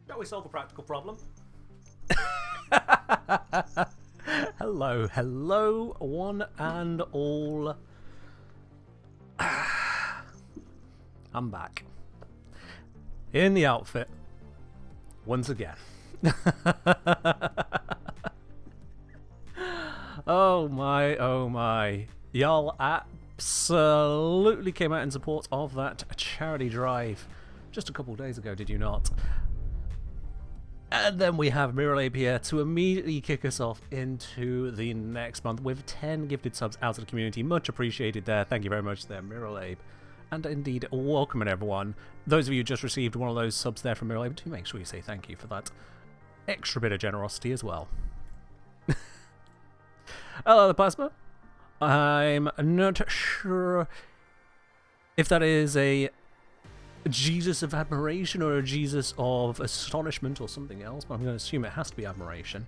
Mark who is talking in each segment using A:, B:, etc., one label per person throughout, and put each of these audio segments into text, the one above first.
A: Shall we solve a practical problem?
B: Hello, hello, one and all. I'm back. In the outfit. Once again. Oh my, oh my. Y'all absolutely came out in support of that charity drive just a couple of days ago, did you not? And then we have Miralabe here to immediately kick us off into the next month with 10 gifted subs out of the community. Much appreciated there. Thank you very much there, Miralabe. And indeed, welcome everyone. Those of you who just received one of those subs there from Miralabe, do make sure you say thank you for that extra bit of generosity as well. Hello, the Plasma. I'm not sure if that is a Jesus of admiration or a Jesus of astonishment or something else, but I'm going to assume it has to be admiration.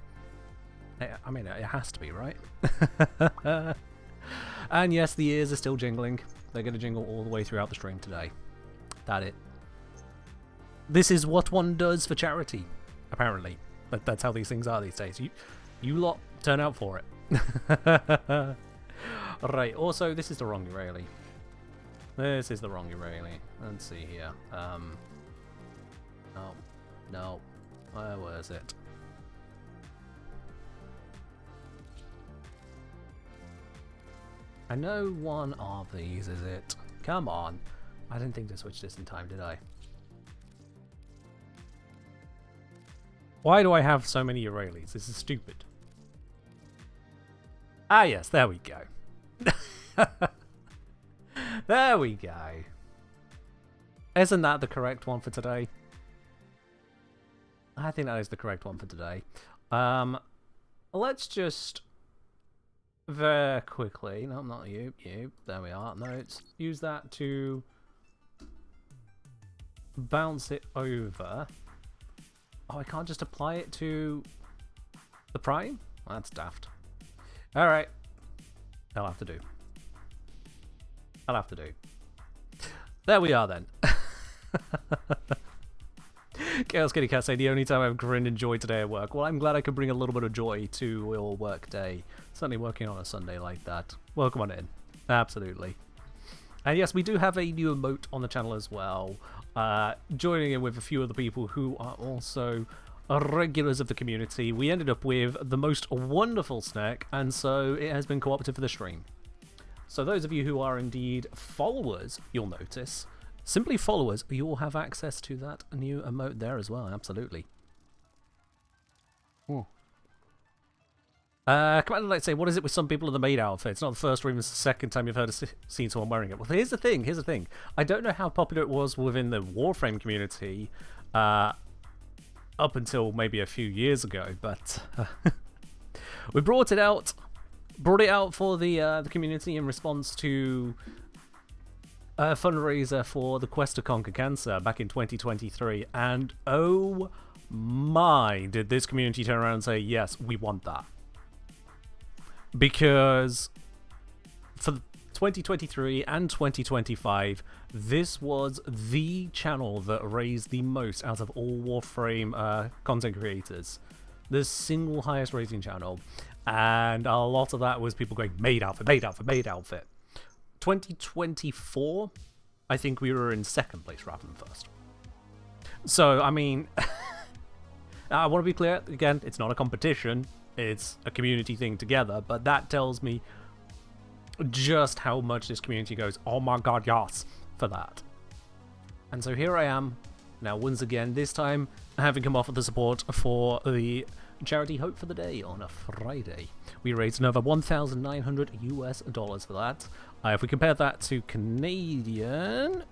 B: I mean, it has to be, right? And yes, the ears are still jingling. They're going to jingle all the way throughout the stream today. This is what one does for charity, apparently. That's how these things are these days. You lot turn out for it. Right, also, this is the wrong Urali. This is the wrong Urali. Let's see here. No. Where was it? I know one of these is it. Come on. I didn't think to switch this in time, did I? Why do I have so many Uralis? This is stupid. Ah yes, there we go. There we go. Isn't that the correct one for today? I think that is the correct one for today. Let's just very quickly. No, not you. There we are. No, let's use that to bounce it over. Oh, I can't just apply it to the prime? That's daft. Alright. I'll have to do. There we are then. Chaos Kitty Cat say the only time I've grinned and joy today at work. Well, I'm glad I could bring a little bit of joy to your work day. Certainly working on a Sunday like that. Welcome on in. Absolutely. And yes, we do have a new emote on the channel as well. Joining in with a few of the people who are also regulars of the community. We ended up with the most wonderful snack, and so it has been cooperative for the stream. So those of you who are indeed followers, you'll notice. Simply followers, you'll have access to that new emote there as well, absolutely. Commander, let's say, what is it with some people in the maid outfit? It's not the first or even the second time you've seen someone wearing it. Well, here's the thing. I don't know how popular it was within the Warframe community up until maybe a few years ago, but we brought it out for the community in response to a fundraiser for the Quest to Conquer Cancer back in 2023, and oh my, did this community turn around and say, yes, we want that. Because for 2023 and 2025, this was the channel that raised the most out of all Warframe content creators. The single highest rating channel. And a lot of that was people going, Maid outfit, Maid outfit, Maid outfit. 2024, I think we were in second place rather than first. So, I mean, I want to be clear, again, it's not a competition. It's a community thing together, but that tells me just how much this community goes, oh my god, yes, for that. And so here I am, now once again, this time having come off of the support for the charity Hope for the Day on a Friday. We raised another $1,900 for that. If we compare that to Canadian,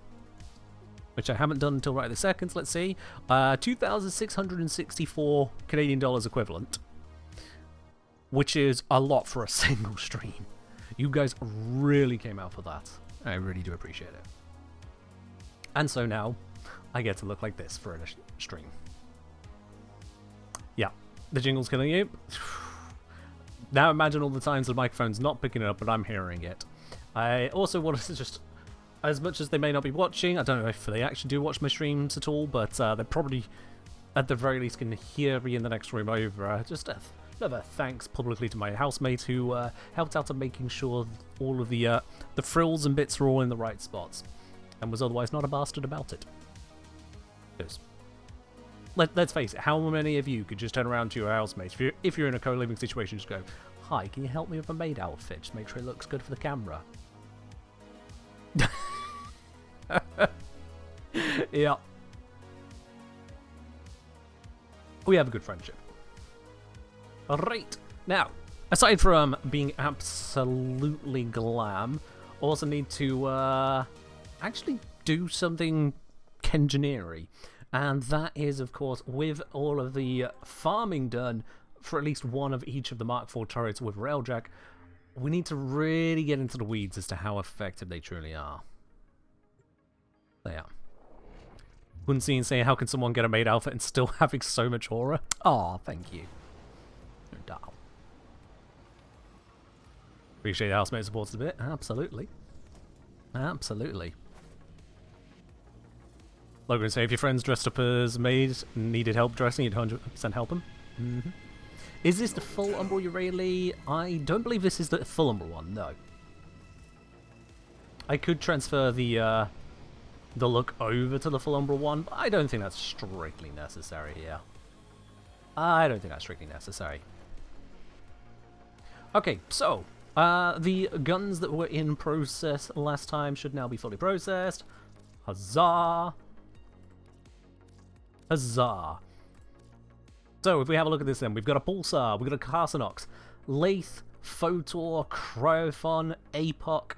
B: which I haven't done until right this second, let's see, 2,664 Canadian dollars equivalent, which is a lot for a single stream. You guys really came out for that. I really do appreciate it. And so now, I get to look like this for a stream. Yeah, the jingle's killing you. Now imagine all the times the microphone's not picking it up, but I'm hearing it. I also wanted to just, as much as they may not be watching, I don't know if they actually do watch my streams at all, but they're probably at the very least can hear me in the next room over. Just another thanks publicly to my housemate who helped out in making sure all of the frills and bits are all in the right spots, and was otherwise not a bastard about it. Because let's face it, how many of you could just turn around to your housemate if you're in a co-living situation, just go, "Hi, can you help me with a maid outfit? Just make sure it looks good for the camera." Yeah. We have a good friendship. Alright, now, aside from being absolutely glam, also need to actually do something engineering. And that is, of course, with all of the farming done for at least one of each of the Mk4 turrets with Railjack, we need to really get into the weeds as to how effective they truly are. They are. Wouldn't see and say, how can someone get a maid outfit and still having so much aura? Aw, thank you. No doubt. Appreciate the housemate supports a bit. Absolutely. Absolutely. Logan say, if your friend's dressed up as maid and needed help dressing, you'd 100% help them. Mm-hmm. Is this the full Umbral Urayli? I don't believe this is the full Umbral one, no. I could transfer the look over to the full Umbral one, but I don't think that's strictly necessary here. I don't think that's strictly necessary. Okay, so, the guns that were in process last time should now be fully processed. Huzzah! Huzzah! So, if we have a look at this then, we've got a Pulsar, we've got a Carcinox, Lathe, Photor, Cryophon, Apoc,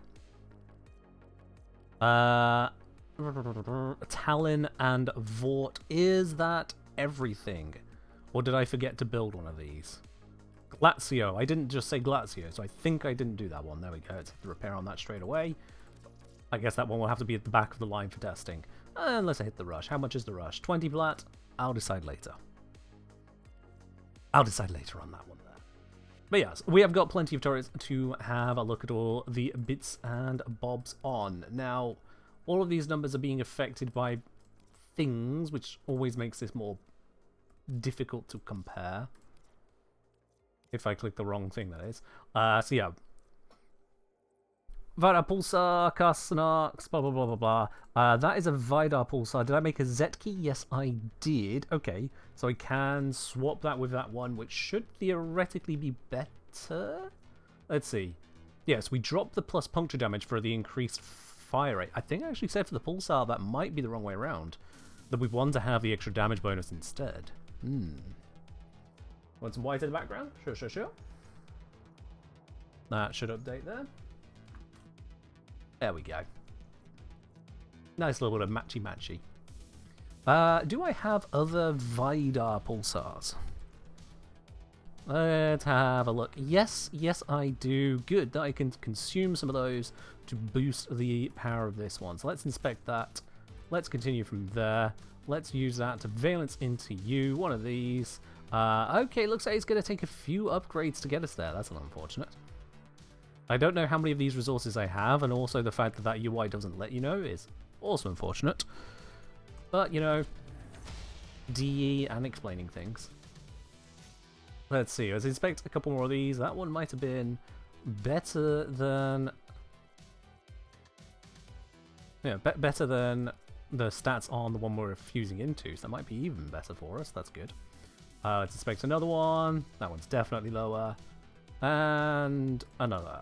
B: Talon, and Vort. Is that everything? Or did I forget to build one of these? Glacio. I didn't just say Glacio, so I think I didn't do that one. There we go. Let's have to repair on that straight away. I guess that one will have to be at the back of the line for testing. Unless I hit the rush. How much is the rush? 20 plat? I'll decide later. I'll decide later on that one there. But yes, we have got plenty of turrets to have a look at all the bits and bobs on. Now, all of these numbers are being affected by things, which always makes this more difficult to compare. If I click the wrong thing, that is. So yeah. Vidar Pulsar, Carcinox, blah blah blah blah blah. That is a Vidar Pulsar. Did I make a Zetki? Yes, I did. Okay, so I can swap that with that one, which should theoretically be better. Let's see. Yes, we dropped the plus puncture damage for the increased fire rate. I think I actually said for the Pulsar that might be the wrong way around. That we want to have the extra damage bonus instead. Want some white in the background? Sure, sure, sure. That should update there. There we go. Nice little bit of matchy-matchy. Do I have other Vidar Pulsars? Let's have a look. Yes, yes I do. Good, that I can consume some of those to boost the power of this one. So let's inspect that. Let's continue from there. Let's use that to valence into you. One of these. Okay, looks like it's going to take a few upgrades to get us there. That's unfortunate. I don't know how many of these resources I have, and also the fact that that UI doesn't let you know is also unfortunate. But, you know, DE and explaining things. Let's see, let's inspect a couple more of these. That one might have been better than... Yeah, better than the stats on the one we're fusing into, so that might be even better for us. That's good. Let's inspect another one. That one's definitely lower. And another.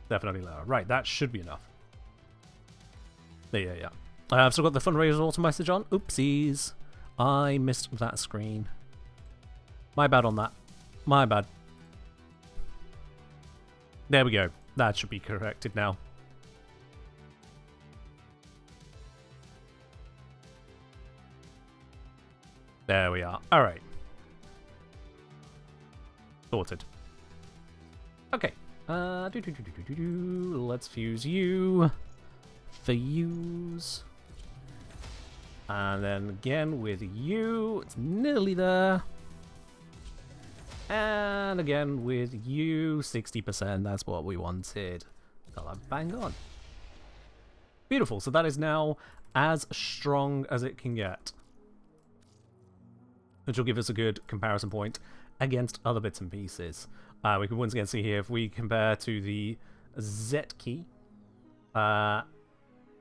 B: Definitely lower. Right, that should be enough. Yeah. I've still got the fundraiser auto message on. Oopsies. I missed that screen. My bad on that. My bad. There we go. That should be corrected now. There we are. Alright. Sorted. Okay. Let's fuse you. Fuse. And then again with you. It's nearly there. And again with you. 60%. That's what we wanted. Got that bang on. Beautiful. So that is now as strong as it can get. which will give us a good comparison point against other bits and pieces. We can once again see here if we compare to the Z key. So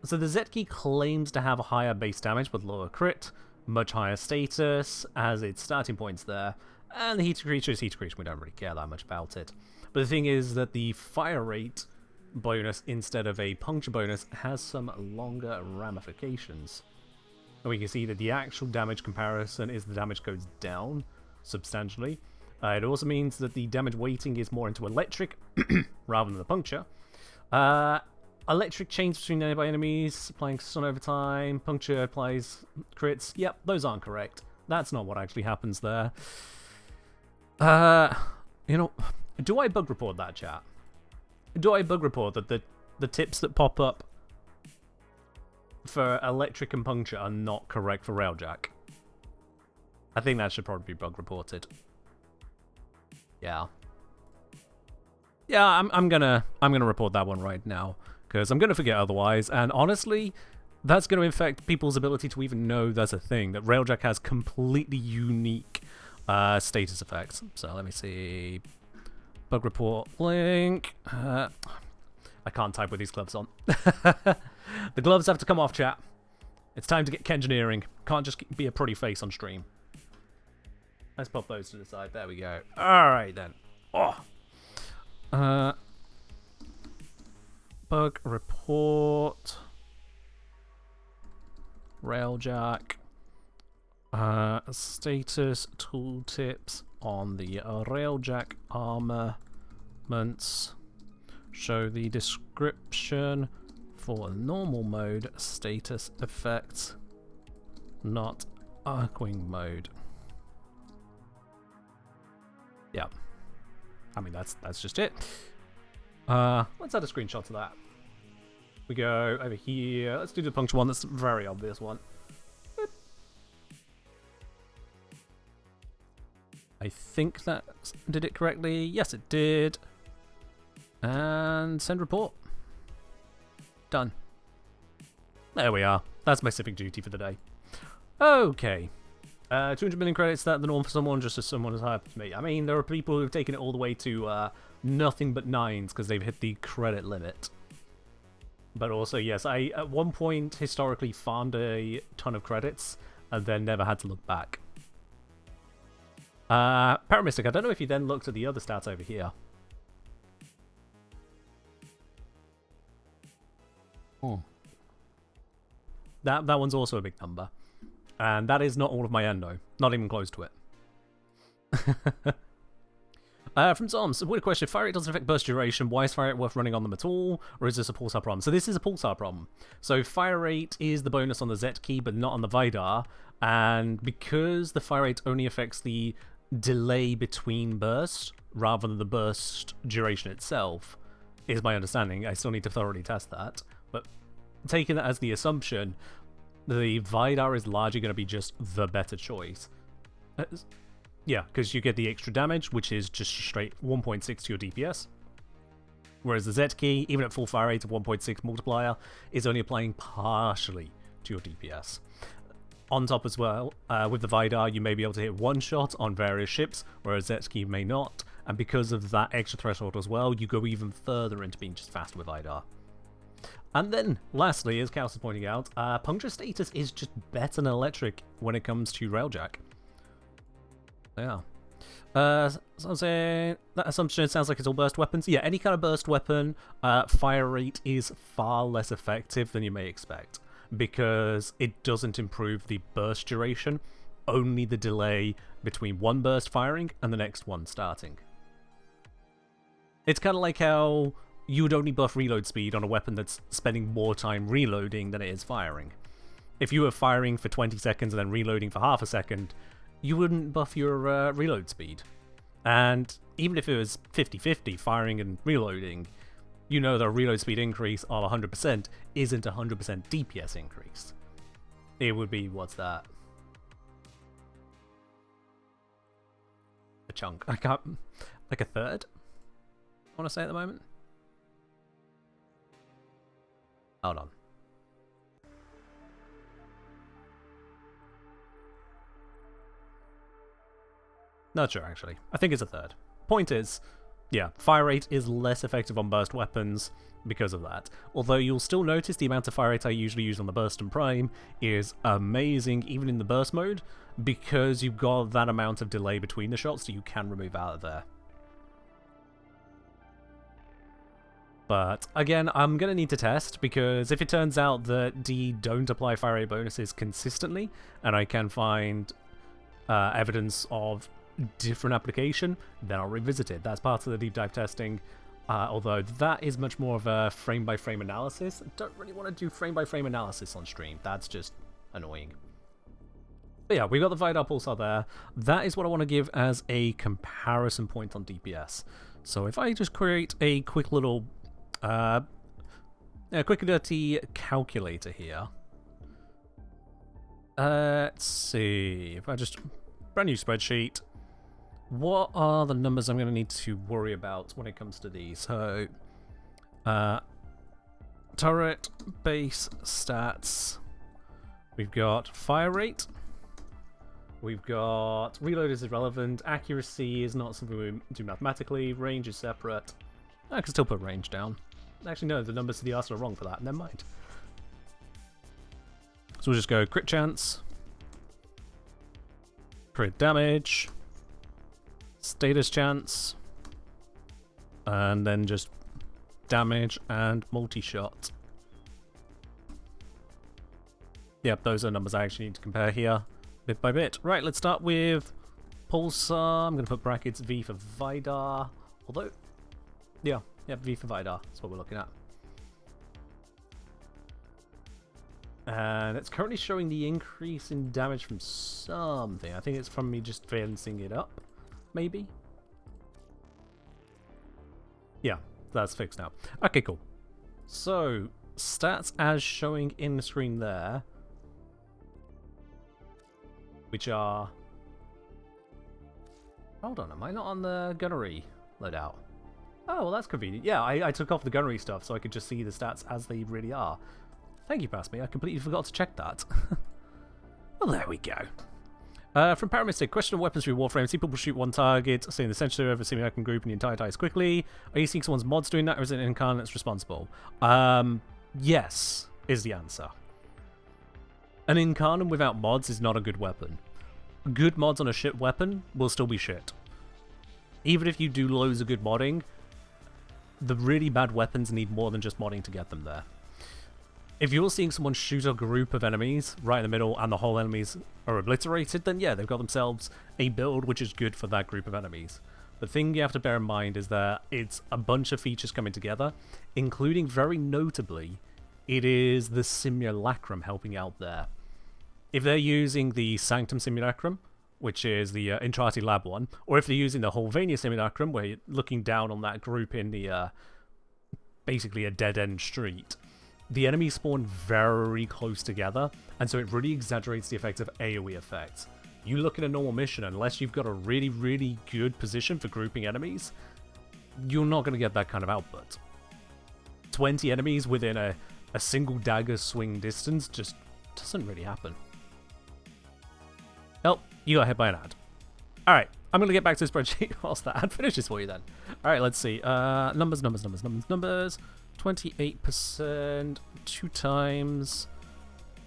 B: the Z key claims to have a higher base damage but lower crit, much higher status as its starting points there, and the heat creature is heat creature, we don't really care that much about it. But the thing is that the fire rate bonus instead of a puncture bonus has some longer ramifications. And we can see that the actual damage comparison is the damage goes down substantially. It also means that the damage weighting is more into electric rather than the puncture. Electric chains between nearby enemies, applying stun over time, puncture applies crits. Yep, those aren't correct. That's not what actually happens there. You know, do I bug report that, chat? Do I bug report that the tips that pop up for electric and puncture are not correct for Railjack? I think that should probably be bug reported. Yeah. Yeah, I'm gonna report that one right now, because I'm gonna forget otherwise, and honestly, that's gonna affect people's ability to even know there's a thing, that Railjack has completely unique status effects. So let me see. Bug report link. I can't type with these gloves on. The gloves have to come off, chat. It's time to get Kengineering. Can't just be a pretty face on stream. Let's pop those to the side. There we go. Alright then. Oh. Bug report. Railjack. Status tooltips on the Railjack armaments. Show the description for normal mode status effects, not Arcwing mode. Yeah, I mean that's just it. Let's add a screenshot to that. We go over here. Let's do the puncture one. That's a very obvious one. I think that did it correctly. Yes, it did. And send report. Done. There we are. That's my civic duty for the day. Okay. 200 million credits, that the norm for someone, just as someone as high as me. I mean, there are people who've taken it all the way to nothing but 9s because they've hit the credit limit. But also, yes, I at one point historically farmed a ton of credits and then never had to look back. Paramistic, I don't know if you then looked at the other stats over here. Oh. That one's also a big number. And that is not all of my endo. Not even close to it. From Zoms, weird question. Fire rate doesn't affect burst duration. Why is fire rate worth running on them at all? Or is this a pulsar problem? So this is a pulsar problem. So fire rate is the bonus on the Z key, but not on the Vidar. And because the fire rate only affects the delay between bursts, rather than the burst duration itself, is my understanding. I still need to thoroughly test that. But taking that as the assumption, the Vidar is largely going to be just the better choice. Yeah, because you get the extra damage, which is just straight 1.6 to your DPS. Whereas the Z key, even at full fire rate of 1.6 multiplier, is only applying partially to your DPS. On top as well, with the Vidar, you may be able to hit one shot on various ships, whereas Z key may not. And because of that extra threshold as well, you go even further into being just faster with Vidar. And then, lastly, as Chaos is pointing out, puncture status is just better than electric when it comes to Railjack. Yeah. So I'm saying that assumption sounds like it's all burst weapons. Yeah, any kind of burst weapon, fire rate is far less effective than you may expect, because it doesn't improve the burst duration, only the delay between one burst firing and the next one starting. It's kind of like how you would only buff reload speed on a weapon that's spending more time reloading than it is firing. If you were firing for 20 seconds and then reloading for half a second, you wouldn't buff your reload speed. And even if it was 50-50 firing and reloading, you know the reload speed increase of 100% isn't 100% DPS increase. It would be, what's that? A chunk. I can't, like a third? I want to say at the moment. Hold on. Not sure, actually. I think it's a third. Point is, yeah, fire rate is less effective on burst weapons because of that. Although you'll still notice the amount of fire rate I usually use on the burst and prime is amazing, even in the burst mode, because you've got that amount of delay between the shots that you can remove out of there. But again, I'm going to need to test, because if it turns out that D don't apply fire rate bonuses consistently, and I can find evidence of different application, then I'll revisit it. That's part of the deep dive testing, although that is much more of a frame-by-frame analysis. I don't really want to do frame-by-frame analysis on stream. That's just annoying. But yeah, we've got the Vidar Pulsar there. That is what I want to give as a comparison point on DPS. So if I just create a quick little a quick dirty calculator here. Let's see. If I just brand new spreadsheet, what are the numbers I'm going to need to worry about when it comes to these? So, turret base stats. We've got fire rate. We've got reload is irrelevant. Accuracy is not something we do mathematically. Range is separate. I can still put range down. Actually, no, the numbers to the arsenal are wrong for that. Never mind. So we'll just go crit chance, crit damage, status chance, and then just damage and multi-shot. Yep, those are numbers I actually need to compare here, bit by bit. Right, let's start with Pulsar. I'm going to put brackets V for Vidar, although, yeah, V for Vidar. That's what we're looking at. And it's currently showing the increase in damage from something. I think it's from me just balancing it up, maybe? Yeah, that's fixed now. Okay, cool. So, stats as showing in the screen there, which are... Hold on, am I not on the gunnery loadout? Oh, well, that's convenient. Yeah, I took off the gunnery stuff so I could just see the stats as they really are. Thank you, Pass Me. I completely forgot to check that. Well, there we go. From Paramistic, question of weapons through Warframe. See people shoot one target, say in the center of a simulacrum group and the entire dies quickly. Are you seeing someone's mods doing that, or is it an incarnate that's responsible? Yes, is the answer. An incarnate without mods is not a good weapon. Good mods on a shit weapon will still be shit. Even if you do loads of good modding, the really bad weapons need more than just modding to get them there. If you're seeing someone shoot a group of enemies right in the middle and the whole enemies are obliterated, then yeah, they've got themselves a build which is good for that group of enemies. The thing you have to bear in mind is that it's a bunch of features coming together, including, very notably, it is the Simulacrum helping out there. If they're using the Sanctum Simulacrum, which is the Intrati Lab one, or if they're using the Holvania Simulacrum, where you're looking down on that group in the basically a dead-end street, the enemies spawn very close together, and so it really exaggerates the effects of AoE effects. You look at a normal mission, unless you've got a really, really good position for grouping enemies, you're not going to get that kind of output. 20 enemies within a single dagger swing distance just doesn't really happen. Oh, you got hit by an ad. Alright, I'm going to get back to the spreadsheet whilst that ad finishes for you then. Alright, let's see. Numbers. 28%, 2 times,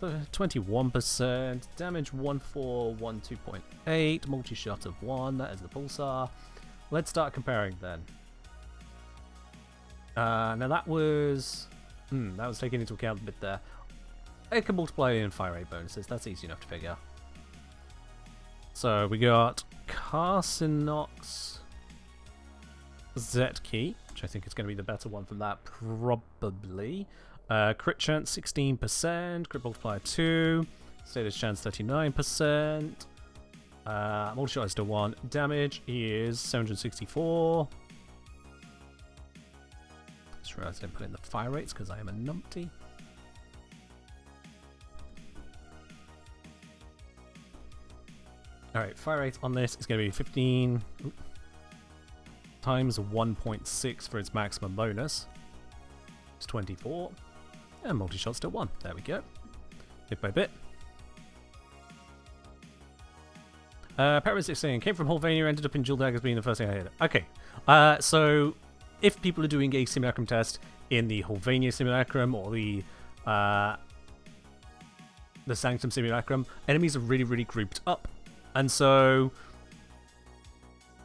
B: 21%, damage 1412.8, multi-shot of 1, that is the Pulsar. Let's start comparing then. Now that was taken into account a bit there. It can multiply in fire rate bonuses, that's easy enough to figure. So we got Carcinox Z-Key, which I think is going to be the better one from that, probably. Crit chance 16%, crit multiplier 2, status chance 39%, multi-shot is still 1, damage is 764. Just realised I didn't put in the fire rates because I am a numpty. Alright, fire rate on this is going to be 15 times 1.6 for its maximum bonus. It's 24. And multi-shot still 1. There we go. Bit by bit. Paramedic saying, came from Hulvania, ended up in Dual Daggers being the first thing I hit. Okay, so if people are doing a simulacrum test in the Hulvania simulacrum or the Sanctum simulacrum, enemies are really, really grouped up. And so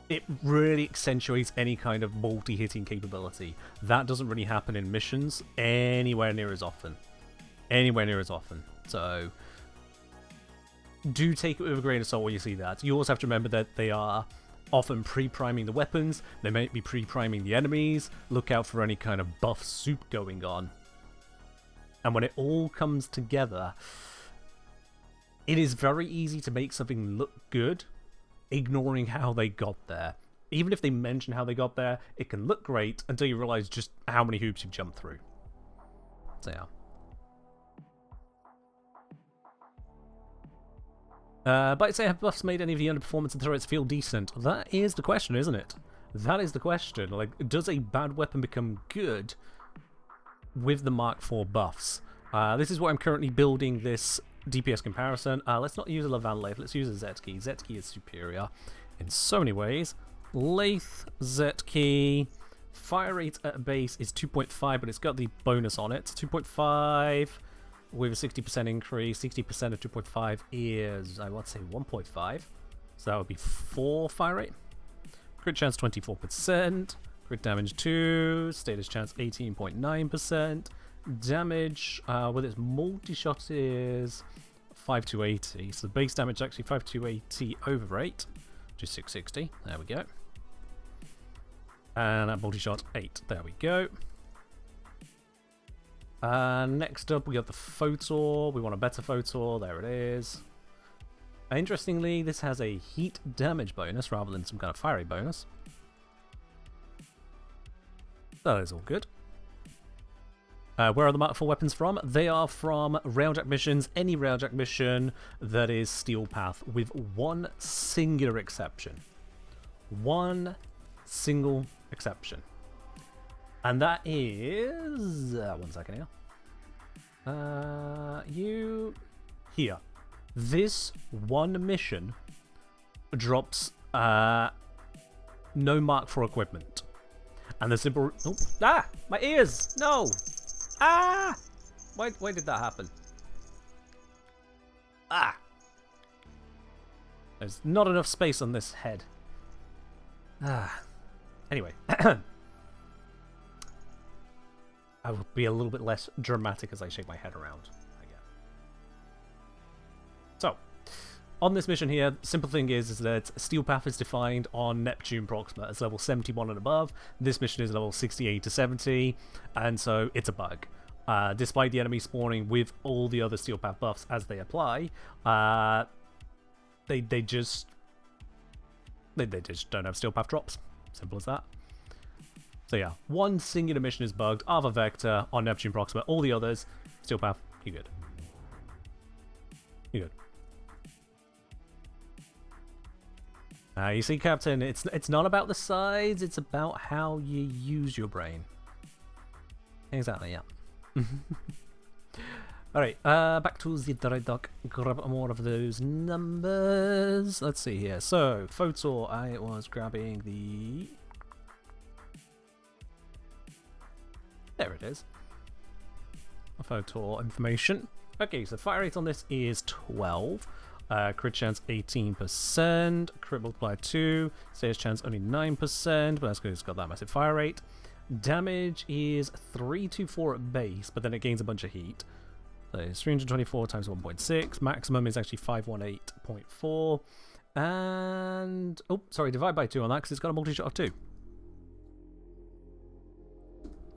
B: it really accentuates any kind of multi-hitting capability. That doesn't really happen in missions anywhere near as often. So do take it with a grain of salt when you see that. You also have to remember that they are often pre-priming the weapons. They may be pre-priming the enemies. Look out for any kind of buff soup going on. And when it all comes together, it is very easy to make something look good, ignoring how they got there. Even if they mention how they got there, it can look great until you realize just how many hoops you've jumped through. So yeah. But say, have buffs made any of the underperformance and turrets feel decent? That is the question, isn't it? That is the question. Like, does a bad weapon become good with the Mk4 buffs? This is what I'm currently building this DPS comparison. Let's not use a Levan Lathe, let's use a Zetki. Zetki is superior in so many ways. Lathe, Zetki, fire rate at base is 2.5, but it's got the bonus on it. 2.5 with a 60% increase. 60% of 2.5 is, I want to say 1.5. So that would be 4 fire rate. Crit chance 24%. Crit damage 2. Status chance 18.9%. Damage with its multi-shot is 5280. So the base damage is actually 5280 over 8, which is 660. There we go. And that multi-shot 8. There we go. Next up, we got the Photor. We want a better Photor. There it is. Interestingly, this has a heat damage bonus rather than some kind of fiery bonus. That is all good. Where are the Mk4 weapons from? They are from Railjack missions. Any Railjack mission that is Steel Path, with one singular exception. One single exception. And that is... one second here. Here. This one mission drops no Mk4 equipment. And the simple... Oh, my ears! No! Why did that happen? There's not enough space on this head. Anyway. I will be a little bit less dramatic as I shake my head around, I guess. So, on this mission here, the simple thing is that Steel Path is defined on Neptune Proxima as level 71 and above. This mission is level 68 to 70, and so it's a bug. Despite the enemy spawning with all the other Steel Path buffs as they apply, they just don't have Steel Path drops. Simple as that. So yeah, one singular mission is bugged, Ava Vector on Neptune Proxima. All the others, Steel Path, you're good. You're good. You see, Captain, it's not about the size, it's about how you use your brain. Exactly, yeah. Alright, back to the Dry Dock. Grab more of those numbers. Let's see here. So, Photor, I was grabbing the... There it is. Photor information. Okay, so fire rate on this is 12. Crit chance 18%. Crit multiplier 2. Status chance only 9%, but that's because it's got that massive fire rate. Damage is 324 at base, but then it gains a bunch of heat. So it's 324 times 1.6. Maximum is actually 518.4. And... oh, sorry, divide by 2 on that because it's got a multi-shot of 2.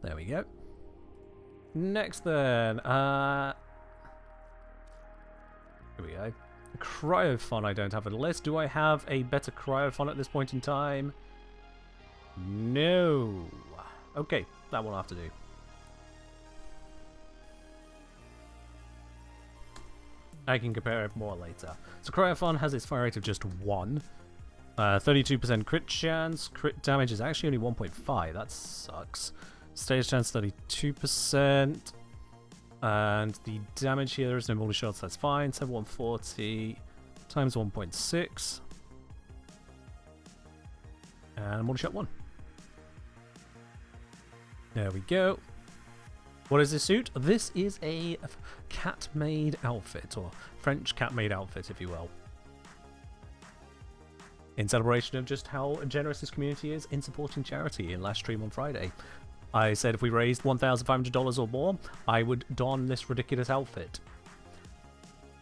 B: There we go. Next then, here we go. Cryophon I don't have on the list. Do I have a better Cryophon at this point in time? No. Okay, that will have to do. I can compare it more later. So Cryophon has its fire rate of just 1. 32% crit chance. Crit damage is actually only 1.5. That sucks. Status chance 32%. And the damage here, there is no multi shots, that's fine. 7140 times 1.6. And Mortar Shot 1. There we go. What is this suit? This is a cat-made outfit, or French cat-made outfit, if you will. In celebration of just how generous this community is in supporting charity in last stream on Friday. I said if we raised $1,500 or more, I would don this ridiculous outfit.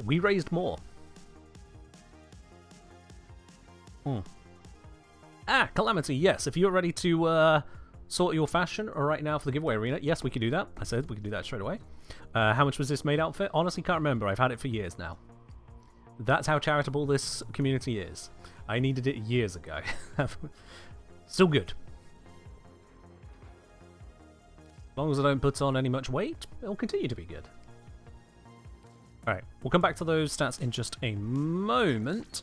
B: We raised more. Ah, Calamity, yes. If you're ready to sort your fashion right now for the giveaway arena, yes, we could do that. I said we could do that straight away. How much was this Maid outfit? Honestly, can't remember. I've had it for years now. That's how charitable this community is. I needed it years ago. Still good. As long as I don't put on any much weight, it'll continue to be good. Alright, we'll come back to those stats in just a moment.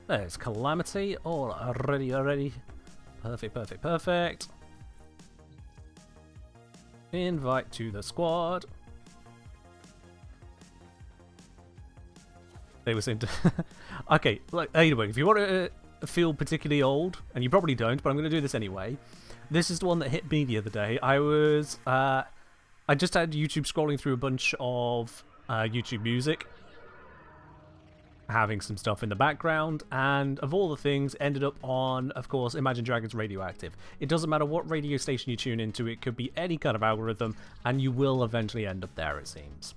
B: There's Calamity. Already. Perfect. Invite to the squad. They were saying... Okay, like, anyway, if you want to feel particularly old, and you probably don't, but I'm going to do this anyway. This is the one that hit me the other day. I just had YouTube scrolling through a bunch of YouTube music, having some stuff in the background, and of all the things, ended up on, of course, Imagine Dragons Radioactive. It doesn't matter what radio station you tune into, it could be any kind of algorithm, and you will eventually end up there, it seems.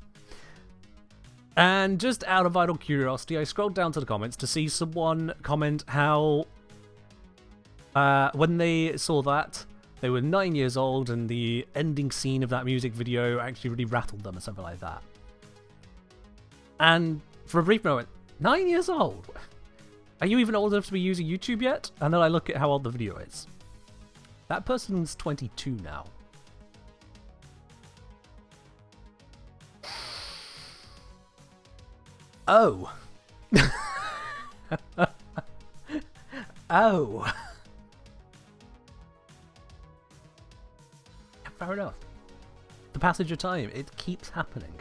B: And just out of idle curiosity, I scrolled down to the comments to see someone comment how when they saw that, they were 9 years old and the ending scene of that music video actually really rattled them or something like that. And for a brief moment, 9 years old? Are you even old enough to be using YouTube yet? And then I look at how old the video is. That person's 22 now. Oh. Oh. Fair enough. The passage of time, it keeps happening.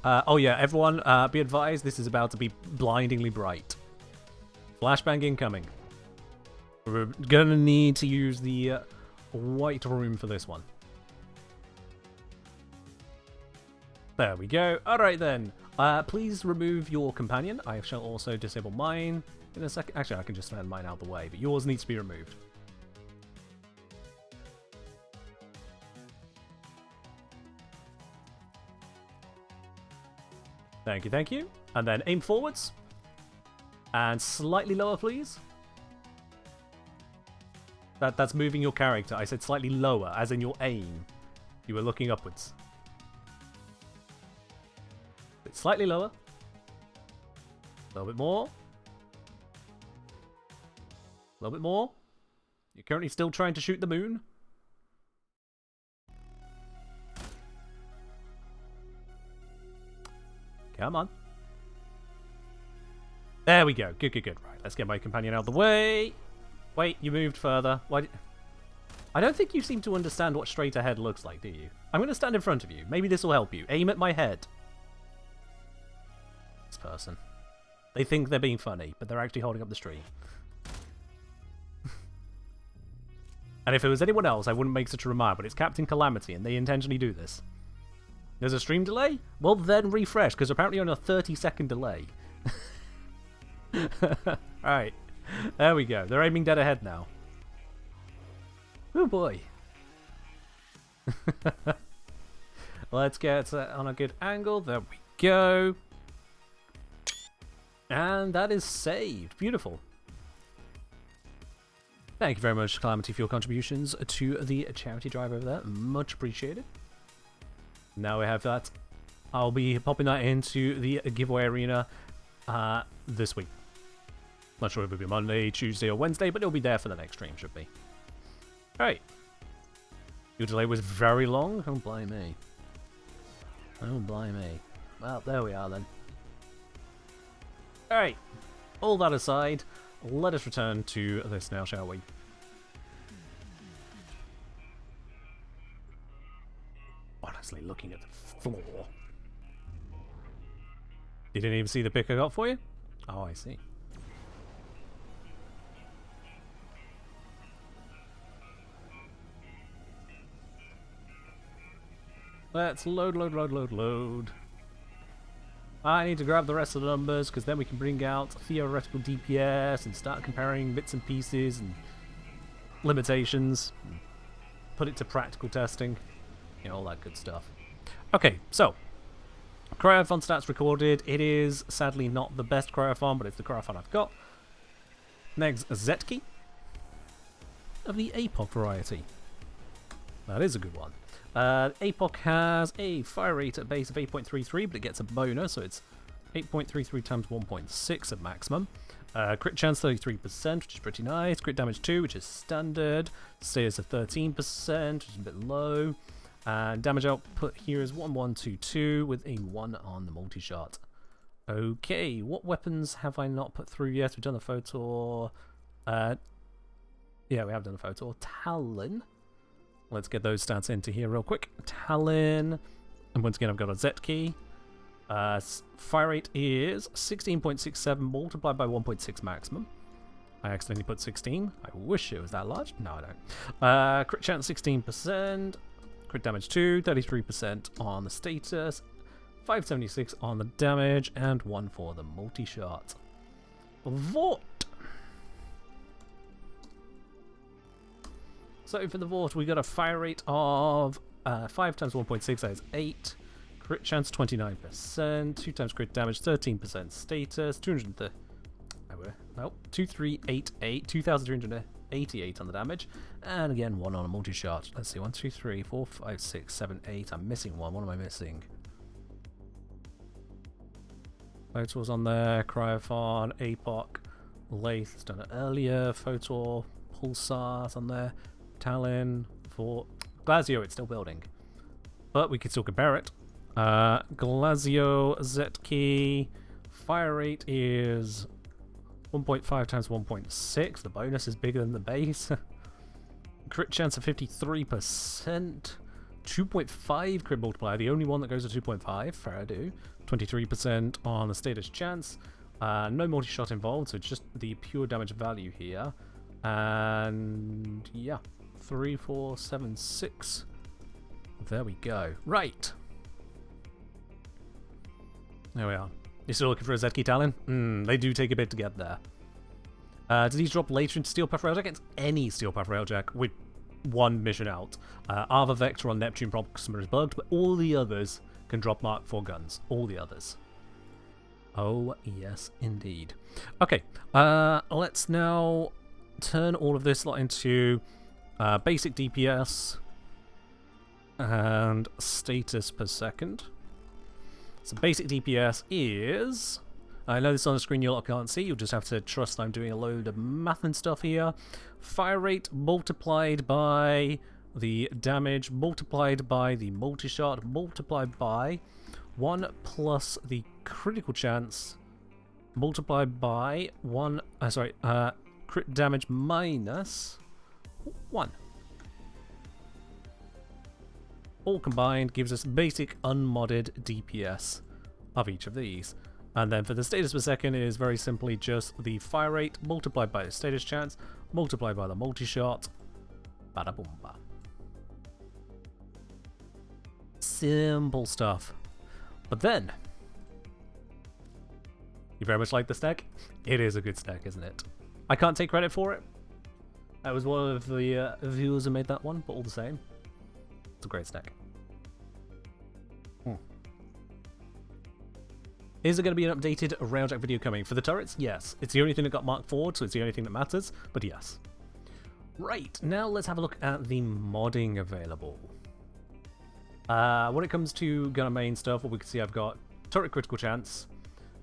B: Oh yeah, everyone, be advised, this is about to be blindingly bright. Flashbang incoming. We're gonna need to use the white room for this one. There we go. Alright then. Please remove your companion. I shall also disable mine in a second. Actually, I can just send mine out of the way, but yours needs to be removed. Thank you. And then aim forwards. And slightly lower, please. That's moving your character. I said slightly lower, as in your aim. You were looking upwards. Slightly lower. A little bit more. A little bit more. You're currently still trying to shoot the moon. Come on. There we go. Good. Right, let's get my companion out of the way. Wait, you moved further. Why? I don't think you seem to understand what straight ahead looks like, do you? I'm going to stand in front of you. Maybe this will help you. Aim at my head. This person. They think they're being funny, but they're actually holding up the stream. And if it was anyone else, I wouldn't make such a remark, but it's Captain Calamity, and they intentionally do this. There's a stream delay? Well, then refresh, because apparently on a 30-second delay. Alright. There we go. They're aiming dead ahead now. Oh boy. Let's get on a good angle. There we go. And that is saved. Beautiful. Thank you very much, Calamity, for your contributions to the charity drive over there. Much appreciated. Now we have that. I'll be popping that into the giveaway arena this week. Not sure if it'll be Monday, Tuesday, or Wednesday, but it'll be there for the next stream, should be. Alright. Your delay was very long? Oh, blimey. Oh, blimey. Well, there we are then. Alright. All that aside, let us return to this now, shall we? Honestly, looking at the floor. You didn't even see the pick I got for you? Oh, I see. Let's load. I need to grab the rest of the numbers, because then we can bring out theoretical DPS and start comparing bits and pieces and limitations. And put it to practical testing. You know, all that good stuff. Okay, so cryophon stats recorded. It is sadly not the best cryophon, but it's the cryophon I've got. Next, Zetki of the APOC variety. That is a good one. APOC has a fire rate at base of 8.33, but it gets a bonus, so it's 8.33 times 1.6 at maximum. Crit chance 33%, which is pretty nice. Crit damage 2, which is standard. Status of 13%, which is a bit low. And damage output here is 1122 with a 1 on the multi-shot. Okay, what weapons have I not put through yet? We've done the Photor. Yeah, we have done the Photor. Talon. Let's get those stats into here real quick. Talon. And once again, I've got a Zetki. Fire rate is 16.67 multiplied by 1.6 maximum. I accidentally put 16. I wish it was that large. No, I don't. Crit chance 16%. Crit damage 2. 33% on the status. 576 on the damage. And 1 for the multi-shot. Vort. So for the Vort, we got a fire rate of 5 times 1.6, that is 8. Crit chance 29%, 2 times crit damage 13%, status 2388 on the damage, and again 1 on a multi-shot. Let's see, 1, 2, 3, 4, 5, 6, 7, 8. I'm missing one. What am I missing? Photor's on there, Cryophon, APOC, Lathe, done it earlier, Photor, Pulsar's on there. Talon for Glazio, it's still building, but we could still compare it. Glazio Zetki fire rate is 1.5 times 1.6. The bonus is bigger than the base. Crit chance of 53%. 2.5 crit multiplier, the only one that goes to 2.5. Fair ado. 23% on the status chance. No multi-shot involved, so it's just the pure damage value here. And yeah. 3, 4, 7, 6. There we go. Right. There we are. You're still looking for a Zetki Talon? They do take a bit to get there. Do these drop later into Steel Path Railjack? It's any Steel Path Railjack with one mission out. Ava Vector on Neptune Proxima is bugged, but all the others can drop Mark 4 guns. All the others. Oh, yes, indeed. Okay, let's now turn all of this into basic DPS and status per second. So basic DPS is... I know this on the screen you lot can't see, you'll just have to trust I'm doing a load of math and stuff here. Fire rate multiplied by the damage, multiplied by the multi-shot, multiplied by 1 plus the critical chance, multiplied by 1... crit damage minus 1. All combined gives us basic unmodded DPS of each of these. And then for the status per second, it is very simply just the fire rate multiplied by the status chance, multiplied by the multi-shot. Bada boomba. Simple stuff. But then, you very much like the stack? It is a good stack, isn't it? I can't take credit for it. I was one of the viewers who made that one, but all the same, it's a great stack. Is there going to be an updated Railjack video coming? For the turrets? Yes. It's the only thing that got marked forward, so it's the only thing that matters, but yes. Right, now let's have a look at the modding available. When it comes to gunner main stuff, what we can see, I've got turret critical chance,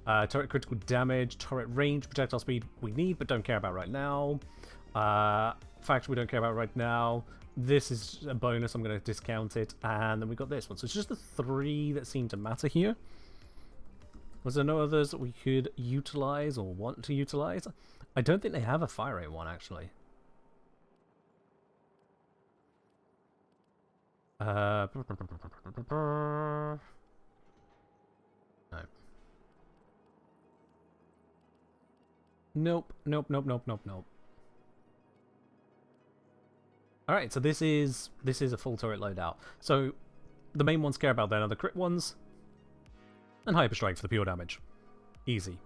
B: turret critical damage, turret range, projectile speed we need but don't care about right now. Faction we don't care about right now. This is a bonus, I'm going to discount it. And then we got this one. So it's just the 3 that seem to matter here. Was there no others that we could utilize or want to utilize? I don't think they have a fire rate one, actually. No. Nope, nope, nope, nope, nope, nope. Alright, so this is a full turret loadout. So the main ones care about then are the crit ones and Hyperstrike for the pure damage. Easy.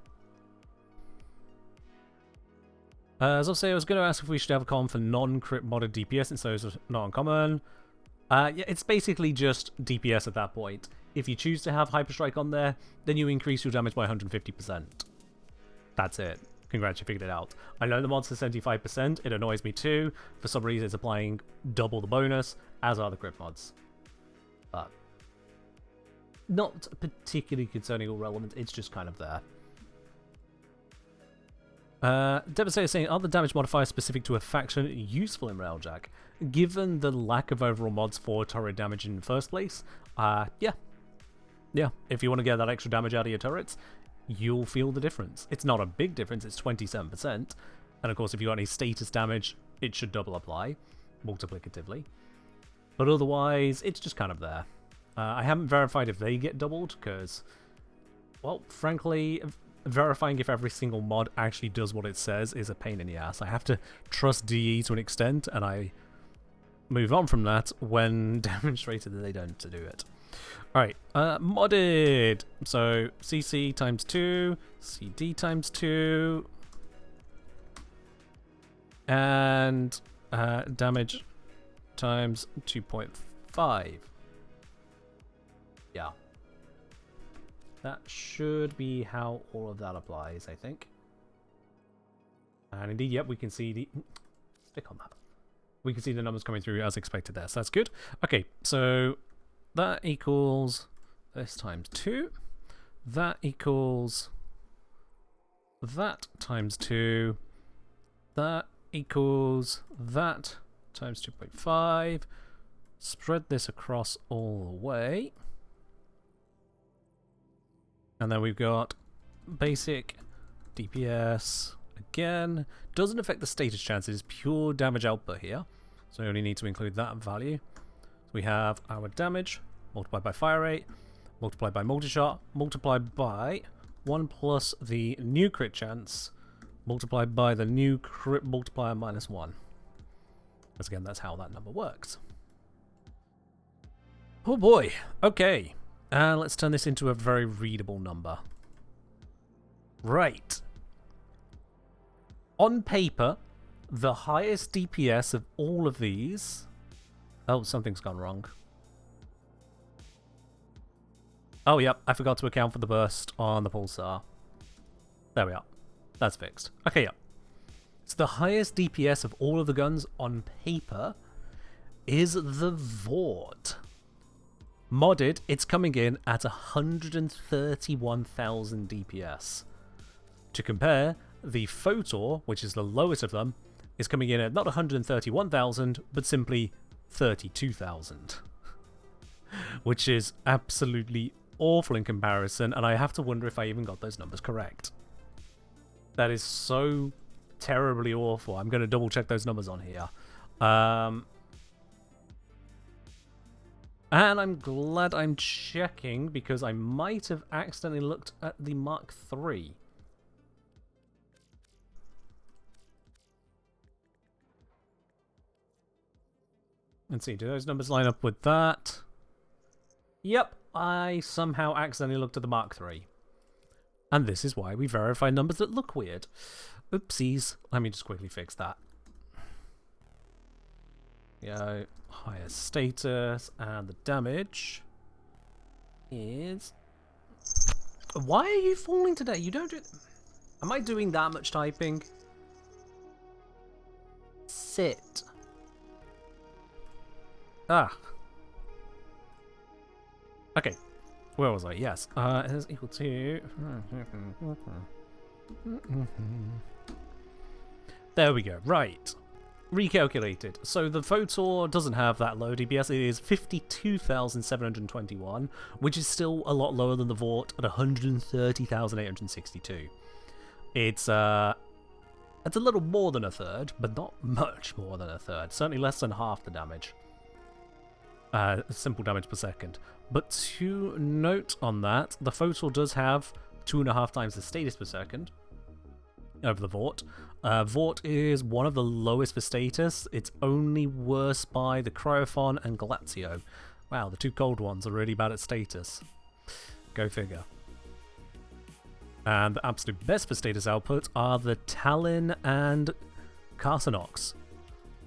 B: As I say, I was going to ask if we should have a column for non-crit modded DPS since those are not uncommon. Yeah, it's basically just DPS at that point. If you choose to have Hyperstrike on there, then you increase your damage by 150%. That's it. Congrats, you figured it out. I know the mod's are 75%, it annoys me too. For some reason it's applying double the bonus, as are the crit mods. But not particularly concerning or relevant, it's just kind of there. Devastator saying, are the damage modifiers specific to a faction useful in Railjack? Given the lack of overall mods for turret damage in the first place, yeah. Yeah, if you want to get that extra damage out of your turrets, you'll feel the difference. It's not a big difference, it's 27%. And of course, if you got any status damage, it should double apply, multiplicatively. But otherwise, it's just kind of there. I haven't verified if they get doubled, because, well, frankly, verifying if every single mod actually does what it says is a pain in the ass. I have to trust DE to an extent, and I move on from that when demonstrated that they don't do it. Alright, modded! So, CC times 2, CD times 2, and damage times 2.5. Yeah. That should be how all of that applies, I think. And indeed, yep, we can see the... Stick on that. We can see the numbers coming through as expected there, so that's good. Okay, so that equals this times 2. That equals that times 2. That equals that times 2.5. Spread this across all the way. And then we've got basic DPS again. Doesn't affect the status chances, pure damage output here. So we only need to include that value. So we have our damage multiplied by fire rate, multiplied by multi-shot, multiplied by 1 plus the new crit chance, multiplied by the new crit multiplier minus 1. Because again, that's how that number works. Oh boy, okay. And let's turn this into a very readable number. Right. On paper, the highest DPS of all of these... Oh, something's gone wrong. Oh, yep, I forgot to account for the burst on the pulsar. There we are. That's fixed. Okay, yep. So the highest DPS of all of the guns on paper is the Vought. Modded, it's coming in at 131,000 DPS. To compare, the Photor, which is the lowest of them, is coming in at not 131,000, but simply 32,000. Which is absolutely awful in comparison, and I have to wonder if I even got those numbers correct. That is so terribly awful. I'm going to double check those numbers on here. And I'm glad I'm checking, because I might have accidentally looked at the Mk4. Let's see, do those numbers line up with that? Yep, I somehow accidentally looked at the Mk4. And this is why we verify numbers that look weird. Oopsies. Let me just quickly fix that. Yeah, higher status, and the damage is... Why are you falling today? You don't do... Am I doing that much typing? Sit. Ah. Okay. Where was I? Yes. It is equal to... There we go. Right. Recalculated. So the Photor doesn't have that low DPS. It is 52,721, which is still a lot lower than the Vought at 130,862. It's a little more than a third, but not much more than a third. Certainly less than half the damage. Simple damage per second. But to note on that, the Photor does have 2.5 times the status per second. over the Vort. Vort is one of the lowest for status. It's only worse by the Cryophon and Galatio. Wow, the two cold ones are really bad at status. Go figure. And the absolute best for status output are the Talon and Carcinox.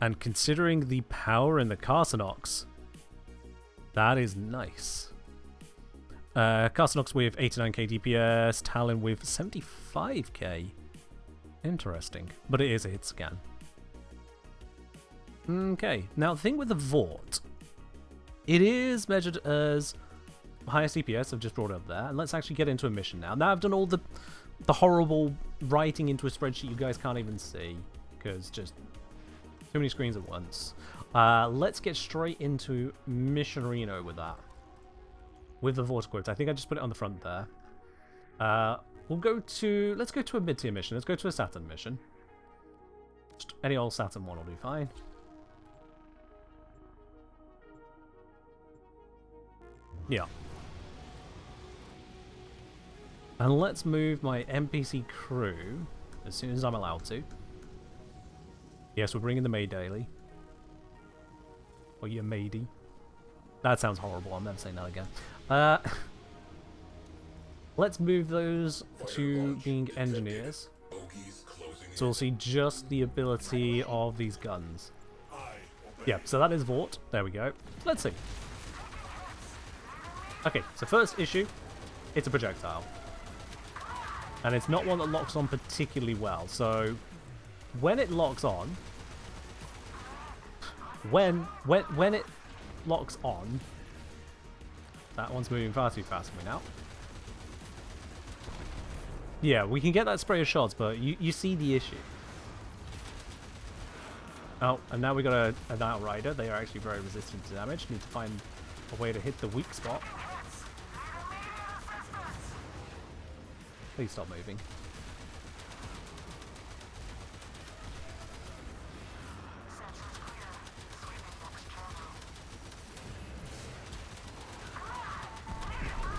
B: And considering the power in the Carcinox, that is nice. Carcinox with 89k DPS, Talon with 75k. Interesting. But it is a hit scan. Okay, now the thing with the Vort, it is measured as highest DPS. I've just brought it up there. And let's actually get into a mission now. Now I've done all the horrible writing into a spreadsheet you guys can't even see, because just too many screens at once. Let's get straight into Missionerino with that. With the Vort equipped. I think I just put it on the front there. Let's go to a mid-tier mission. Let's go to a Saturn mission. Just any old Saturn one will do fine. Yeah. And let's move my NPC crew as soon as I'm allowed to. Yes, we're bringing the Maid daily. Or your Maidy. That sounds horrible. I'm never saying that again. Let's move those to being engineers. So we'll see just the ability of these guns. Yeah, so that is Vort. There we go. Let's see. Okay, so first issue, it's a projectile. And it's not one that locks on particularly well. So when it locks on, when it locks on, that one's moving far too fast for me now. Yeah, we can get that spray of shots, but you see the issue. Oh, and now we got an Outrider. They are actually very resistant to damage. Need to find a way to hit the weak spot. Please stop moving.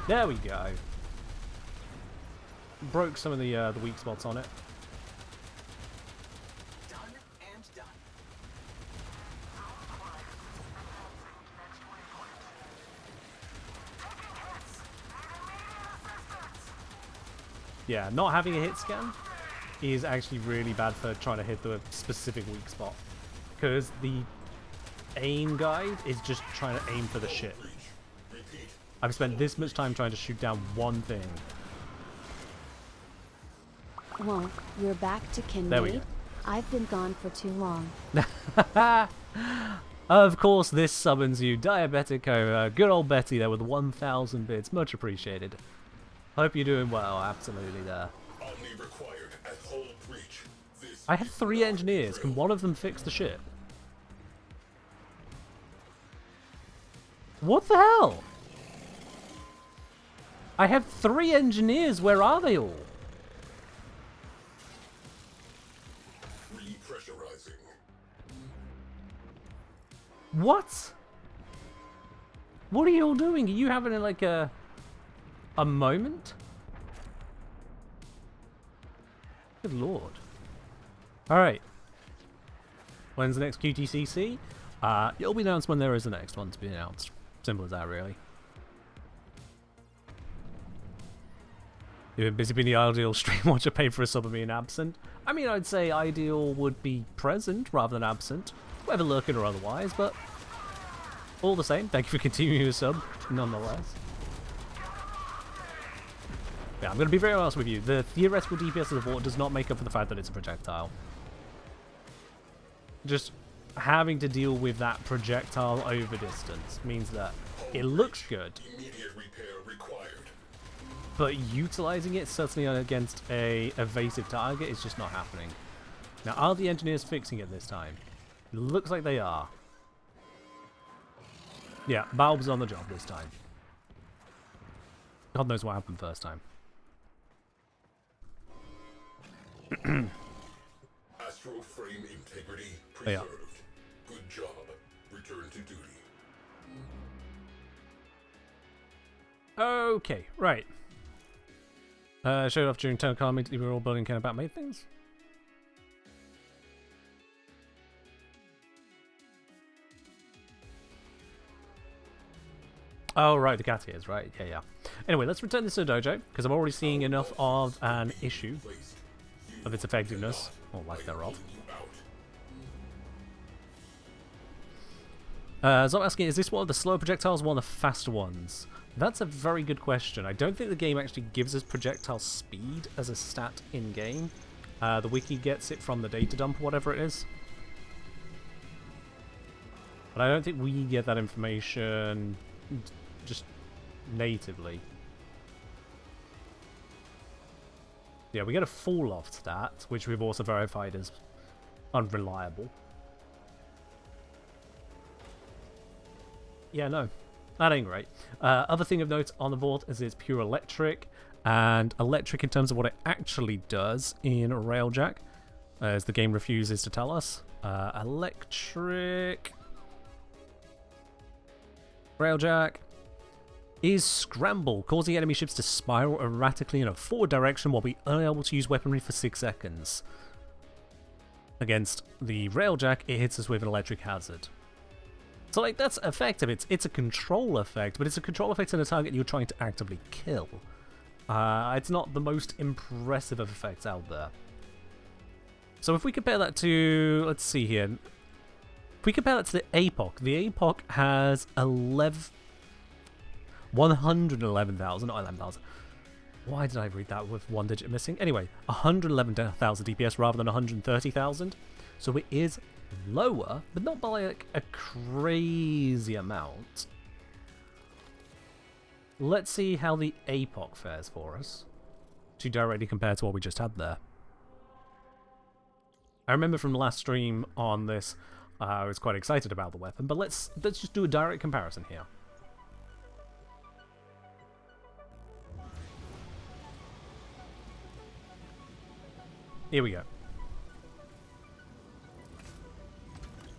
B: There we go. Broke some of the weak spots on it.
A: Done and done.
B: Yeah, not having a hit scan is actually really bad for trying to hit the specific weak spot, because the aim guide is just trying to aim for the shit. I've spent this much time trying to shoot down one thing.
C: Well, you're back to Kin
B: There we
C: Maid.
B: go.
C: I've been gone for too long.
B: Of course, this summons you, Diabetico. Good old Betty there with 1,000 bits. Much appreciated. Hope you're doing well. Absolutely there. I have 3 engineers. Can one of them fix the ship? What the hell? I have 3 engineers. Where are they all? What? What are you all doing? Are you having like a moment? Good lord. Alright. When's the next QTCC? It'll be announced when there is the next one to be announced. Simple as that, really. You've been busy being the ideal stream watcher paid for a sub of being absent. I mean, I'd say ideal would be present rather than absent. Whether lurking or otherwise, but all the same, thank you for continuing your sub, nonetheless. Yeah, I'm going to be very honest with you. The theoretical DPS of the Vort does not make up for the fact that it's a projectile. Just having to deal with that projectile over distance means that it looks good, but utilizing it certainly against a evasive target is just not happening. Now, are the engineers fixing it this time? It looks like they are. Yeah, Balb's on the job this time. God knows what happened first time.
D: Astral frame integrity preserved.
B: Yeah.
D: Good job. Return to duty.
B: Okay, right. Showed off during Town Car meeting. We were all building kind of about Maid things. Oh, right, the cat ears, right. Yeah, yeah. Anyway, let's return this to the dojo, because I'm already seeing enough of an issue of its effectiveness, or lack thereof. So I'm asking, is this one of the slower projectiles or one of the faster ones? That's a very good question. I don't think the game actually gives us projectile speed as a stat in-game. The wiki gets it from the data dump, whatever it is. But I don't think we get that information just natively. Yeah, we get a fall-off stat, which we've also verified as unreliable. Yeah, no, that ain't right. Other thing of note on the vault is it's pure electric, and electric in terms of what it actually does in Railjack, as the game refuses to tell us. Electric Railjack is scramble, causing enemy ships to spiral erratically in a forward direction while being unable to use weaponry for 6 seconds. Against the Railjack, it hits us with an electric hazard. So, like, that's effective. It's a control effect, but it's a control effect on a target you're trying to actively kill. It's not the most impressive of effects out there. So if we compare that to, let's see here. If we compare that to the APOC has 111,000, not 11,000. Why did I read that with one digit missing? Anyway, 111,000 DPS rather than 130,000. So it is lower, but not by like a crazy amount. Let's see how the APOC fares for us to directly compare to what we just had there. I remember from the last stream on this, I was quite excited about the weapon, but let's just do a direct comparison here. Here we go.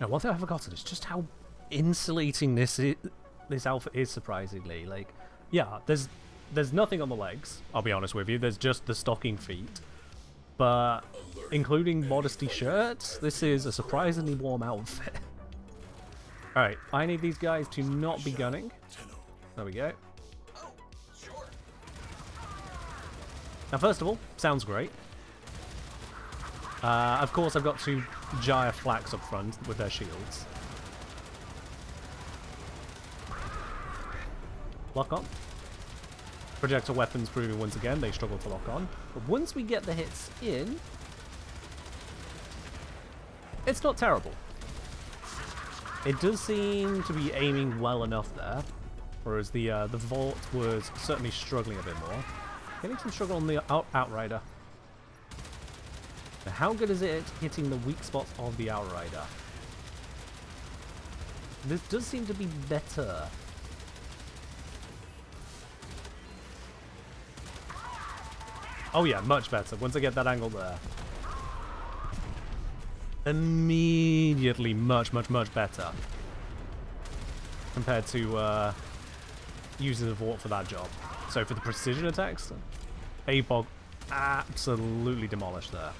B: Now, one thing I forgot is just how insulating this outfit is, surprisingly. Like, yeah, there's nothing on the legs, I'll be honest with you. There's just the stocking feet. But including modesty shirts, this is a surprisingly warm outfit. Alright, I need these guys to not be gunning. There we go. Now, first of all, sounds great. Of course, I've got two Gyre Flax up front with their shields. Lock on. Projectile weapons proving once again they struggle to lock on. But once we get the hits in, it's not terrible. It does seem to be aiming well enough there, whereas the Vault was certainly struggling a bit more. Getting some struggle on the Outrider. Now, how good is it hitting the weak spots of the Outrider? This does seem to be better. Oh yeah, much better. Once I get that angle there. Immediately much better. Compared to using the Vault for that job. So for the precision attacks, APOG absolutely demolished there.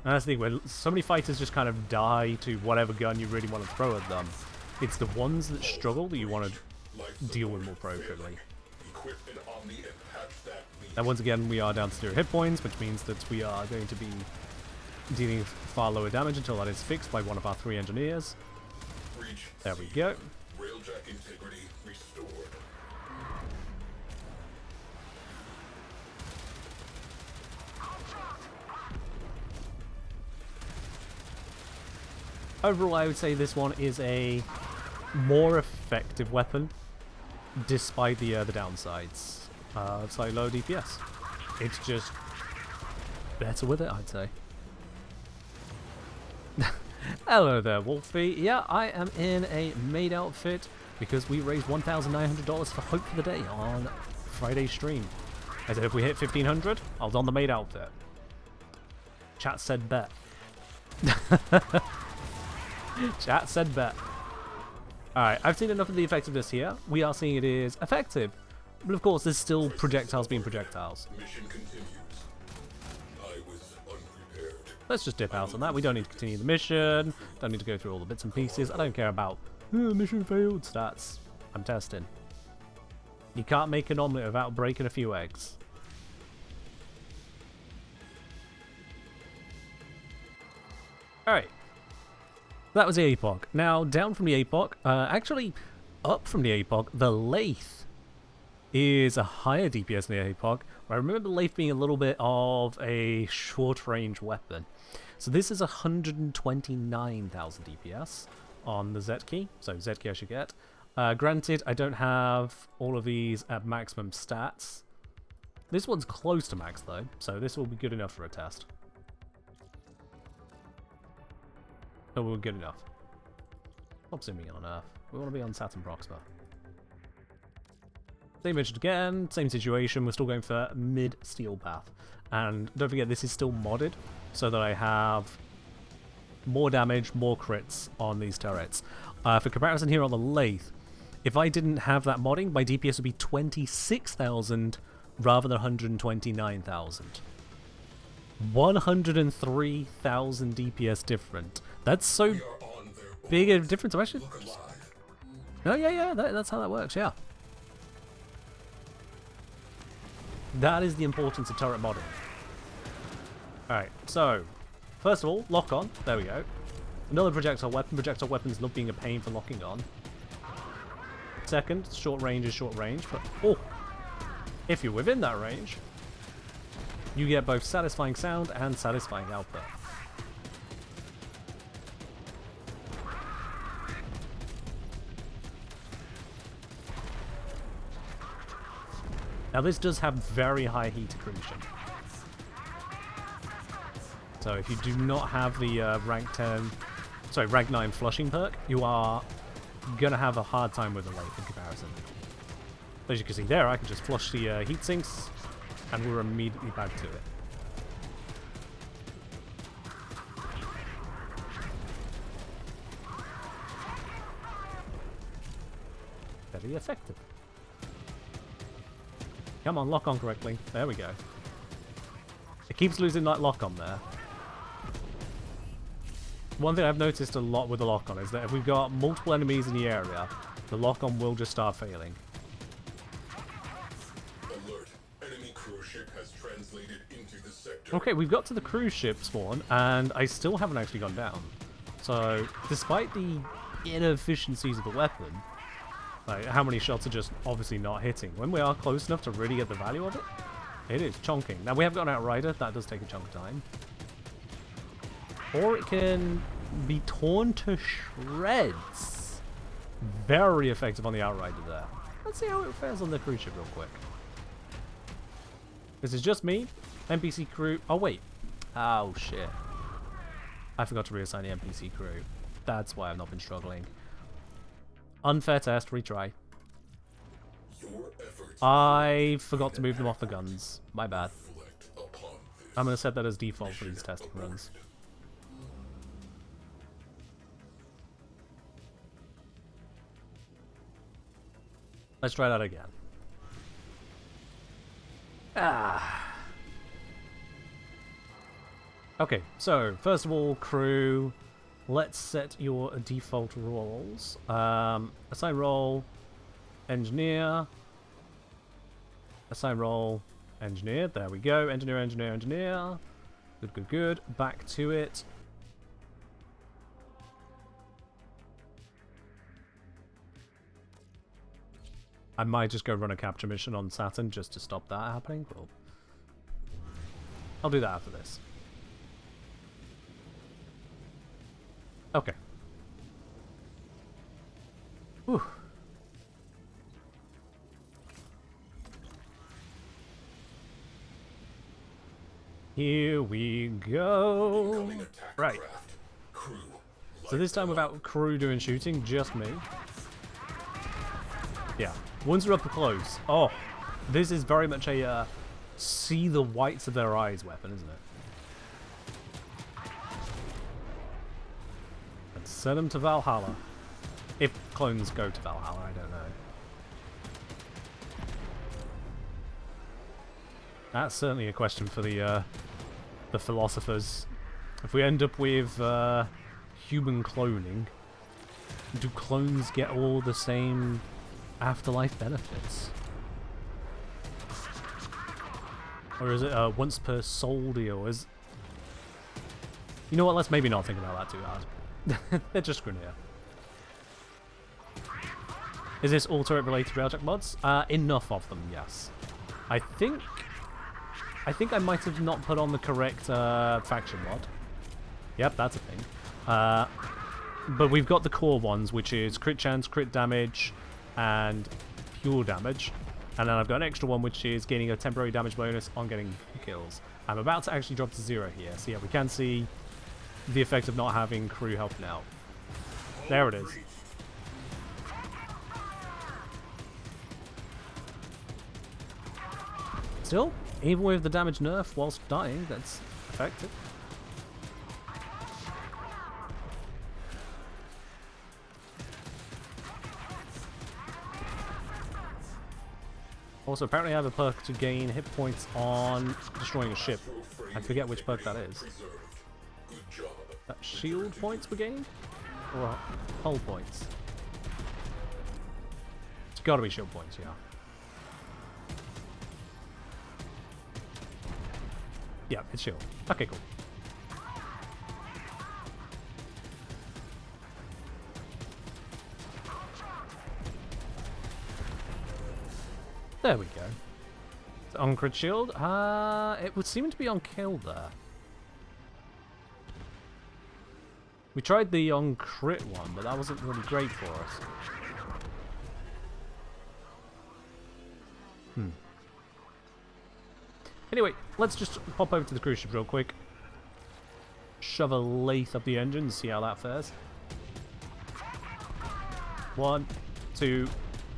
B: And that's the thing, where so many fighters just kind of die to whatever gun you really want to throw at them. It's the ones that struggle that you want to deal with more appropriately. And once again, we are down to 0 hit points, which means that we are going to be dealing far lower damage until that is fixed by one of our 3 engineers. There we go.
D: Railjack integrity restored.
B: Overall, I would say this one is a more effective weapon, despite the downsides. Slightly low DPS. It's just better with it, I'd say. Hello there, Wolfie. Yeah, I am in a Maid outfit because we raised $1,900 for Hope for the Day on Friday's stream. I said if we hit 1,500, I'll don the Maid outfit. Chat said bet. Chat said bet. Alright, I've seen enough of the effectiveness here. We are seeing it is effective. But of course, there's still projectiles being projectiles.
D: Mission continues. I was unprepared.
B: Let's just dip out on that. We don't need to continue the mission. Don't need to go through all the bits and pieces. I don't care about Mission failed stats. I'm testing. You can't make an omelette without breaking a few eggs. Alright. That was the APOC. Now, down from the APOC, actually up from the APOC, the Lathe is a higher DPS than the APOC. I remember the Lathe being a little bit of a short-range weapon. So this is 129,000 DPS on the Z key. So Z key I should get. Granted, I don't have all of these at maximum stats. This one's close to max though, so this will be good enough for a test. Oh, we're good enough. Stop zooming in on Earth. We want to be on Saturn Proxima. Same mission again, same situation. We're still going for mid-steel path. And don't forget, this is still modded, so that I have more damage, more crits on these turrets. For comparison here on the Lathe, if I didn't have that modding, my DPS would be 26,000 rather than 129,000. 103,000 DPS different. That's so big a difference. I'm actually... Oh, yeah, that's how that works, yeah. That is the importance of turret modding. Alright, so, first of all, lock on. There we go. Another projectile weapon. Projectile weapons love being a pain for locking on. Second, short range is short range, but oh, if you're within that range, you get both satisfying sound and satisfying output. Now this does have very high heat accretion. So if you do not have the rank 9 flushing perk, you are gonna have a hard time with the Lathe in comparison. As you can see there, I can just flush the heat sinks, and we're immediately back to it. Very effective. Come on, lock on correctly. There we go. It keeps losing that lock on there. One thing I've noticed a lot with the lock on is that if we've got multiple enemies in the area, the lock on will just start failing.
D: Alert. Enemy cruise ship has translated into the sector.
B: Okay, we've got to the cruise ship spawn, and I still haven't actually gone down. So, despite the inefficiencies of the weapon, like how many shots are just obviously not hitting, when we are close enough to really get the value of it, it is chonking. Now, we have got an Outrider, that does take a chunk of time. Or it can be torn to shreds. Very effective on the Outrider there. Let's see how it fares on the cruise ship real quick. This is just me, NPC crew. Oh, wait. Oh, shit. I forgot to reassign the NPC crew. That's why I've not been struggling. Unfair test, retry. I forgot to move them off the guns. My bad. I'm going to set that as default for these testing runs. Let's try that again. Okay, so first of all, crew, let's set your default roles. Assign role, engineer. Assign role, engineer. There we go. Engineer, engineer, engineer. Good, good, good. Back to it. I might just go run a capture mission on Saturn just to stop that happening. But I'll do that after this. Okay. Whew. Here we go. Right. So this time without crew doing shooting, just me. Yeah. Once we're up close. Oh, this is very much a see the whites of their eyes weapon, isn't it? Let's send them to Valhalla. If clones go to Valhalla, I don't know. That's certainly a question for the philosophers. If we end up with human cloning, do clones get all the same afterlife benefits? Or is it a once per soul deal? You know what, let's maybe not think about that too hard. They're just Grenier. Is this all turret related railjack mods? Enough of them, yes. I think I might have not put on the correct faction mod. Yep, that's a thing. But we've got the core ones, which is crit chance, crit damage, and pure damage. And then I've got an extra one, which is gaining a temporary damage bonus on getting kills. I'm about to actually drop to 0 here. So yeah, we can see the effect of not having crew helping out. There it is. Still, even with the damage nerf whilst dying, that's effective. Also, apparently I have a perk to gain hit points on destroying a ship. I forget which perk that is. That shield points we're gaining? Or hull points? It's gotta be shield points, yeah. Yeah, it's shield. Okay, cool. There we go. So on crit shield? It would seem to be on kill there. We tried the on crit one, but that wasn't really great for us. Anyway, let's just pop over to the cruise ship real quick. Shove a lathe up the engine and see how that fares. 1, 2,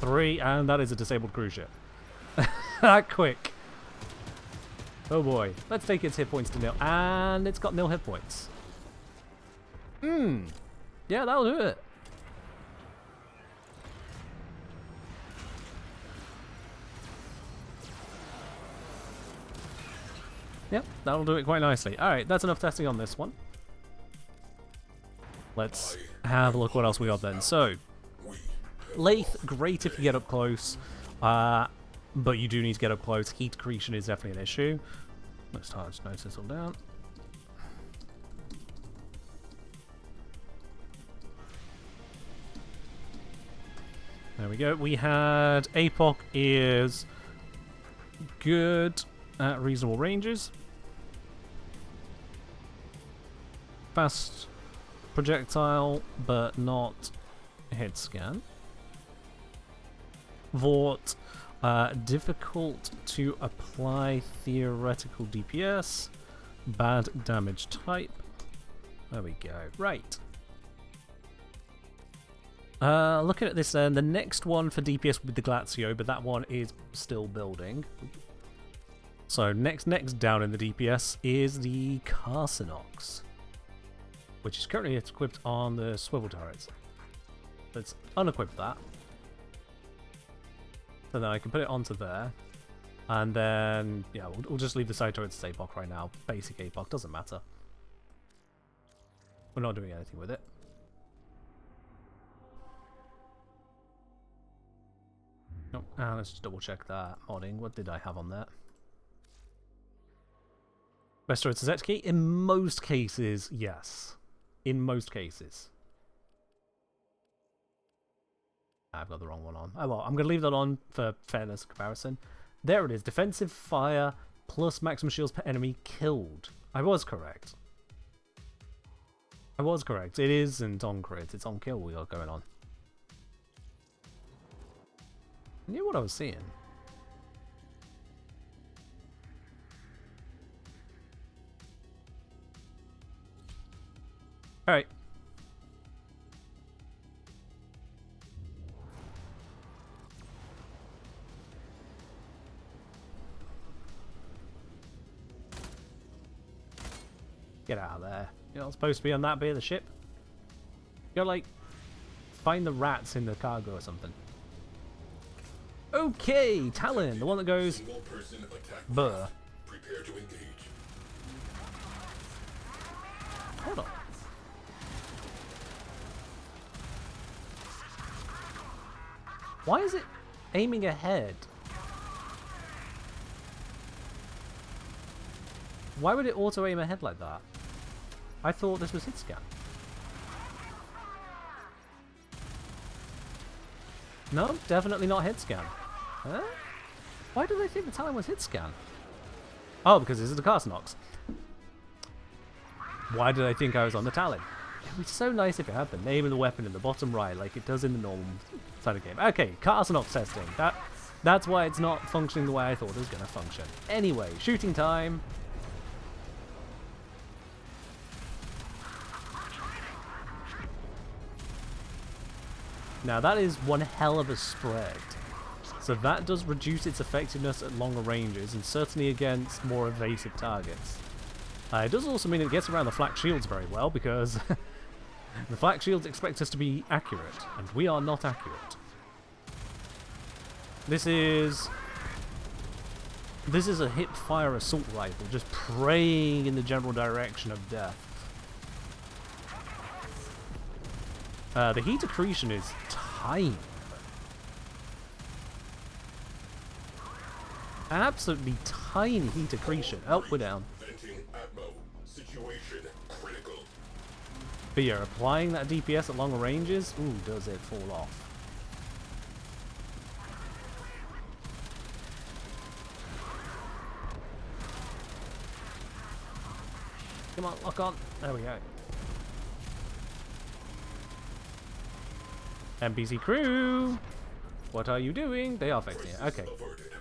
B: 3, and that is a disabled cruise ship. That quick. Oh boy. Let's take its hit points to 0. And it's got 0 hit points. Yeah, that'll do it. Yep, that'll do it quite nicely. Alright, that's enough testing on this one. Let's have a look what else we got then. So, lathe, great if you get up close. But you do need to get up close. Heat accretion is definitely an issue. Let's just note this all down. There we go. We had APOC is good at reasonable ranges. Fast projectile, but not hit scan. Vort, difficult to apply theoretical DPS. Bad damage type. There we go. Right. Looking at this then, the next one for DPS will be the Glacio, but that one is still building. So next down in the DPS is the Carcinox, which is currently equipped on the swivel turrets. Let's unequip that. So then I can put it onto there. And then, yeah, we'll just leave the side turrets as APOC right now. Basic APOC, doesn't matter. We're not doing anything with it. Oh, let's just double check that modding. What did I have on that? Best turrets is key? In most cases, yes. In most cases. I've got the wrong one on. Oh well, I'm going to leave that on for fairness comparison. There it is. Defensive fire plus maximum shields per enemy killed. I was correct. I was correct. It isn't on crit. It's on kill we got going on. I knew what I was seeing. Alright. Get out of there. You're not supposed to be on that bit of the ship. You gotta, like, find the rats in the cargo or something. Okay, Talon, the one that goes... Buh.
D: Prepare to engage.
B: Hold on. Why is it aiming ahead? Why would it auto-aim ahead like that? I thought this was hit scan. No, definitely not hit scan. Huh? Why do they think the Talon was hit scan? Oh, because this is the Carsonox. Why did I think I was on the Talon? It would be so nice if it had the name of the weapon in the bottom right, like it does in the normal side of the game. Okay, Carsonox testing. That's why it's not functioning the way I thought it was going to function. Anyway, shooting time. Now that is one hell of a spread. So that does reduce its effectiveness at longer ranges and certainly against more evasive targets. It does also mean it gets around the flak shields very well because the flak shields expect us to be accurate and we are not accurate. This is a hip-fire assault rifle just praying in the general direction of death. The heat accretion is tiny. Absolutely tiny heat accretion. Oh, we're down. But yeah, applying that DPS at longer ranges, ooh, does it fall off. Come on, lock on. There we go. NPC crew! What are you doing? They are fixing it. Okay.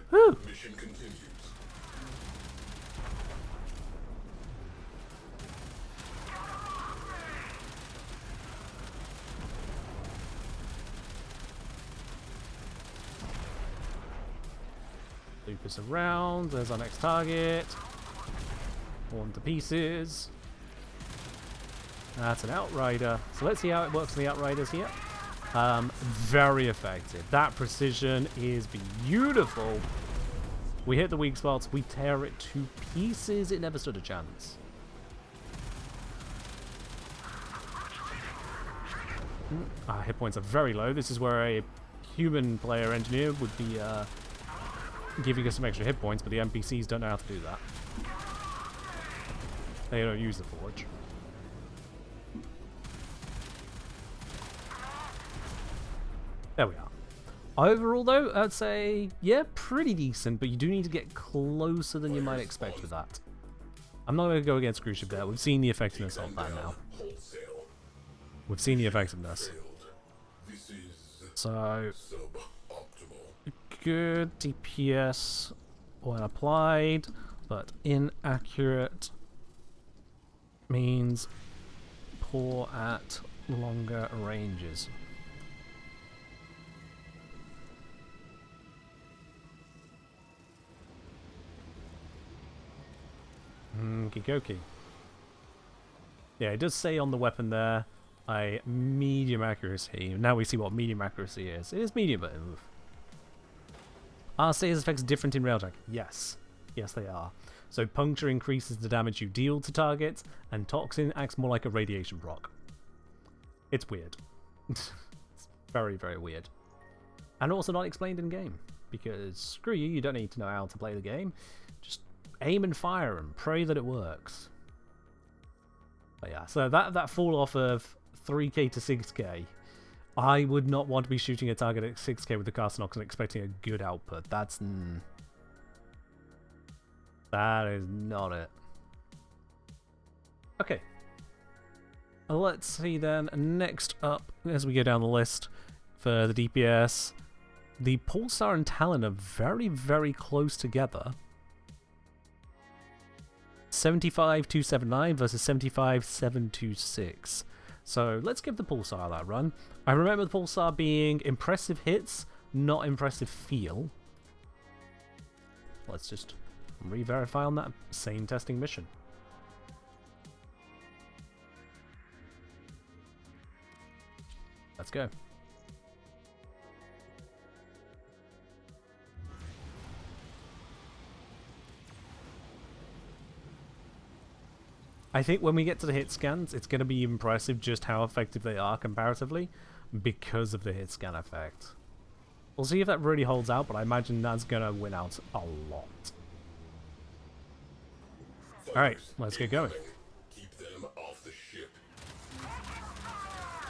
B: Whew!
D: Mission continues.
B: Loop us around. There's our next target. One to pieces. That's an Outrider. So let's see how it works on the Outriders here. Very effective. That precision is beautiful. We hit the weak spots. We tear it to pieces. It never stood a chance. Our hit points are very low. This is where a human player engineer would be giving us some extra hit points, but the NPCs don't know how to do that. They don't use the forge. There we are. Overall, though, I'd say, yeah, pretty decent, but you do need to get closer than you might expect with that. I'm not going to go against cruise ship there. We've seen the effectiveness of that now. We've seen the effectiveness. So, good DPS when applied, but inaccurate means poor at longer ranges. Okie. Yeah, it does say on the weapon there, a medium accuracy. Now we see what medium accuracy is. It is medium, but oof. Are status effects different in rail attack? Yes. Yes, they are. So puncture increases the damage you deal to targets, and toxin acts more like a radiation proc. It's weird. It's very, very weird. And also not explained in game, because screw you, you don't need to know how to play the game. Just aim and fire and pray that it works. But yeah, so that fall off of 3k to 6k, I would not want to be shooting a target at 6k with the Carsonox and expecting a good output. That is not it. Okay. Let's see then, next up, as we go down the list for the DPS, the Pulsar and Talon are very, very close together. 75,279 versus 75,726. So let's give the Pulsar that run. I remember the Pulsar being impressive hits, not impressive feel. Let's just re-verify on that same testing mission. Let's go. I think when we get to the hit scans, it's going to be impressive just how effective they are comparatively because of the hit scan effect. We'll see if that really holds out, but I imagine that's gonna win out a lot. Alright, let's get going.
D: Keep them off the ship.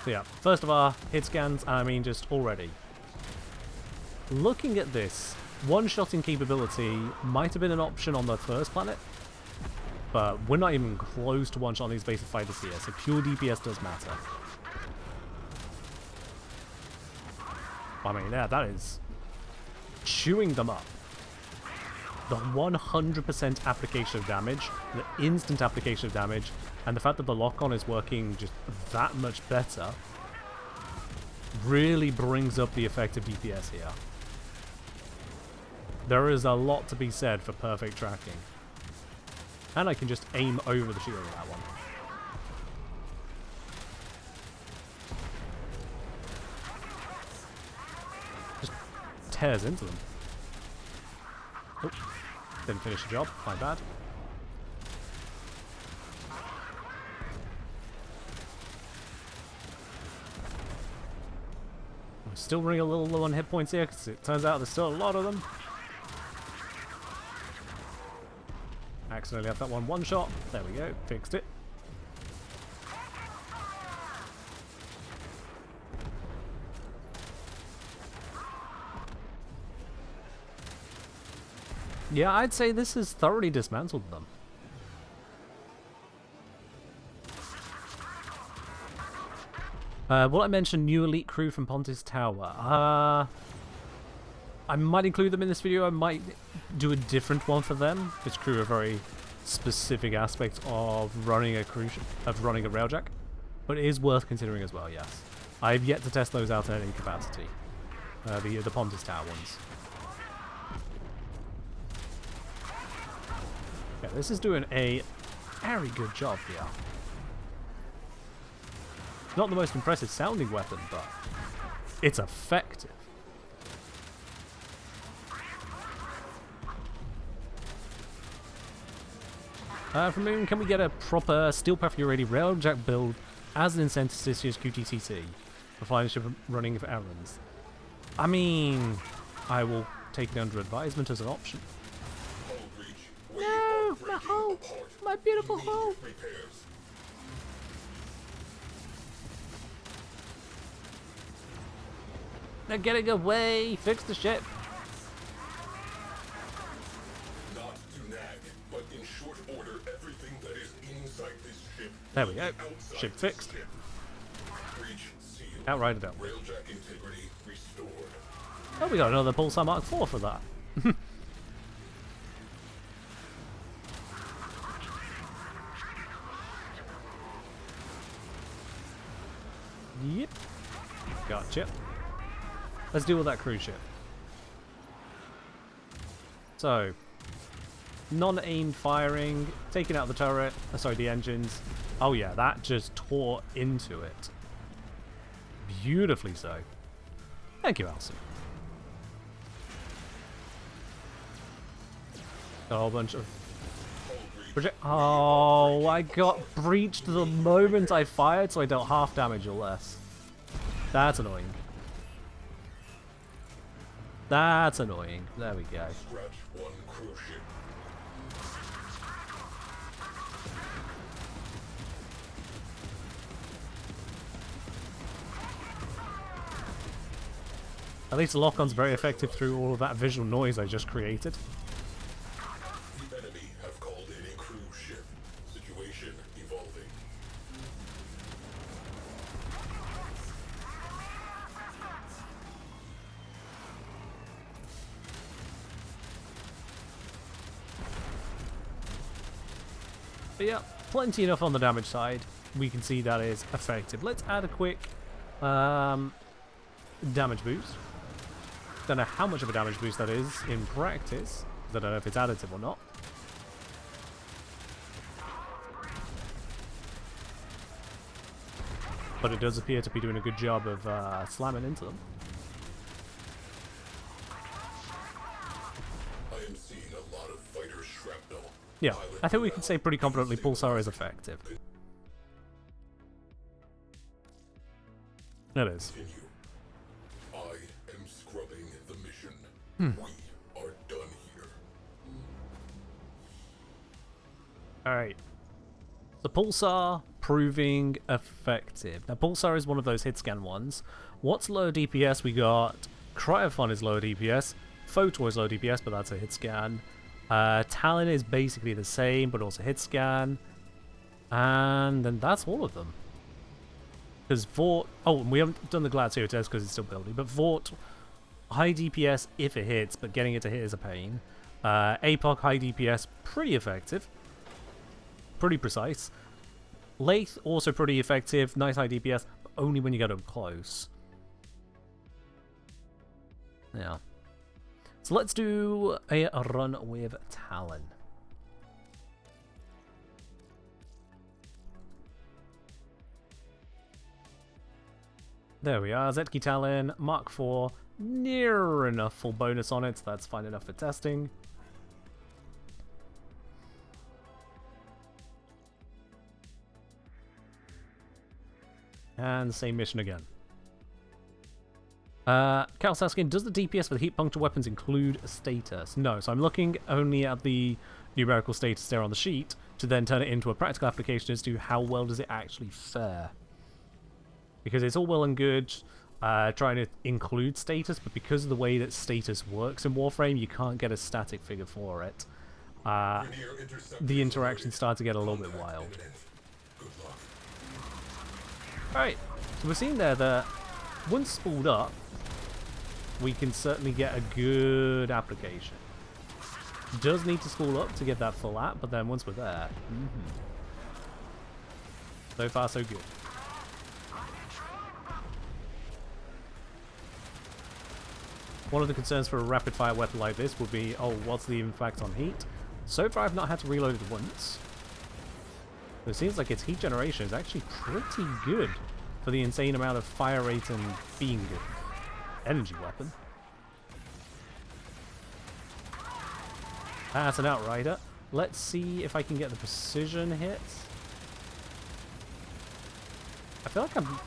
B: So yeah, first of our hit scans, I mean just already. Looking at this, one-shotting capability might have been an option on the first planet, but we're not even close to one-shotting these basic fighters here, so pure DPS does matter. I mean, yeah, that is chewing them up. The 100% application of damage, the instant application of damage, and the fact that the lock-on is working just that much better really brings up the effect of DPS here. There is a lot to be said for perfect tracking. And I can just aim over the shield with that one. Just tears into them. Oh, didn't finish the job, my bad. I'm still running a little low on hit points here, because it turns out there's still a lot of them. Accidentally left that one shot. There we go, fixed it. Yeah, I'd say this has thoroughly dismantled them. Will I mention new elite crew from Pontis Tower? I might include them in this video. I might do a different one for them. This crew are a very specific aspect of running a running a railjack, but it is worth considering as well. Yes, I've yet to test those out in any capacity. The Pontis Tower ones. Yeah, this is doing a very good job here. Not the most impressive sounding weapon, but it's effective. From Moon, can we get a proper Steel Path ready railjack build as an incentive to use QTCC for flying ship running for errands? I mean, I will take it under advisement as an option. No, my hull! My beautiful hull! They're getting away! Fix the ship!
D: Not to nag, but in short order, everything that is inside this ship.
B: There we go. Ship fixed.
D: Breach sealed.
B: Outright it out.
D: Railjack integrity restored.
B: Oh, we got another Pulsar Mark 4 for that. Yep. Gotcha. Let's deal with that cruise ship. So, non-aimed firing, taking out the turret, sorry, the engines. Oh yeah, that just tore into it. Beautifully so. Thank you, Elsie. A whole bunch of... Oh, I got breached the moment I fired, so I dealt half damage or less. That's annoying. That's annoying. There we go.
D: Scratch one cruise ship.
B: At least the lock-on's very effective through all of that visual noise I just created.
D: The enemy have called in a cruise ship. Situation evolving.
B: But yeah, plenty enough on the damage side. We can see that is effective. Let's add a quick damage boost. Don't know how much of a damage boost that is in practice. I don't know if it's additive or not. But it does appear to be doing a good job of slamming into them.
D: I am seeing a lot of fighter shrapnel.
B: Yeah, I think we can say pretty confidently Pulsar is effective. It is.
D: Continue. I am scrubbing We are done here.
B: Alright. The Pulsar proving effective. Now, Pulsar is one of those hit scan ones. What's low DPS? We got Cryophon is low DPS. Photor is low DPS, but that's a hit scan. Talon is basically the same, but also hit scan. And then that's all of them. Because Vort... Oh, we haven't done the Gladio test because it's still building. But Vort, high DPS if it hits, but getting it to hit is a pain. APOC, high DPS, pretty effective. Pretty precise. Lathe, also pretty effective. Nice high DPS, but only when you get up close. Yeah. So let's do a run with Talon. There we are, Zetki Talon, Mk4, near enough full bonus on it, so that's fine enough for testing. And same mission again. Cal's asking, does the DPS for the heat puncture weapons include a status? No, so I'm looking only at the numerical status there on the sheet to then turn it into a practical application as to how well does it actually fare. Because it's all well and good trying to include status, but because of the way that status works in Warframe, you can't get a static figure for it. The interactions start to get a little bit wild. Alright, so we're seeing there that once spooled up, we can certainly get a good application. Does need to spool up to get that full app, but then once we're there, so far so good. One of the concerns for a rapid fire weapon like this would be, oh, what's the impact on heat? So far I've not had to reload it once. But it seems like its heat generation is actually pretty good for the insane amount of fire rate and being good. Energy weapon. That's an Outrider. Let's see if I can get the precision hit. I feel like I'm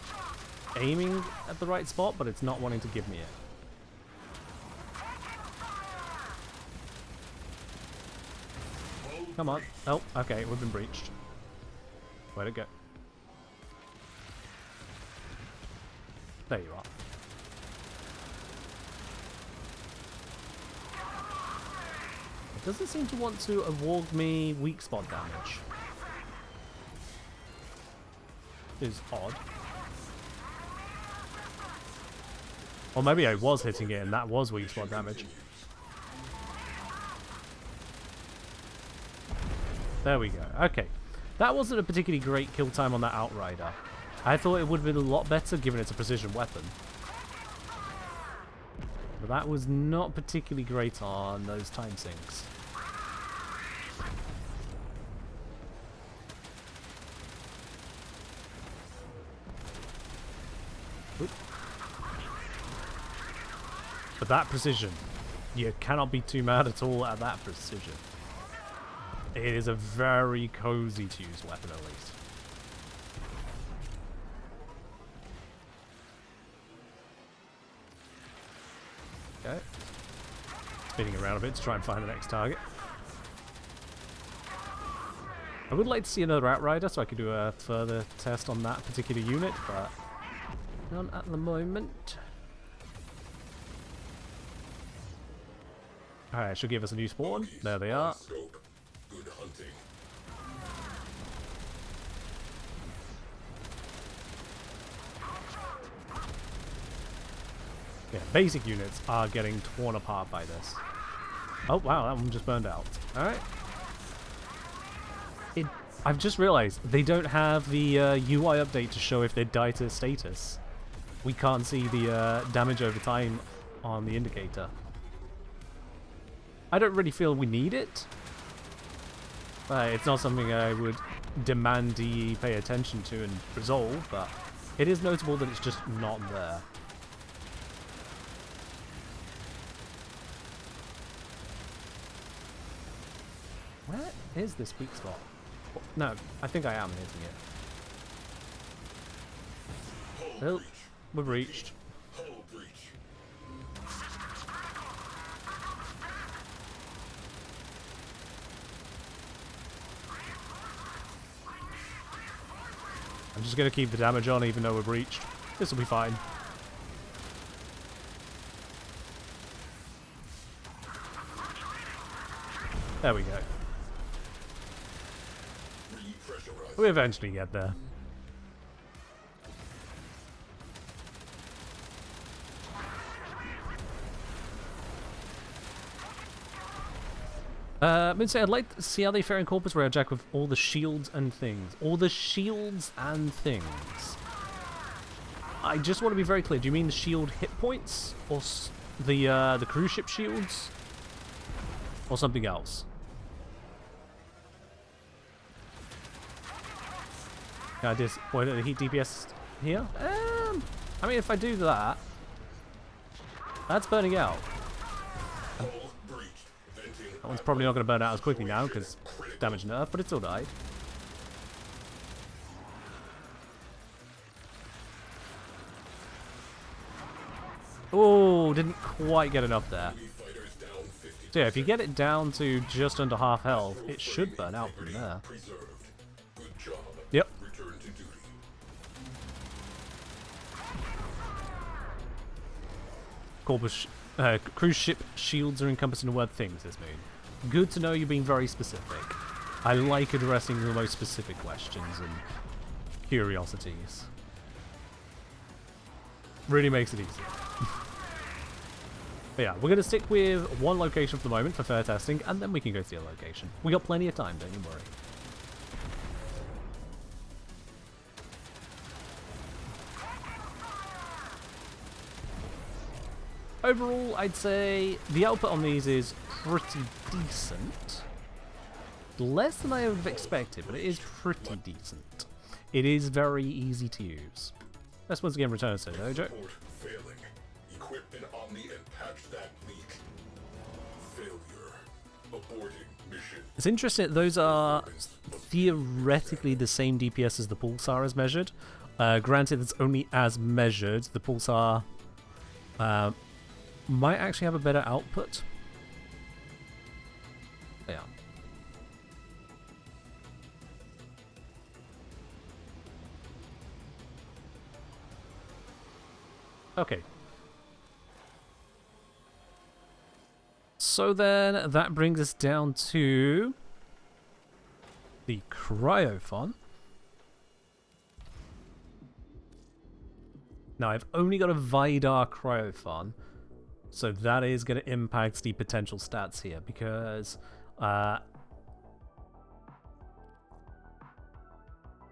B: aiming at the right spot, but it's not wanting to give me it. Come on. Oh, okay, we've been breached. Where'd it go? There you are. It doesn't seem to want to award me weak spot damage. Is odd. Or maybe I was hitting it and that was weak spot damage. There we go. Okay. That wasn't a particularly great kill time on that Outrider. I thought it would have been a lot better given it's a precision weapon. But that was not particularly great on those time sinks. Oop. But that precision, you cannot be too mad at all at that precision. It is a very cozy to use weapon, at least. Okay. Spinning around a bit to try and find the next target. I would like to see another Outrider so I could do a further test on that particular unit, but none at the moment. Alright, should give us a new spawn. There they are.
D: Good hunting.
B: Yeah, basic units are getting torn apart by this. Oh wow, that one just burned out. Alright. I've just realized they don't have the UI update to show if they die to status. We can't see the damage over time on the indicator. I don't really feel we need it. It's not something I would demand DE pay attention to and resolve, but it is notable that it's just not there. Where is this weak spot? No, I think I am hitting it. Oh, we've reached. I'm just going to keep the damage on even though we're breached. This will be fine. There we go. We eventually get there. Midsay, I'd like to see how they fare in Corpus Railjack with all the shields and things. All the shields and things. I just want to be very clear. Do you mean the shield hit points? Or the cruise ship shields? Or something else? Yeah, I just... What, the heat DPS here? I mean, if I do that... That's burning out. That one's probably not going to burn out as quickly now because damage nerf, but it still died. Oh, didn't quite get enough there. So yeah, if you get it down to just under half health, it should burn out from there. Yep. Corpus, cruise ship shields are encompassed in the word things this moon. Good to know you're being very specific. I like addressing the most specific questions and curiosities. Really makes it easy. But yeah, we're going to stick with one location for the moment for fair testing, and then we can go to the other location. We got plenty of time, don't you worry. Overall, I'd say the output on these is pretty decent. Less than I would have expected, but it is pretty decent. It is very easy to use. Let's once again return to Dojo.
D: Equip an Omni and patch that leak. Failure. Aborting mission.
B: It's interesting, those are theoretically the same DPS as the Pulsar is measured. Granted, it's only as measured. The Pulsar might actually have a better output. Yeah. Okay. So then that brings us down to the Cryophon. Now I've only got a Vidar Cryophon, so that is going to impact the potential stats here because yeah,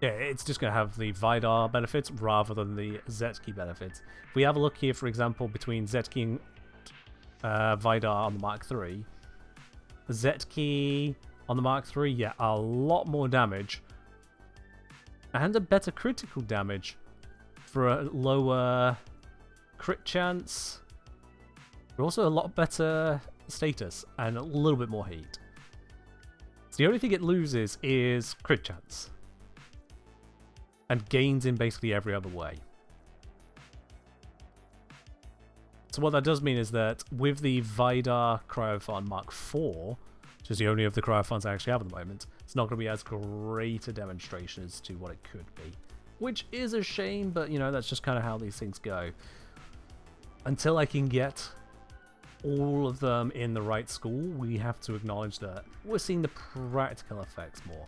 B: it's just going to have the Vidar benefits rather than the Zetki benefits. If we have a look here, for example, between Zetki and Vidar on the Mark III, Zetki on the Mark III, yeah, a lot more damage and a better critical damage for a lower crit chance, but also a lot better status and a little bit more heat. So the only thing it loses is crit chance and gains in basically every other way. So what that does mean is that with the Vidar Cryophon Mark IV, which is the only of the Cryophons I actually have at the moment, it's not going to be as great a demonstration as to what it could be. Which is a shame, but you know, that's just kind of how these things go. Until I can get all of them in the right school, we have to acknowledge that we're seeing the practical effects more.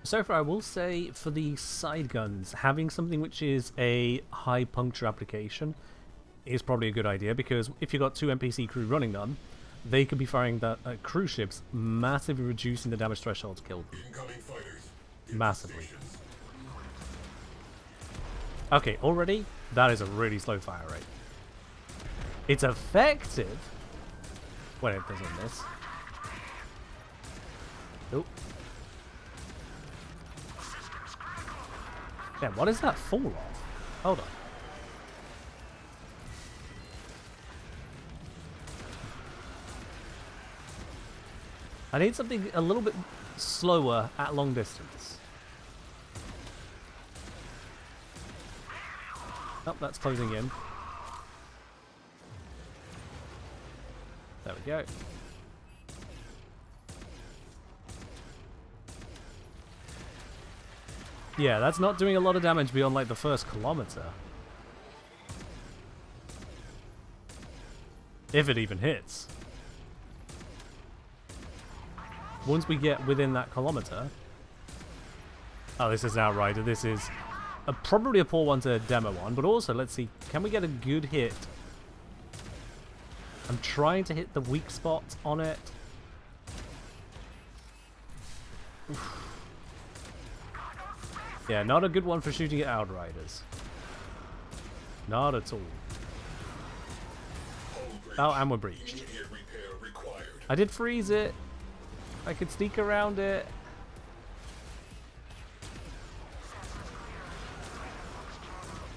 B: So far, I will say for the side guns, having something which is a high puncture application is probably a good idea, because if you've got two NPC crew running them, they could be firing that at cruise ships, massively reducing the damage threshold to kill them. Massively. Okay, already, that is a really slow fire rate. It's effective when it doesn't miss. Nope. Yeah, what is that fall off? Hold on. I need something a little bit slower at long distance. Oh, that's closing in. There we go. Yeah, that's not doing a lot of damage beyond like the first kilometer. If it even hits. Once we get within that kilometer... Oh, this is an outrider. This is probably a poor one to demo on, but also, let's see, can we get a good hit? I'm trying to hit the weak spot on it. Oof. Yeah, not a good one for shooting at outriders. Not at all. Oh, and we're breached. I did freeze it. I could sneak around it.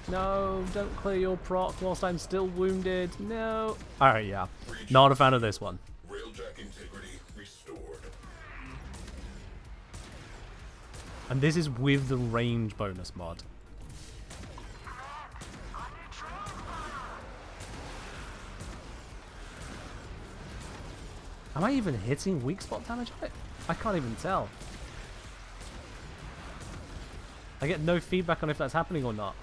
B: No, don't clear your proc whilst I'm still wounded. No. Alright, yeah. Not a fan of this one.
D: Railjack integrity restored.
B: And this is with the range bonus mod. Am I even hitting weak spot damage on it? I can't even tell. I get no feedback on if that's happening or not.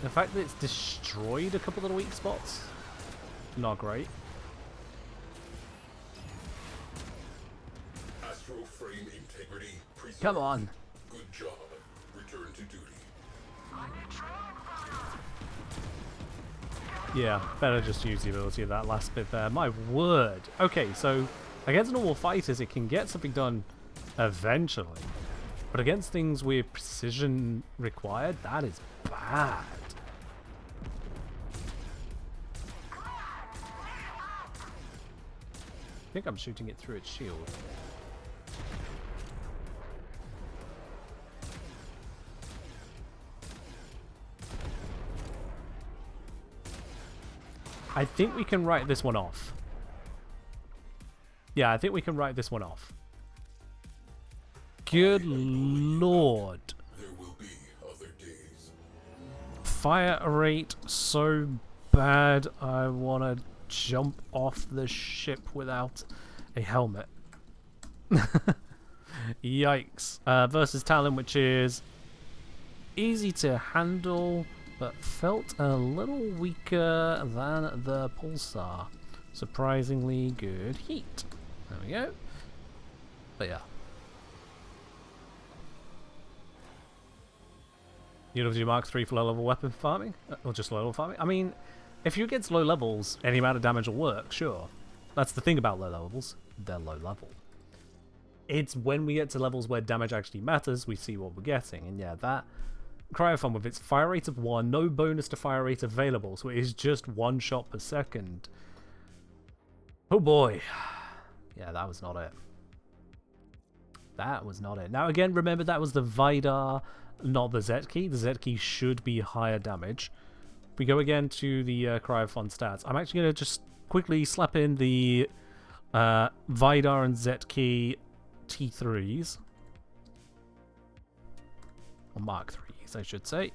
B: The fact that it's destroyed a couple of the weak spots, not great.
D: Frame integrity preserved.
B: Come on.
D: Good job. Return to duty.
B: Yeah, better just use the ability of that last bit there. My word. Okay, so against normal fighters, it can get something done eventually. But against things with precision required, that is bad. I think I'm shooting it through its shield. I think we can write this one off. Yeah, I think we can write this one off. Good lord.
D: There will be other days.
B: Fire rate so bad I want to jump off the ship without a helmet. Yikes. Versus Talon, which is easy to handle, but felt a little weaker than the Pulsar. Surprisingly good heat. There we go. But yeah. You don't do Mark 3 for low level weapon farming? Or just low level farming? I mean, if you get to low levels, any amount of damage will work, sure. That's the thing about low levels. They're low level. It's when we get to levels where damage actually matters, we see what we're getting. And yeah, that Cryophon with its fire rate of 1, no bonus to fire rate available, so it is just 1 shot per second. Oh boy. Yeah, that was not it. That was not it. Now again, remember that was the Vidar, not the Zetki. The Zetki should be higher damage. If we go again to the Cryophon stats, I'm actually going to just quickly slap in the Vidar and Zetki T3s. Or Mark 3s, I should say.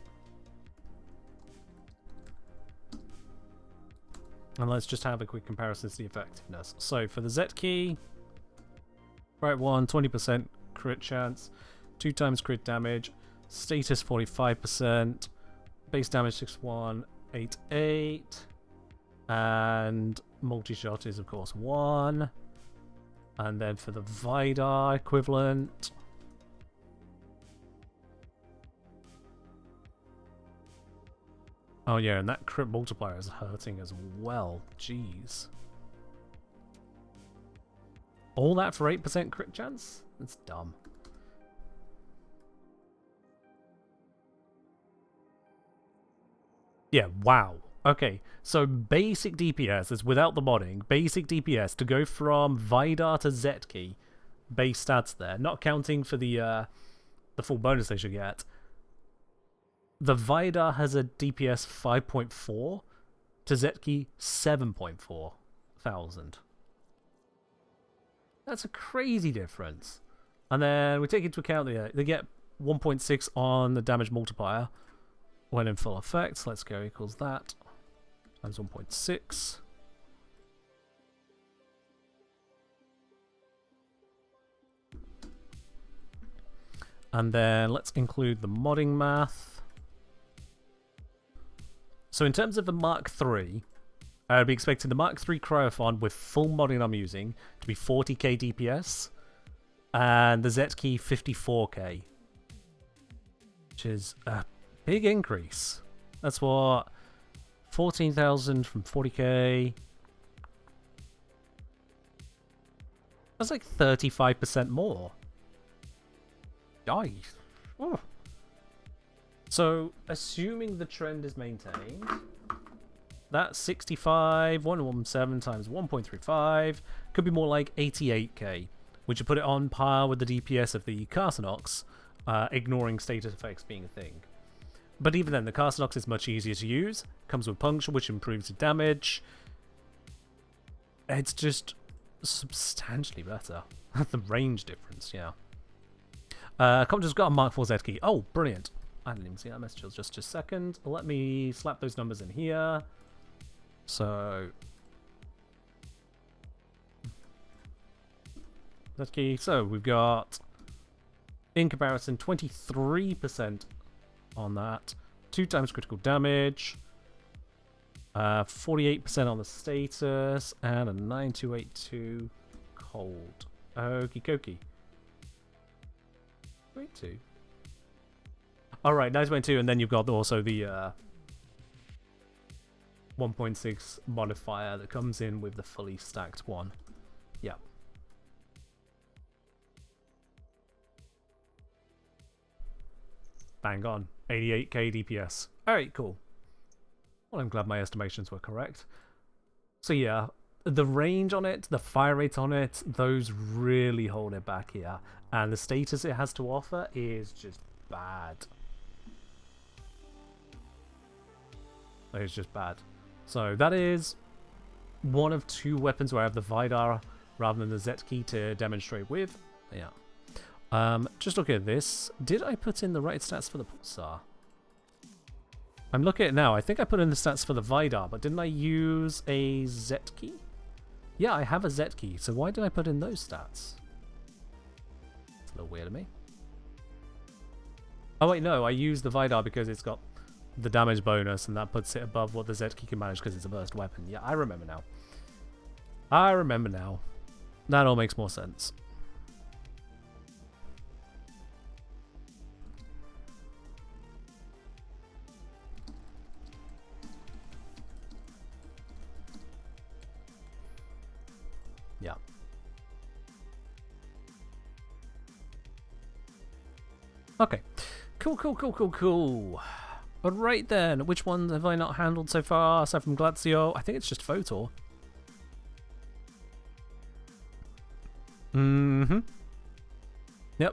B: And let's just have a quick comparison to the effectiveness. So for the Zetki, right one, 20% crit chance, 2 times crit damage, status 45%, base damage 6188, and multi-shot is of course 1. And then for the Vidar equivalent, oh yeah, and that crit multiplier is hurting as well. Jeez. All that for 8% crit chance? That's dumb. Yeah, wow. Okay, so basic DPS is without the modding. Basic DPS to go from Vidar to Zetki. Base stats there, not counting for the full bonus they should get. The Vidar has a DPS 5.4, to Zetki 7.4 thousand. That's a crazy difference. And then we take into account they get 1.6 on the damage multiplier when in full effect. So let's go equals that times 1.6. And then let's include the modding math. So in terms of the Mark III, I'd be expecting the Mark III Cryophon with full modding I'm using to be 40k DPS, and the Zetki 54k, which is a big increase. That's what, 14,000 from 40k. That's like 35% more. Nice. Oh. So, assuming the trend is maintained, that 65, 117 times 1.35 could be more like 88k, which would put it on par with the DPS of the Carcinox, ignoring status effects being a thing. But even then, the Carcinox is much easier to use, comes with puncture, which improves the damage. It's just substantially better. The range difference, yeah. Compton's got a Mark 4 Z key. Oh, brilliant. I didn't even see that message. Just a second. Let me slap those numbers in here. So, Z key. So we've got, in comparison, 23% on that. 2 times critical damage. 48% on the status. And a 9282 cold. Okie dokie. 92. Alright, 922, and then you've got also the 1.6 modifier that comes in with the fully stacked one. Yeah. Bang on. 88k DPS. Alright, cool. Well, I'm glad my estimations were correct. So yeah, the range on it, the fire rate on it, those really hold it back here. And the status it has to offer is just bad. It's just bad. So that is one of 2 weapons where I have the Vidar rather than the Zetki to demonstrate with. Yeah. Just look at this. Did I put in the right stats for the Pulsar? I'm looking at it now. I think I put in the stats for the Vidar, but didn't I use a Zetki? Yeah, I have a Zetki. So why did I put in those stats? It's a little weird to me. Oh wait, no. I used the Vidar because it's got the damage bonus, and that puts it above what the Zetki can manage because it's a burst weapon. Yeah, I remember now. I remember now. That all makes more sense. Yeah. Okay. Cool. But right then, which ones have I not handled so far, aside from Glacio? I think it's just Photor. Yep,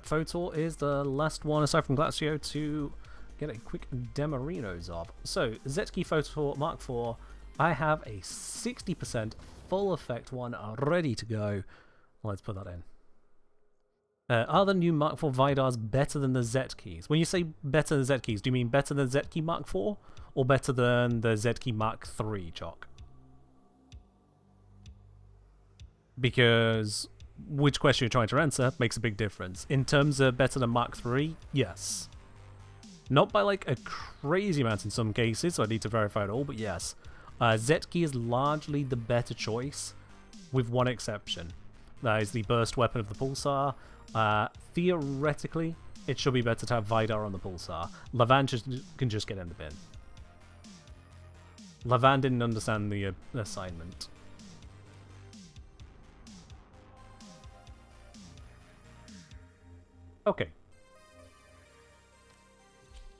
B: Photor is the last one, aside from Glacio, to get a quick Demarinos of. So, Zetki Photor Mark 4, I have a 60% full effect one ready to go. Let's put that in. Are the new Mark 4 Vidars better than the Zetkis? When you say better than the Zetkis, do you mean better than the Zetki Mark 4 or better than the Zetki Mark 3, Jock? Because which question you're trying to answer makes a big difference. In terms of better than Mark 3, yes. Not by like a crazy amount in some cases, so I need to verify it all, but yes. Zetki is largely the better choice, with one exception. That is the burst weapon of the Pulsar. Theoretically, it should be better to have Vidar on the Pulsar. Lavan can just get in the bin. Lavan didn't understand the assignment. Okay.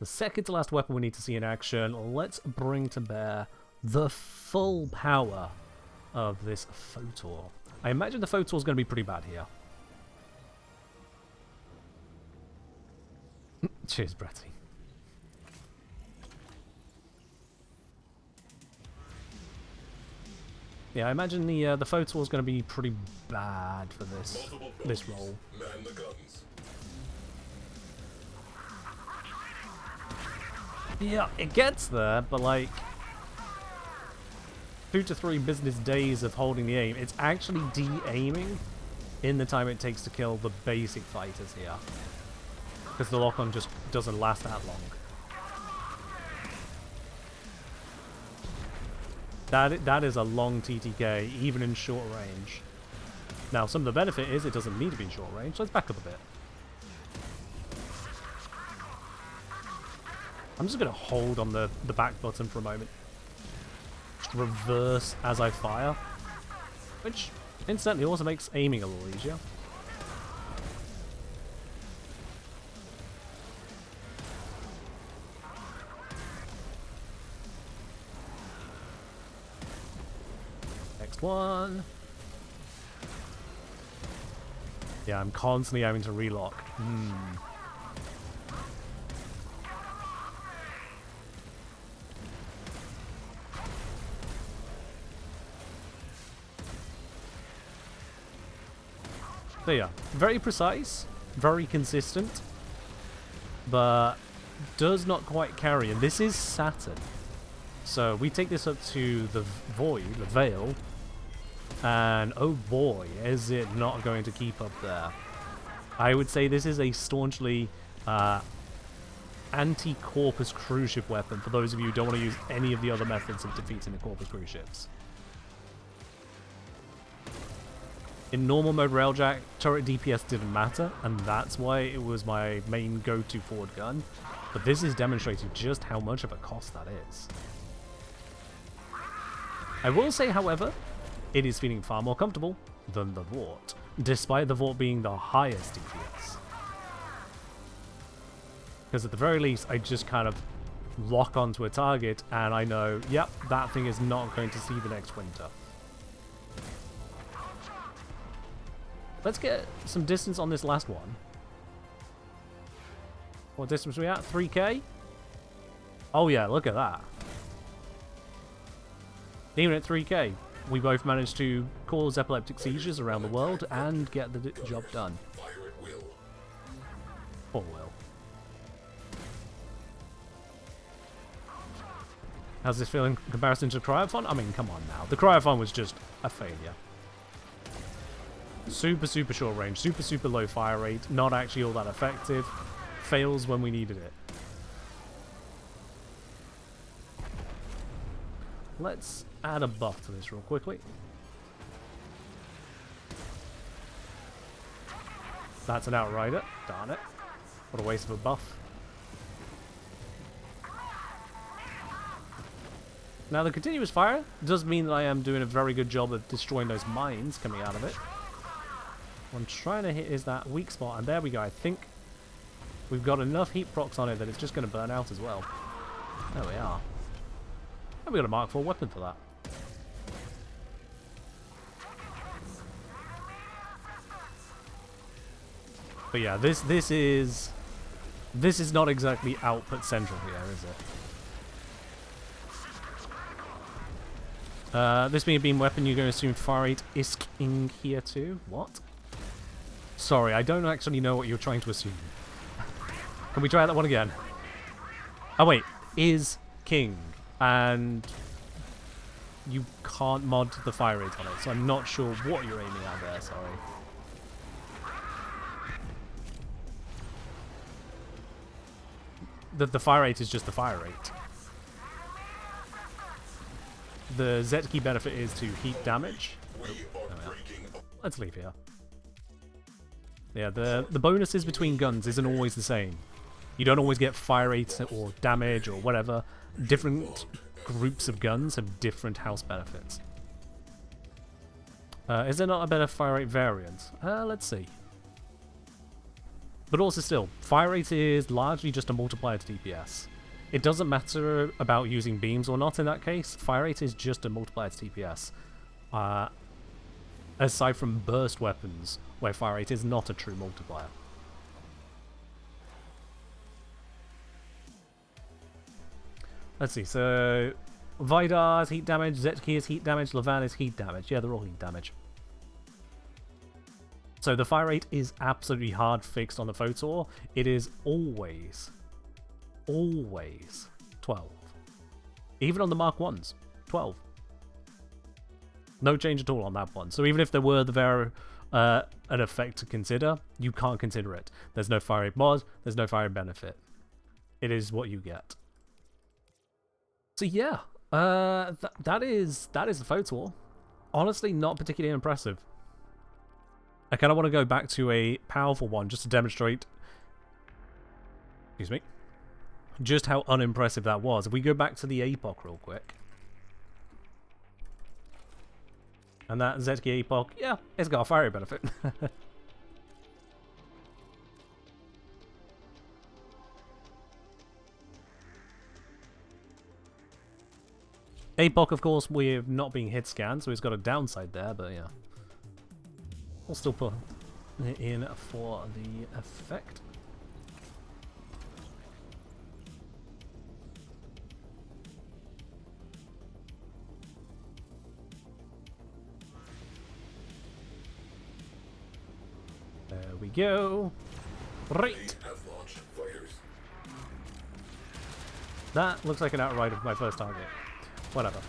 B: The second to last weapon we need to see in action. Let's bring to bear the full power of this Photor. I imagine the Photor is going to be pretty bad here. Cheers, Bretty. Yeah, I imagine the photo is going to be pretty bad for this role.
D: Man the guns.
B: Yeah, it gets there, but like 2 to 3 business days of holding the aim, it's actually de-aiming in the time it takes to kill the basic fighters here. Because the lock-on just doesn't last that long. That is a long TTK, even in short range. Now, some of the benefit is it doesn't need to be in short range. Let's back up a bit. I'm just going to hold on the back button for a moment. Just reverse as I fire. Which, incidentally, also makes aiming a little easier. Next one. Yeah, I'm constantly having to relock. So yeah, very precise, very consistent, but does not quite carry. And this is Saturn. So we take this up to the Void, the Veil, and oh boy, is it not going to keep up there. I would say this is a staunchly anti-Corpus cruise ship weapon for those of you who don't want to use any of the other methods of defeating the Corpus cruise ships. In normal mode Railjack, turret DPS didn't matter, and that's why it was my main go-to forward gun. But this is demonstrating just how much of a cost that is. I will say, however, it is feeling far more comfortable than the Vort, despite the Vort being the highest DPS. Because at the very least, I just kind of lock onto a target, and I know, yep, that thing is not going to see the next winter. Let's get some distance on this last one. What distance are we at? 3k? Oh yeah, look at that. Even at 3k, we both managed to cause epileptic seizures around the world and get the job done.
D: Fire at will.
B: Or will. How's this feel in comparison to Cryophon? I mean, come on now. The Cryophon was just a failure. Super short range, super low fire rate, not actually all that effective, fails when we needed it. Let's add a buff to this real quickly. That's an outrider, darn it. What a waste of a buff. Now the continuous fire does mean that I am doing a very good job of destroying those mines coming out of it. What I'm trying to hit is that weak spot, and there we go. I think we've got enough heat procs on it that it's just going to burn out as well. There we are. And we got a Mk4 weapon for that. But yeah, this is not exactly output central here, is it? This being a beam weapon, you're going to assume fire rate is king here too. What? Sorry, I don't actually know what you're trying to assume. Can we try that one again? Oh wait, is king, and you can't mod the fire rate on it, so I'm not sure what you're aiming at there, sorry. The fire rate is just the fire rate. The Z key benefit is to heat damage. Let's leave here. Yeah, the bonuses between guns isn't always the same. You don't always get fire rate or damage or whatever. Different groups of guns have different house benefits. Is there not a better fire rate variant? Let's see. But also still, fire rate is largely just a multiplier to DPS. It doesn't matter about using beams or not in that case. Fire rate is just a multiplier to DPS. Aside from burst weapons, where fire rate is not a true multiplier. Let's see, so Vidar is heat damage, Zetki is heat damage, Levan is heat damage. Yeah, they're all heat damage. So the fire rate is absolutely hard fixed on the Photor. It is always 12. Even on the Mark 1s, 12. No change at all on that one. So even if there were an effect to consider, you can't consider it. There's no fire rate mod, there's no fire rate benefit. It is what you get. So yeah, that is the Photor. Honestly, not particularly impressive. I kind of want to go back to a powerful one just to demonstrate, excuse me, just how unimpressive that was. If we go back to the APOC real quick. And that Zetki APOC, yeah, it's got a fire rate benefit. APOC, of course, we're not being hit scanned, so it's got a downside there, but yeah. We'll still put it in for the effect. There we go. Right. That looks like an outright of my first target. Whatever.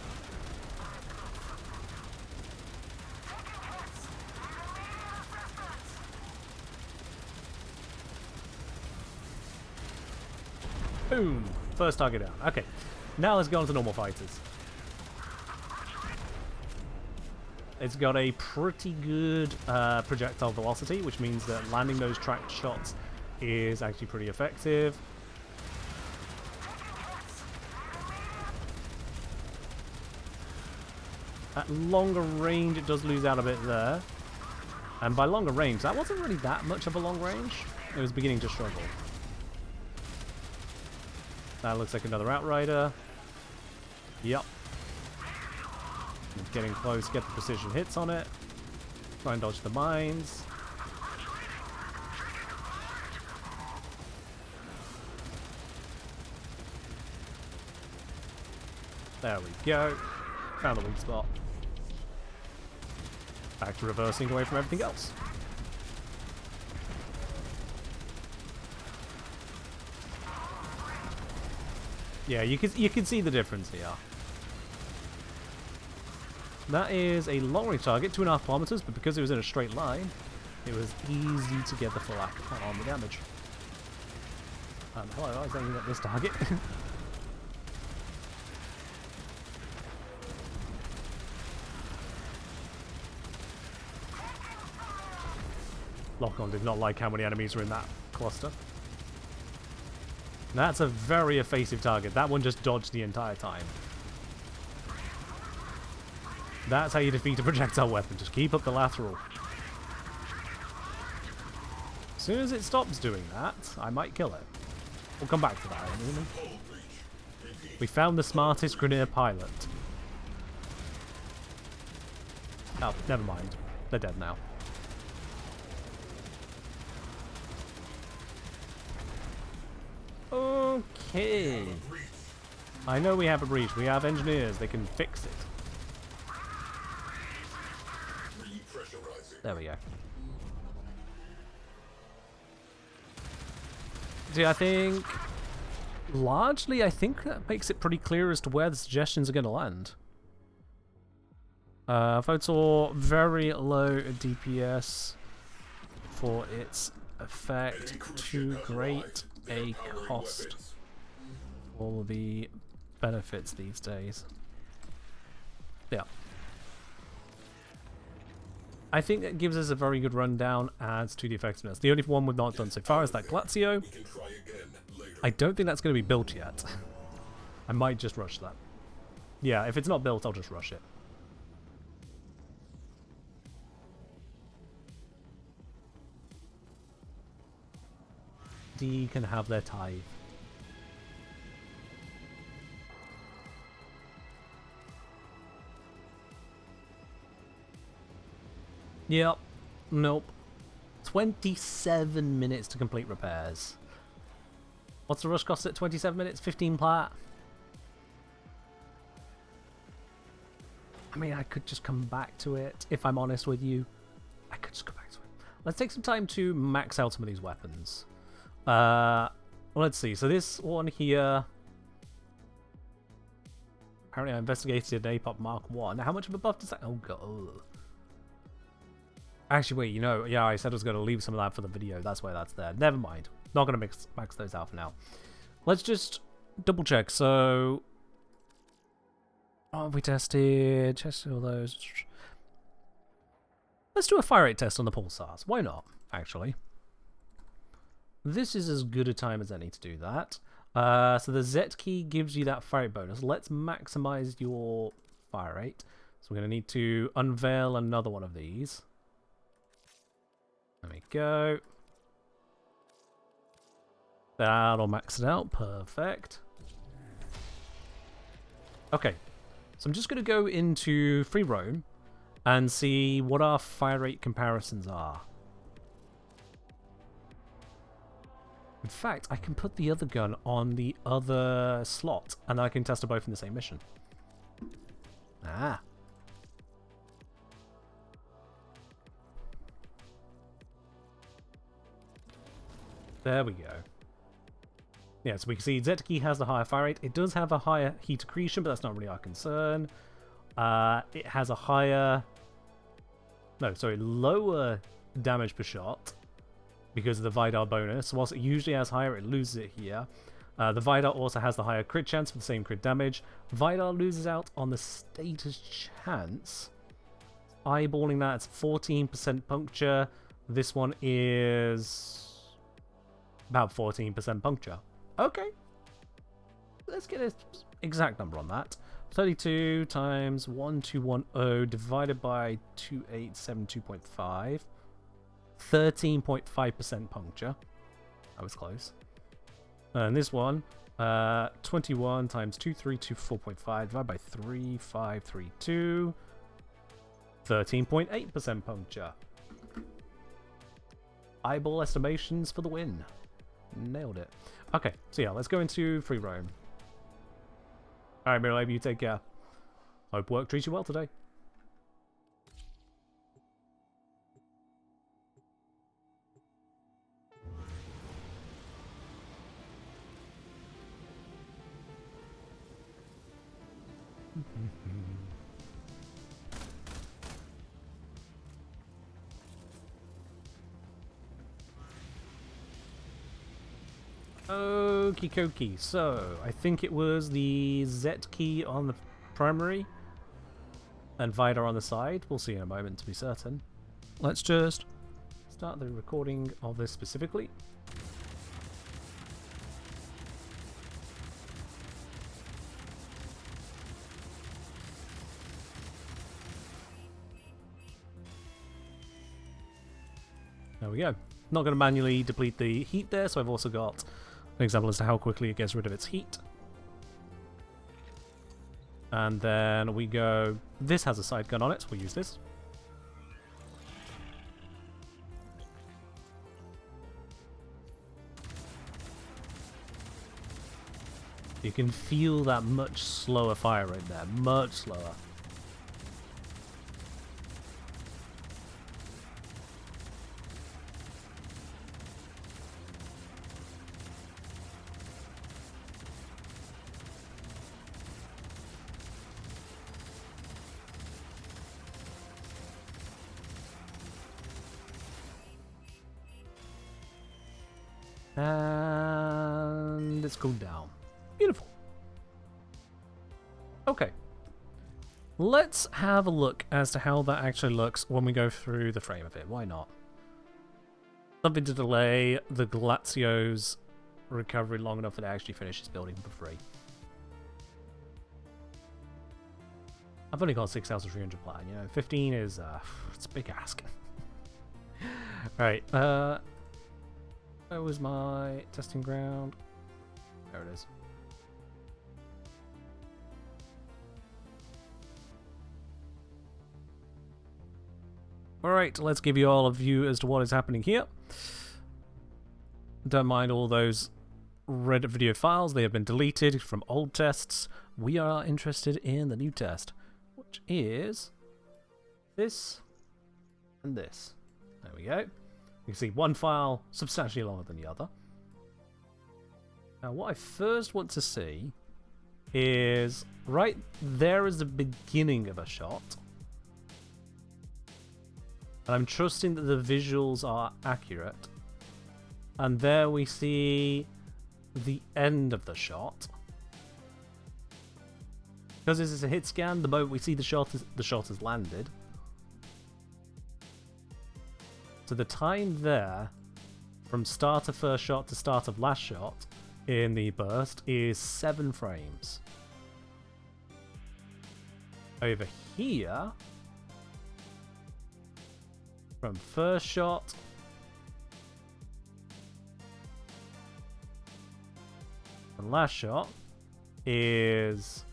B: Boom! First target down. Okay. Now let's go on to normal fighters. It's got a pretty good projectile velocity, which means that landing those tracked shots is actually pretty effective. At longer range, it does lose out a bit there. And by longer range, that wasn't really that much of a long range. It was beginning to struggle. That looks like another Outrider. Yep. It's getting close, get the precision hits on it. Try and dodge the mines. There we go. Found the weak spot. Back to reversing away from everything else. Yeah, you can see the difference here. That is a long range target, 2.5 kilometers, but because it was in a straight line, it was easy to get the full on the damage. Hello, I was aiming at this target. Lock-on did not like how many enemies were in that cluster. That's a very evasive target. That one just dodged the entire time. That's how you defeat a projectile weapon. Just keep up the lateral. As soon as it stops doing that, I might kill it. We'll come back to that in a minute. We found the smartest Grineer pilot. Oh, never mind. They're dead now. Okay. I know we have a breach. We have engineers. They can fix it. There we go. See, I think... largely, I think that makes it pretty clear as to where the suggestions are going to land. Photor, very low DPS for its effect. Too great a cost. All the benefits these days. Yeah. I think that gives us a very good rundown as to the effectiveness. The only one we've not done so far is that Glacio. I don't think that's going to be built yet. I might just rush that. Yeah, if it's not built, I'll just rush it. D can have their tithe. Yep. Nope. 27 minutes to complete repairs. What's the rush cost at 27 minutes? 15 plat. I mean, I could just come back to it, if I'm honest with you. I could just go back to it. Let's take some time to max out some of these weapons. Let's see. So this one here... Apparently I investigated an APOP Mark 1. How much of a buff does that... Oh, God. Ugh. Actually, wait, you know... Yeah, I said I was going to leave some of that for the video. That's why that's there. Never mind. Not going to max those out for now. Let's just double check. So... Oh, we tested all those. Let's do a fire rate test on the pulsars. Why not, actually? This is as good a time as any to do that. So the Z key gives you that fire rate bonus. Let's maximize your fire rate. So we're going to need to unveil another one of these. There we go. That'll max it out. Perfect. Okay. So I'm just going to go into free roam and see what our fire rate comparisons are. In fact, I can put the other gun on the other slot and I can test them both in the same mission. Ah. There we go. Yeah, so we can see Z-Key has the higher fire rate. It does have a higher heat accretion, but that's not really our concern. It has a higher... No, sorry, lower damage per shot because of the Vidar bonus. So whilst it usually has higher, it loses it here. The Vidar also has the higher crit chance for the same crit damage. Vidar loses out on the status chance. Eyeballing that, it's 14% puncture. This one is about 14% puncture. Okay. Let's get an exact number on that. 32 times 1210 divided by 2872.5. 13.5% puncture. I was close. And this one, 21 times 2324.5 divided by 3532. 13.8% puncture. Eyeball estimations for the win. Nailed it. Okay, so yeah, let's go into free roam. Alright, Mirror, you take care. Hope work treats you well today. Okie dokie, so I think it was the Z key on the primary and Vidar on the side. We'll see in a moment to be certain. Let's just start the recording of this specifically. There we go. Not going to manually deplete the heat there, so I've also got an example as to how quickly it gets rid of its heat. And then we go... This has a side gun on it, so we'll use this. You can feel that much slower fire rate there, much slower. And it's cooled down. Beautiful. Okay. Let's have a look as to how that actually looks when we go through the frame of it. Why not? Something to delay the Glacio's recovery long enough that it actually finishes building for free. I've only got 6,300 plan, you know. 15 is, it's a big ask. Right, where was my testing ground? There it is. Alright, let's give you all a view as to what is happening here. Don't mind all those Reddit video files, they have been deleted from old tests. We are interested in the new test. which is this and this. There we go. You can see one file substantially longer than the other. Now, what I first want to see is right there is the beginning of a shot. And I'm trusting that the visuals are accurate. And there we see the end of the shot. Because this is a hit scan, the moment we see the shot has landed. So the time there, from start of first shot to start of last shot in the burst, is 7 frames. Over here, from first shot and last shot is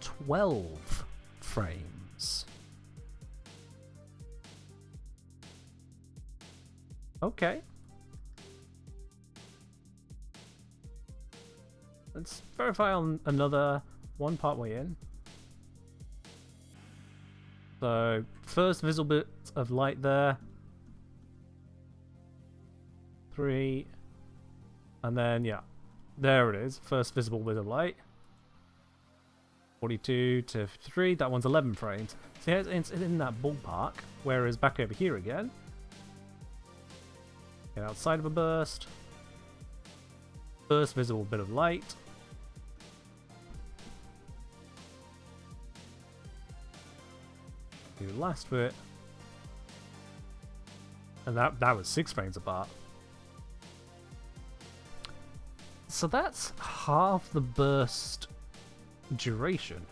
B: 12 frames. Okay. Let's verify on another one part way in. So, first visible bit of light there. 3. And then, yeah. There it is. First visible bit of light. 42 to 3. That one's 11 frames. So, yeah, it's in that ballpark. Whereas back over here again. Get outside of a burst. First visible bit of light. Do the last bit. And that was 6 frames apart. So that's half the burst duration.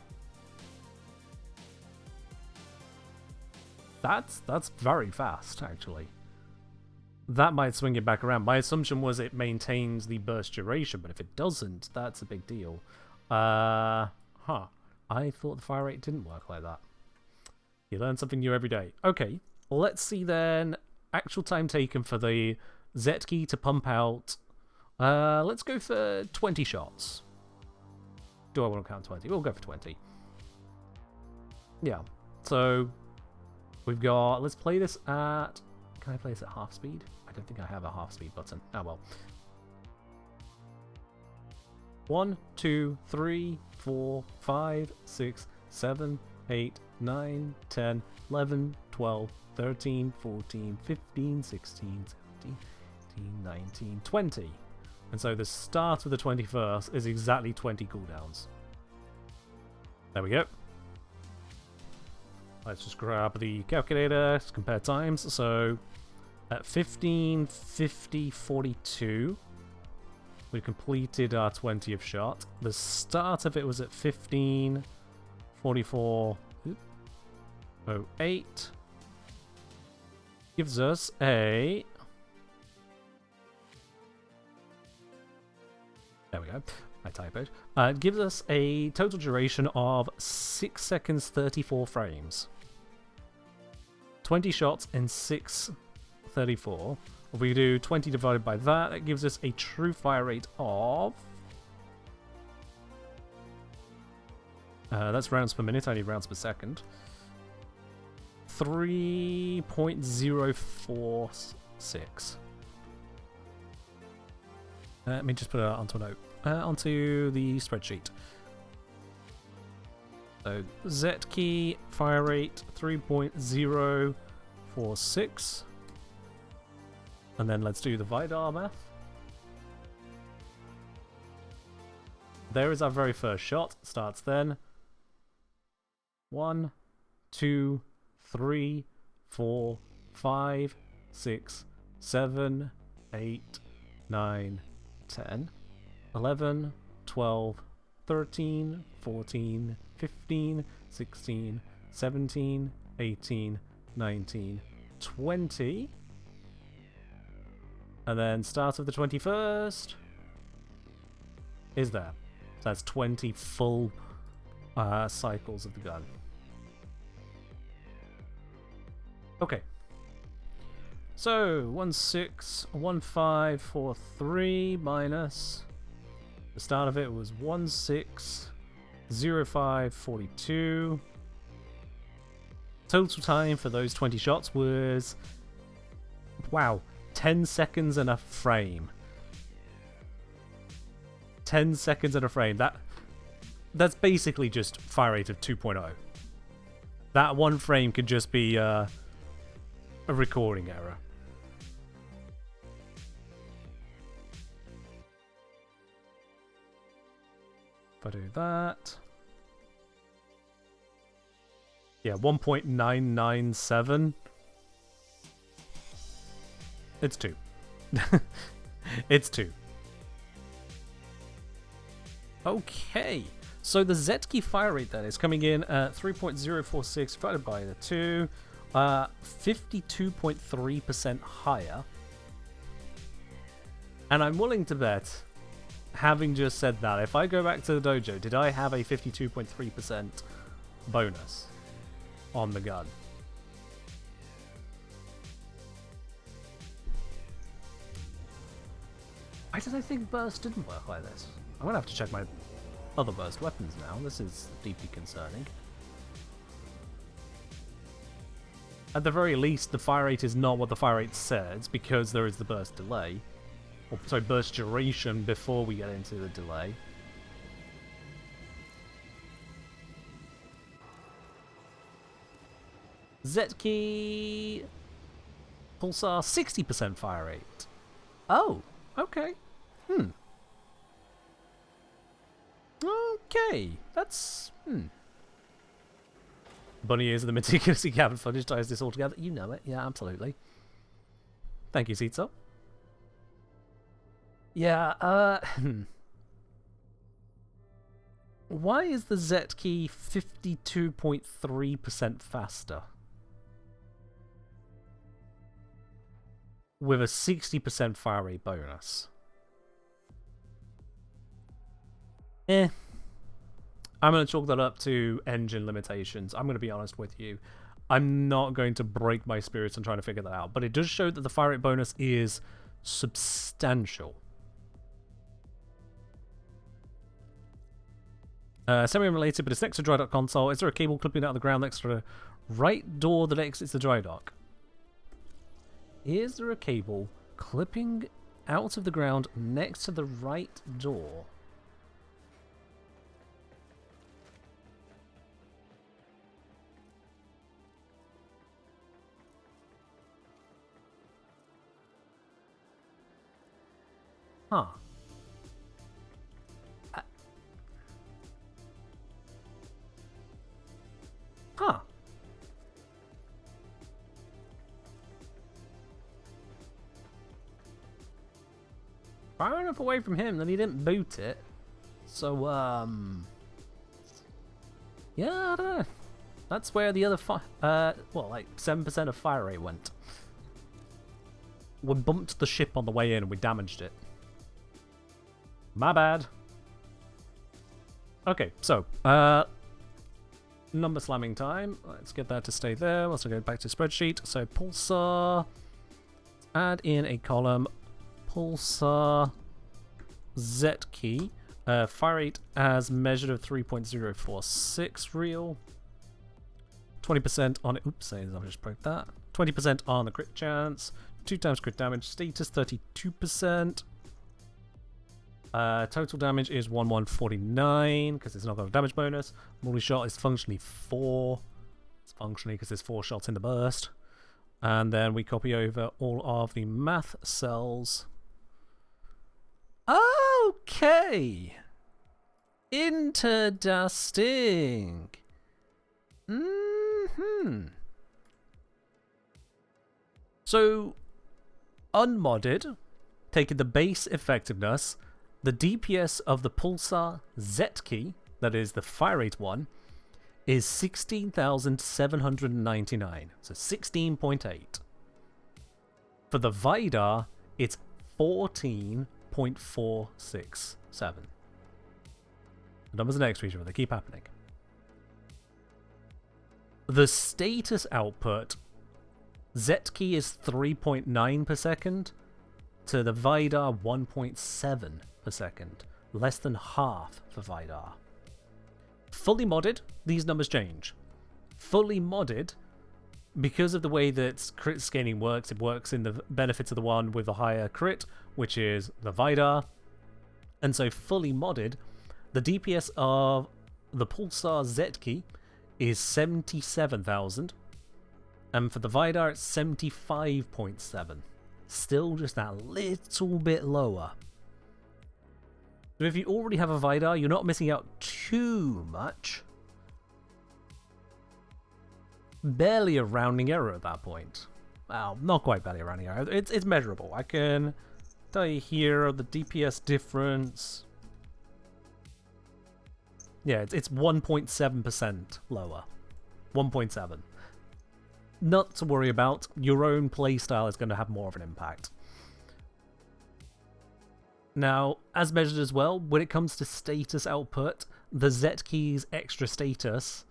B: That's very fast, actually. That might swing it back around. My assumption was it maintains the burst duration, but if it doesn't, that's a big deal. I thought the fire rate didn't work like that. You learn something new every day. Okay, well, let's see then. Actual time taken for the Z key to pump out. Let's go for 20 shots. Do I want to count 20? We'll go for 20. Yeah, so we've got. Let's play this at. Can I play this at half speed? I don't think I have a half speed button. Oh well. 1, 2, 3, 4, 5, 6, 7, 8, 9, 10, 11, 12, 13, 14, 15, 16, 17, 18, 19, 20. And so the start of the 21st is exactly 20 cooldowns. There we go. Let's just grab the calculator to compare times. So at 15, 50, 42, we completed our 20th shot. The start of it was at 15, 44, 08. Gives us a... There we go. I typoed. It gives us a total duration of 6 seconds 34 frames. 20 shots in 6:34. If we do 20 divided by that, it gives us a true fire rate of... that's rounds per minute, I need rounds per second. 3.046. Let me just put it onto a note. Onto the spreadsheet. So, Z key, fire rate 3.046. And then let's do the Vidar math. There is our very first shot. Starts then. 1, 2, 3, 4, 5, 6, 7, 8, 9, 10, 11, 12, 13, 14, 15, 16, 17, 18, 19, 20. And then start of the 21st is there. So that's 20 full cycles of the gun. Okay. So 161543 minus the start of it was 160542 Total time for those 20 shots was, wow, 10 seconds and a frame. 10 seconds and a frame. That's basically just fire rate of 2.0. That one frame could just be a recording error. If I do that, yeah, 1.997. It's 2. It's 2. Okay, so the Zetki fire rate then is coming in at 3.046 divided by the 2, 52.3% higher. And I'm willing to bet, having just said that, if I go back to the dojo, did I have a 52.3% bonus on the gun? Why did I think burst didn't work like this? I'm gonna have to check my other burst weapons now. This is deeply concerning. At the very least, the fire rate is not what the fire rate says, because there is the burst delay. Or, sorry, burst duration before we get into the delay. Zetki Pulsar 60% fire rate. Oh, okay. Okay, that's... Bunny ears and the meticulously gathered footage ties this all together. You know it. Yeah, absolutely. Thank you, Seatso. Yeah, why is the Zetki 52.3% faster? With a 60% fire rate bonus. I'm going to chalk that up to engine limitations. I'm going to be honest with you. I'm not going to break my spirits on trying to figure that out. But it does show that the fire rate bonus is substantial. Semi-unrelated, but it's next to dry dock console. Is there a cable clipping out of the ground next to the right door that exits the dry dock? Is there a cable clipping out of the ground next to the right door? Huh. Huh. Far enough away from him that he didn't boot it. So, yeah, I don't know. That's where the other well, like 7% of fire rate went. We bumped the ship on the way in and we damaged it. My bad. Okay, so, number slamming time. Let's get that to stay there. Let's go back to spreadsheet. So, Pulsar. Add in a column. Pulsar Zetki. Fire rate as measured of 3.046 real. 20% on it. Oops, I just broke that. 20% on the crit chance. 2 times crit damage. Status 32%. Total damage is 1149 because it's not got a damage bonus. Multi shot is functionally 4. It's functionally because there's 4 shots in the burst. And then we copy over all of the math cells. Okay. Interesting. So, unmodded, taking the base effectiveness, the DPS of the Pulsar Zetki, that is the fire rate one, is 16,799. So 16.8. For the Vidar, it's 14.467. The numbers are next to each other, they keep happening. The status output, Zetki is 3.9 per second, to the Vidar 1.7 per second. Less than half for Vidar. Fully modded, these numbers change. Fully modded, because of the way that crit scaling works, it works in the benefits of the one with the higher crit, which is the Vidar. And so fully modded, the DPS of the Pulsar Zetki is 77,000. And for the Vidar, it's 75.7. Still just that little bit lower. So if you already have a Vidar, you're not missing out too much. Barely a rounding error at that point. Well, not quite barely a rounding error. It's measurable. I can tell you here the DPS difference. Yeah, it's 1.7% lower. 1.7. Not to worry about. Your own playstyle is going to have more of an impact. Now, as measured as well, when it comes to status output, the Zetki's extra status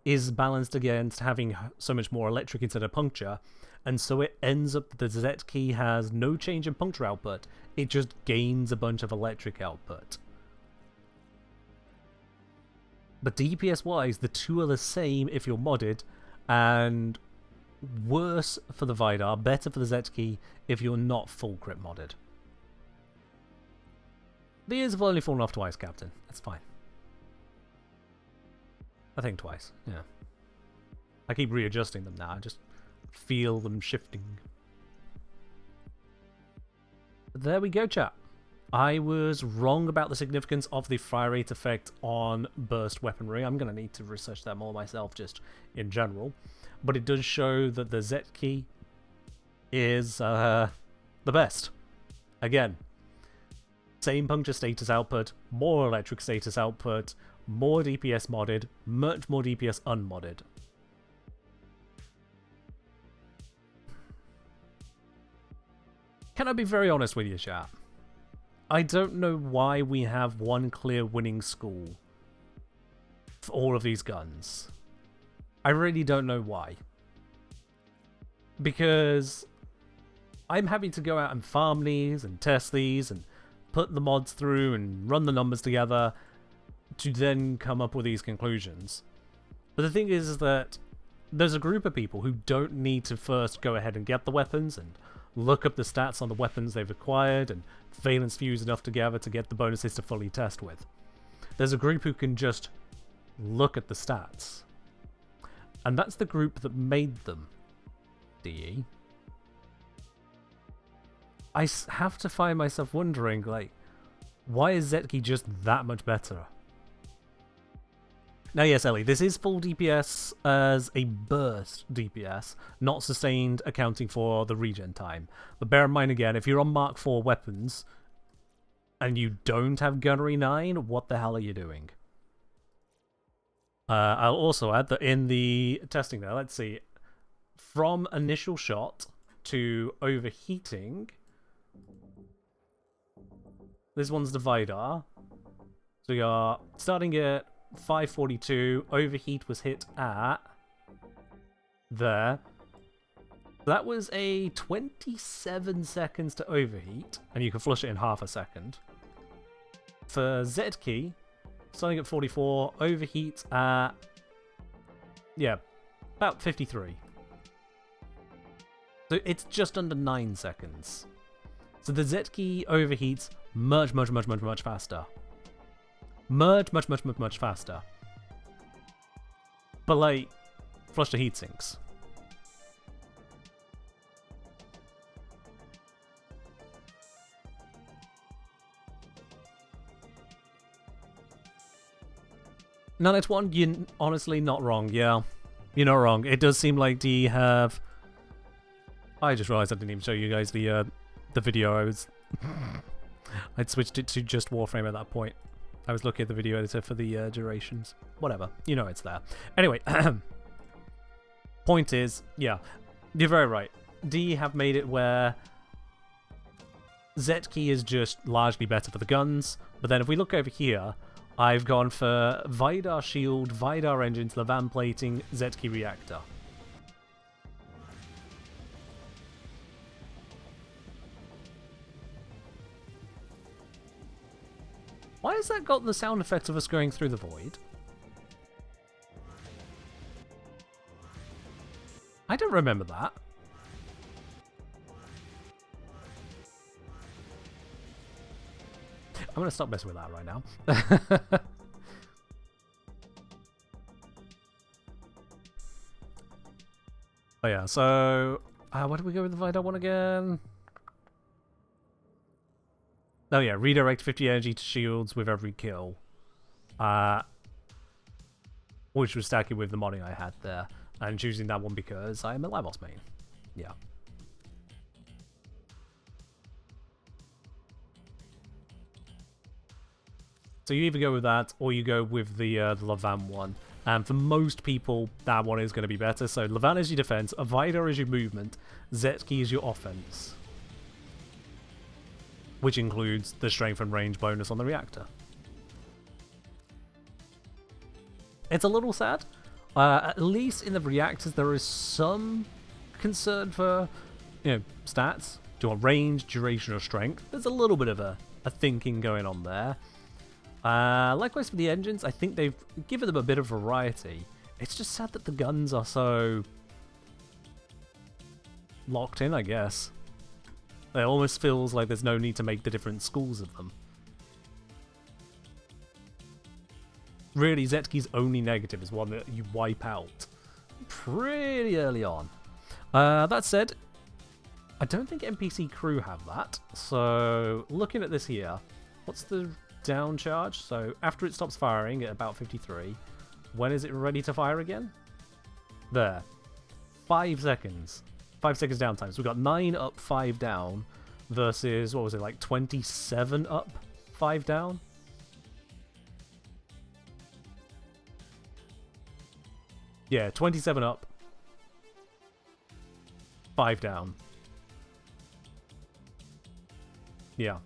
B: is balanced against having so much more electric instead of puncture, and so it ends up that the Zetki has no change in puncture output, it just gains a bunch of electric output. But DPS wise, the two are the same if you're modded, and worse for the Vidar, better for the Zetki if you're not full crit modded. The ears have only fallen off twice, Captain. That's fine. I think twice, yeah. I keep readjusting them now, I just feel them shifting. But there we go, chat. I was wrong about the significance of the fire rate effect on burst weaponry. I'm going to need to research that more myself, just in general. But it does show that the Zetki is the best. Again, same puncture status output, more electric status output, more DPS modded, much more DPS unmodded. Can I be very honest with you, chat? I don't know why we have one clear winning school for all of these guns. I really don't know why. Because I'm happy to go out and farm these and test these and put the mods through and run the numbers together to then come up with these conclusions. But the thing is that there's a group of people who don't need to first go ahead and get the weapons and look up the stats on the weapons they've acquired and valence fuse enough together to get the bonuses to fully test with. There's a group who can just look at the stats. And that's the group that made them, DE. I have to find myself wondering, like, why is Zetki just that much better? Now, yes, Ellie, this is full DPS as a burst DPS, not sustained, accounting for the regen time. But bear in mind again, if you're on Mk4 weapons and you don't have Gunnery 9, what the hell are you doing? I'll also add that in the testing there, let's see, from initial shot to overheating, this one's the Vidar. So we are starting at 542, overheat was hit at there. That was a 27 seconds to overheat, and you can flush it in half a second. For Zetki, starting at 44, overheat at, yeah, about 53. So it's just under 9 seconds. So the Zetki overheats much faster. Much faster. But, like, flush the heat sinks. No, it's one, you're honestly not wrong, yeah. You're not wrong. It does seem like D have... I just realised I didn't even show you guys the video. I'd switched it to just Warframe at that point. I was looking at the video editor for the durations. Whatever. You know it's there. Anyway, point is, yeah, you're very right. D have made it where Zetki is just largely better for the guns, but then if we look over here, I've gone for Vidar shield, Vidar engines, Levan plating, Zetki reactor. Why has that got the sound effect of us going through the void? I don't remember that. I'm going to stop messing with that right now. Oh yeah, so... where do we go with the Vital one again? Oh yeah, redirect 50 energy to shields with every kill. Which was stacking with the modding I had there. And choosing that one because I am a Lavos main. Yeah. So you either go with that, or you go with the Levan one. And for most people, that one is going to be better. So Levan is your defense, Avida is your movement, Zetki is your offense. Which includes the strength and range bonus on the reactor. It's a little sad. At least in the reactors, there is some concern for, stats. Do you want range, duration, or strength? There's a little bit of a thinking going on there. Likewise for the engines, I think they've given them a bit of variety. It's just sad that the guns are so locked in, I guess. It almost feels like there's no need to make the different schools of them. Really, Zetki's only negative is one that you wipe out pretty early on. That said, I don't think NPC crew have that. So, looking at this here, what's the down charge? So, after it stops firing at about 53, when is it ready to fire again? There. 5 seconds. 5 seconds downtime. So, we've got 9 up, 5 down, versus, what was it, like 27 up, 5 down? Yeah, 27 up, 5 down. Yeah.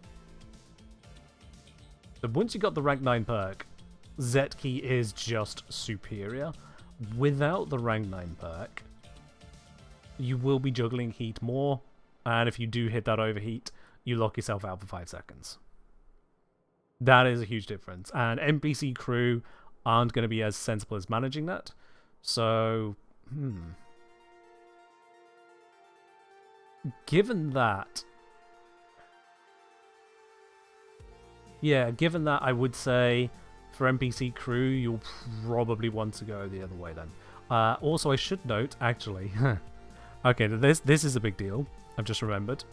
B: So once you got the rank 9 perk, Zetki is just superior. Without the rank 9 perk, you will be juggling heat more, and if you do hit that overheat, you lock yourself out for 5 seconds. That is a huge difference, and NPC crew aren't going to be as sensible as managing that. So, given that, I would say for NPC crew, you'll probably want to go the other way then. Also, I should note, actually, okay, this is a big deal. I've just remembered.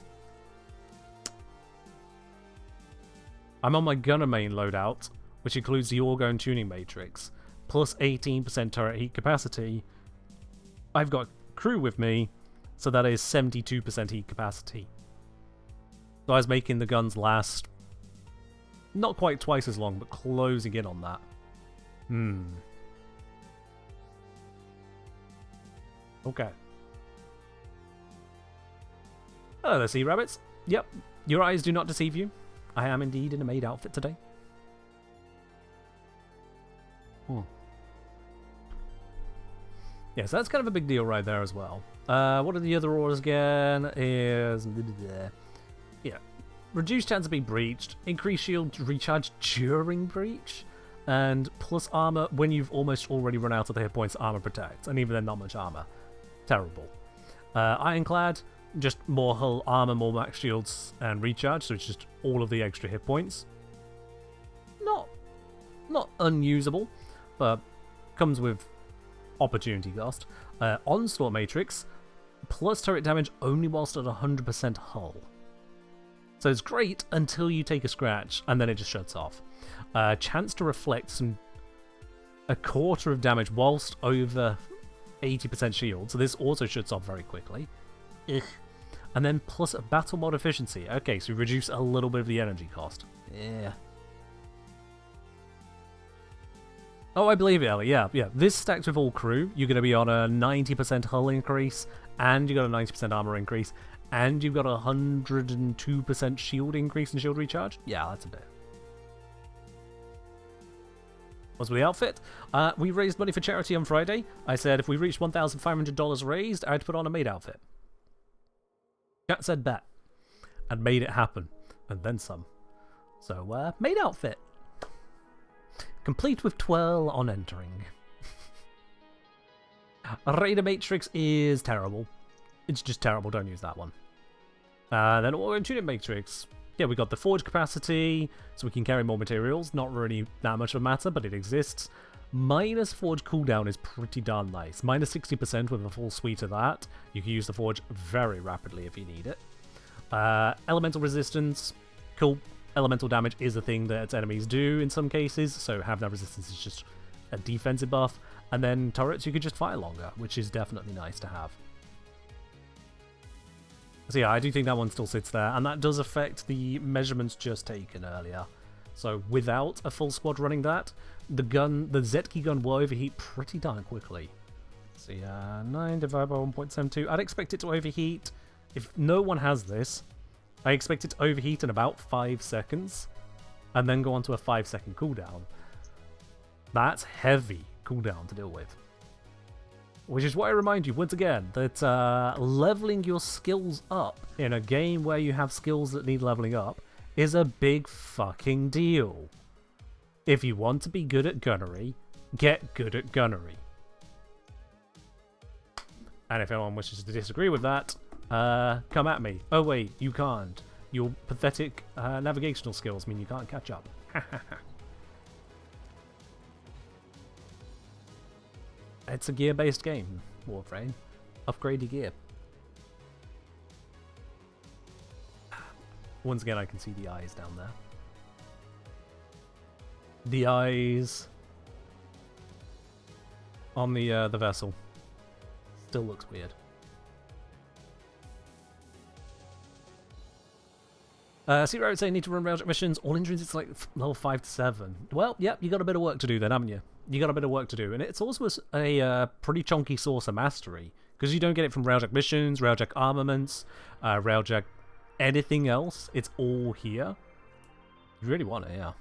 B: I'm on my gunner main loadout, which includes the Orgone tuning matrix, plus 18% turret heat capacity. I've got crew with me, so that is 72% heat capacity. So I was making the guns last not quite twice as long, but closing in on that. Okay. Hello there, sea rabbits. Yep, your eyes do not deceive you. I am indeed in a Maid outfit today. Yeah, so that's kind of a big deal right there as well. What are the other orders again? Yeah. Reduced chance of being breached, increased shield recharge during breach, and plus armor when you've almost already run out of the hit points armor protect, and even then not much armor. Terrible. Ironclad, just more hull armor, more max shields, and recharge, so it's just all of the extra hit points. Not unusable, but comes with opportunity cost. Onslaught Matrix, plus turret damage only whilst at 100% hull. So it's great until you take a scratch, and then it just shuts off. Chance to reflect a quarter of damage whilst over 80% shield, so this also shuts off very quickly. Ugh. And then plus a battle mod efficiency. Okay, so we reduce a little bit of the energy cost. Yeah. Oh, I believe it, Ellie. Yeah. This stacked with all crew, you're going to be on a 90% hull increase, and you got a 90% armor increase, and you've got a 102% shield increase and shield recharge. Yeah, that's a bit. What's with the outfit? We raised money for charity on Friday. I said if we reached $1,500 raised, I'd put on a Maid outfit. Chat said bet, and made it happen, and then some. So, Maid outfit. Complete with twirl on entering. Raider Matrix is terrible. It's just terrible. Don't use that one. Then Auto Tuning Matrix. Yeah, we got the forge capacity, so we can carry more materials. Not really that much of a matter, but it exists. Minus forge cooldown is pretty darn nice. Minus 60% with a full suite of that. You can use the forge very rapidly if you need it. Elemental resistance. Cool. Elemental damage is a thing that enemies do in some cases, so having that resistance is just a defensive buff. And then turrets, you could just fire longer, which is definitely nice to have. So yeah, I do think that one still sits there, and that does affect the measurements just taken earlier. So without a full squad running that, the Zetki gun will overheat pretty darn quickly. So yeah, 9 divided by 1.72. I'd expect it to overheat. If no one has this, I expect it to overheat in about 5 seconds, and then go on to a 5-second cooldown. That's heavy cooldown to deal with. Which is why I remind you, once again, that leveling your skills up in a game where you have skills that need leveling up is a big fucking deal. If you want to be good at gunnery, get good at gunnery. And if anyone wishes to disagree with that, come at me. Oh wait, you can't. Your pathetic navigational skills mean you can't catch up. It's a gear-based game, Warframe. Upgrade your gear. Once again, I can see the eyes down there. The eyes on the vessel. Still looks weird. Secret would say need to run railjet missions. All engines, it's like level 5 to 7. Well, yep, you got a bit of work to do then, haven't you? You got a bit of work to do, and it's also a pretty chunky source of mastery because you don't get it from railjet missions, railjet armaments, railjet anything else. It's all here. You really want it, yeah.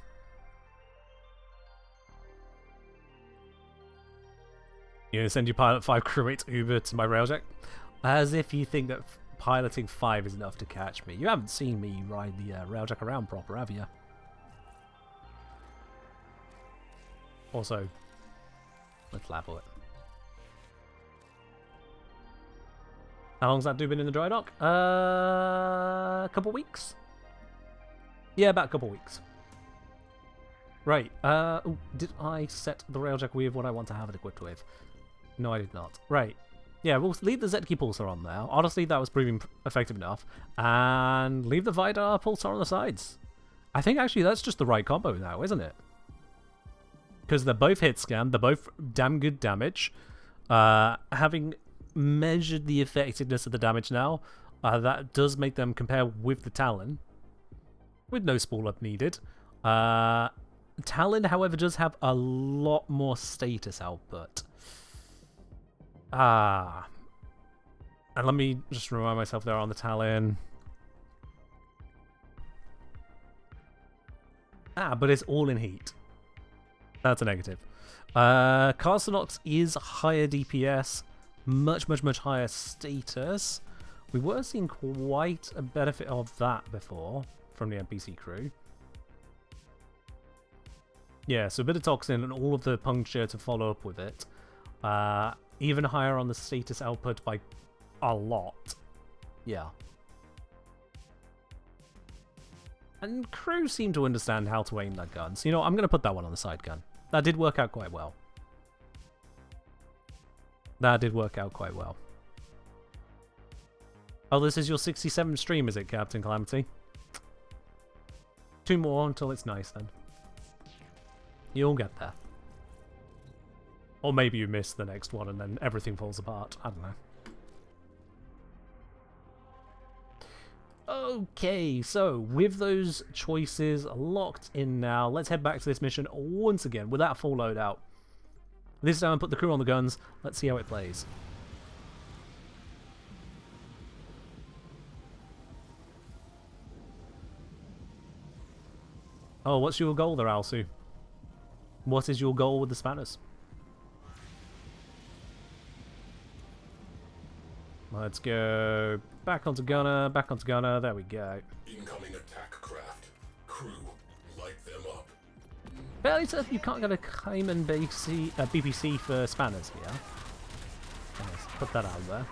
B: You know, send your pilot 5 crewmates Uber to my railjet, as if you think that piloting 5 is enough to catch me. You haven't seen me ride the railjet around proper, have you? Also, let's level it. How long's that been in the dry dock? A couple weeks? Yeah, about a couple weeks. Right. Ooh, did I set the railjack with what I want to have it equipped with? No, I did not. Right. Yeah, we'll leave the Zetki pulsar on there. Honestly, that was proving effective enough. And leave the Vidar pulsar on the sides. I think actually that's just the right combo now, isn't it? Because they're both hit scan, they're both damn good damage. Having measured the effectiveness of the damage now, that does make them compare with the Talon, with no spool up needed. Talon, however, does have a lot more status output. And let me just remind myself there on the Talon. But it's all in heat. That's a negative. Carsonox is higher DPS, much higher status. We were seeing quite a benefit of that before from the NPC crew. Yeah, so a bit of Toxin and all of the puncture to follow up with it. Even higher on the status output by a lot. Yeah. And crew seem to understand how to aim that gun. So, you know, I'm going to put that one on the side gun. That did work out quite well. That did work out quite well. Oh, this is your 67th stream, is it, Captain Calamity? 2 more until it's nice, then. You'll get there. Or maybe you miss the next one and then everything falls apart. I don't know. Okay, so with those choices locked in now, let's head back to this mission once again with that full loadout. This time I put the crew on the guns. Let's see how it plays. Oh, what's your goal there, Alsu? What is your goal with the Spanners? Let's go back onto gunner, there we go.
D: Incoming attack craft. Crew, light them up.
B: Fairly certain you can't get a Cayman BPC for Spanners here. put that out there.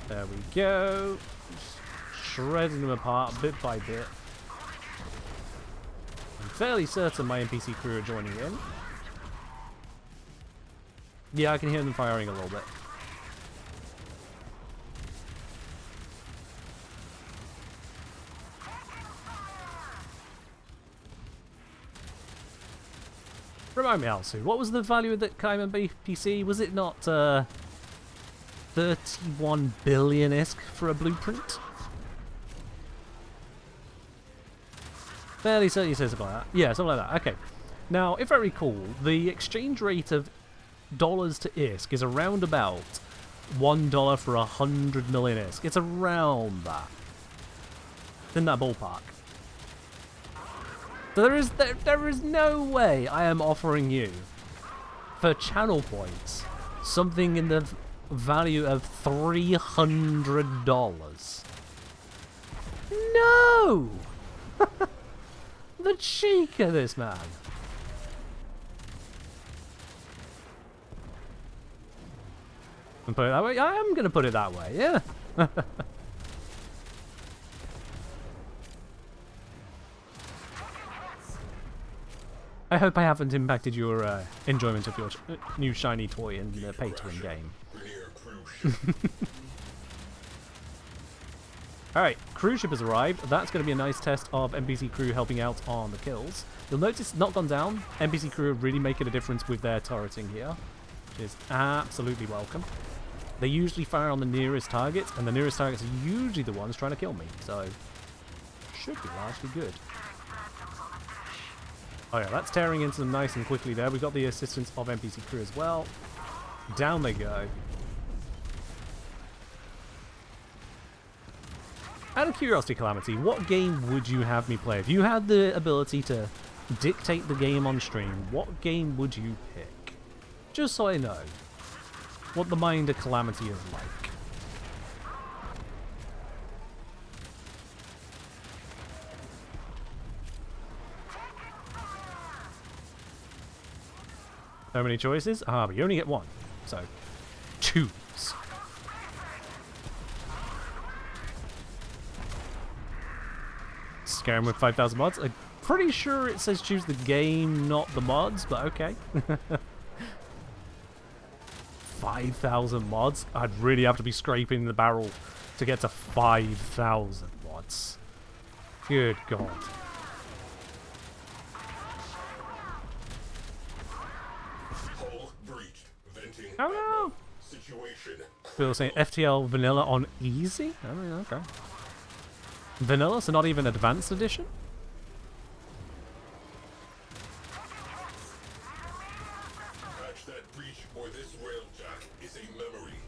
B: There we go. Just shredding them apart bit by bit. I'm fairly certain my NPC crew are joining in. Yeah, I can hear them firing a little bit. Remind me, Alsu, what was the value of that Kaiman BPC? Was it not 31 billion-isk for a blueprint? Fairly certain you said something like that. Yeah, something like that. Okay. Now, if I recall, the exchange rate of dollars to ISK is around about $1 for 100 million ISK. It's around that. In that ballpark. So there is no way I am offering you, for channel points, something in the value of $300. No! The cheek of this man. And put it that way? I am going to put it that way, yeah. I hope I haven't impacted your enjoyment of your new shiny toy in the pay-to-win game. Alright, cruise ship has arrived. That's going to be a nice test of NPC crew helping out on the kills. You'll notice, not gone down, NPC crew are really making a difference with their turreting here, which is absolutely welcome. They usually fire on the nearest targets, and the nearest targets are usually the ones trying to kill me, so should be largely good. Oh yeah, that's tearing into them nice and quickly there. We've got the assistance of NPC crew as well. Down they go. Out of curiosity, Calamity, what game would you have me play? If you had the ability to dictate the game on stream, what game would you pick? Just so I know what the mind of Calamity is like. So many choices? Ah, but you only get one. So, choose. Scare him with 5,000 mods? I'm pretty sure it says choose the game, not the mods, but okay. 5,000 mods? I'd really have to be scraping the barrel to get to 5,000 mods. Good God. Oh no! People saying FTL vanilla on easy? Oh yeah, okay. Vanilla, so not even advanced edition?
D: Patch that breach or this railjack is a memory.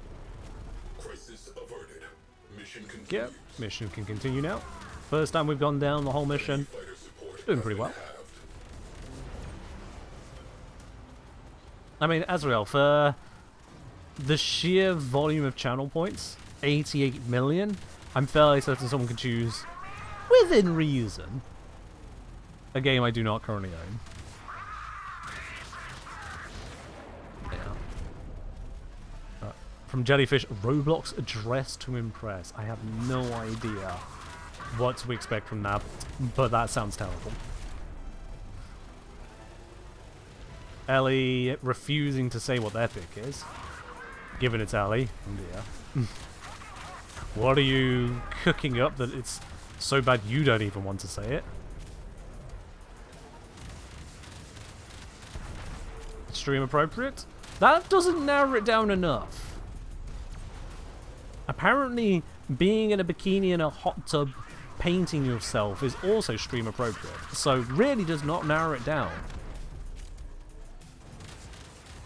D: Crisis averted. Mission continues.
B: Yep, mission can continue now. First time we've gone down the whole mission. Doing pretty well. I mean, Azrael, for the sheer volume of channel points, 88 million, I'm fairly certain someone can choose, within reason, a game I do not currently own. Yeah. From Jellyfish, Roblox dress to impress. I have no idea what to expect from that, but that sounds terrible. Ellie refusing to say what their pick is, given it's Ellie. Oh dear. What are you cooking up that it's so bad you don't even want to say it? Stream appropriate? That doesn't narrow it down enough. Apparently, being in a bikini in a hot tub painting yourself is also stream appropriate, so really does not narrow it down.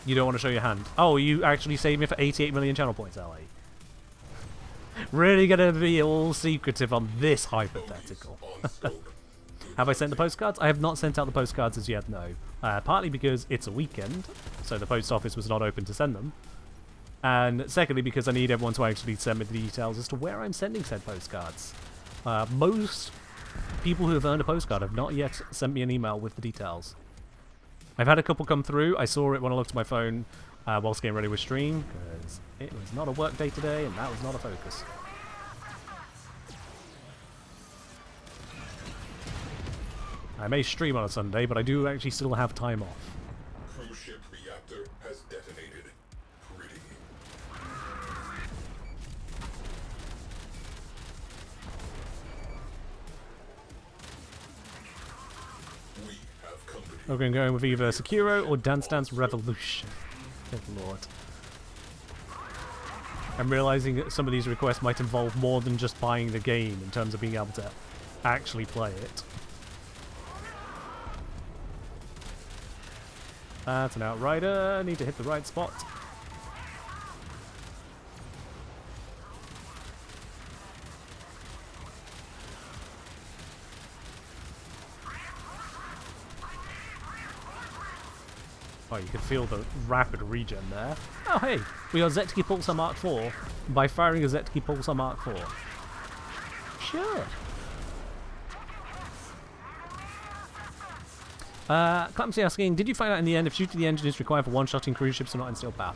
B: You don't want to show your hand. Oh, you actually saved me for 88 million channel points, Ellie. Really gonna be all secretive on this hypothetical. Have I sent the postcards? I have not sent out the postcards as yet, no. Partly because it's a weekend, so the post office was not open to send them. And secondly, because I need everyone to actually send me the details as to where I'm sending said postcards. Most people who have earned a postcard have not yet sent me an email with the details. I've had a couple come through. I saw it when I looked at my phone whilst getting ready with stream, because it was not a work day today, and that was not a focus. I may stream on a Sunday, but I do actually still have time off.
D: Cruise ship reactor has detonated. Pretty. We have company.
B: We're going to go with either Sekiro or Dance Dance Revolution. Good lord. I'm realizing that some of these requests might involve more than just buying the game in terms of being able to actually play it. That's an outrider. Need to hit the right spot. Oh, you can feel the rapid regen there. Oh, hey, we got Zetki Pulsar Mark 4 by firing a Zetki Pulsar Mark 4. Sure. Clamsy asking, did you find out in the end if shooting the engine is required for one-shotting cruise ships or not in Steel Path?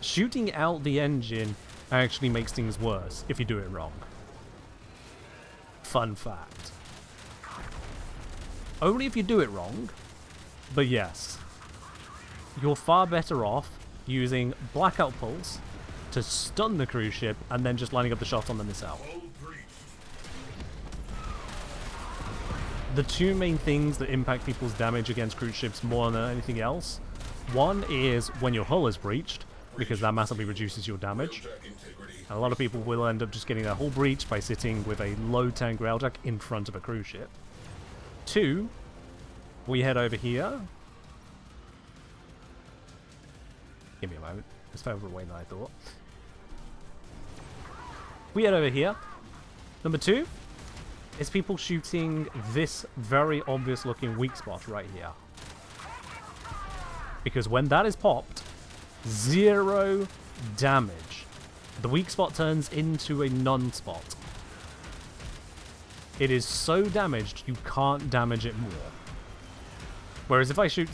B: Shooting out the engine actually makes things worse if you do it wrong. Fun fact. Only if you do it wrong, but yes. You're far better off using Blackout Pulse to stun the cruise ship and then just lining up the shot on the missile. The two main things that impact people's damage against cruise ships more than anything else, one is when your hull is breached, because that massively reduces your damage. And a lot of people will end up just getting their hull breached by sitting with a low tank railjack in front of a cruise ship. Two, we head over here. Give me a moment. It's further away than I thought. We head over here. Number two is people shooting this very obvious looking weak spot right here. Because when that is popped, 0 damage. The weak spot turns into a non-spot. It is so damaged you can't damage it more. Whereas if I shoot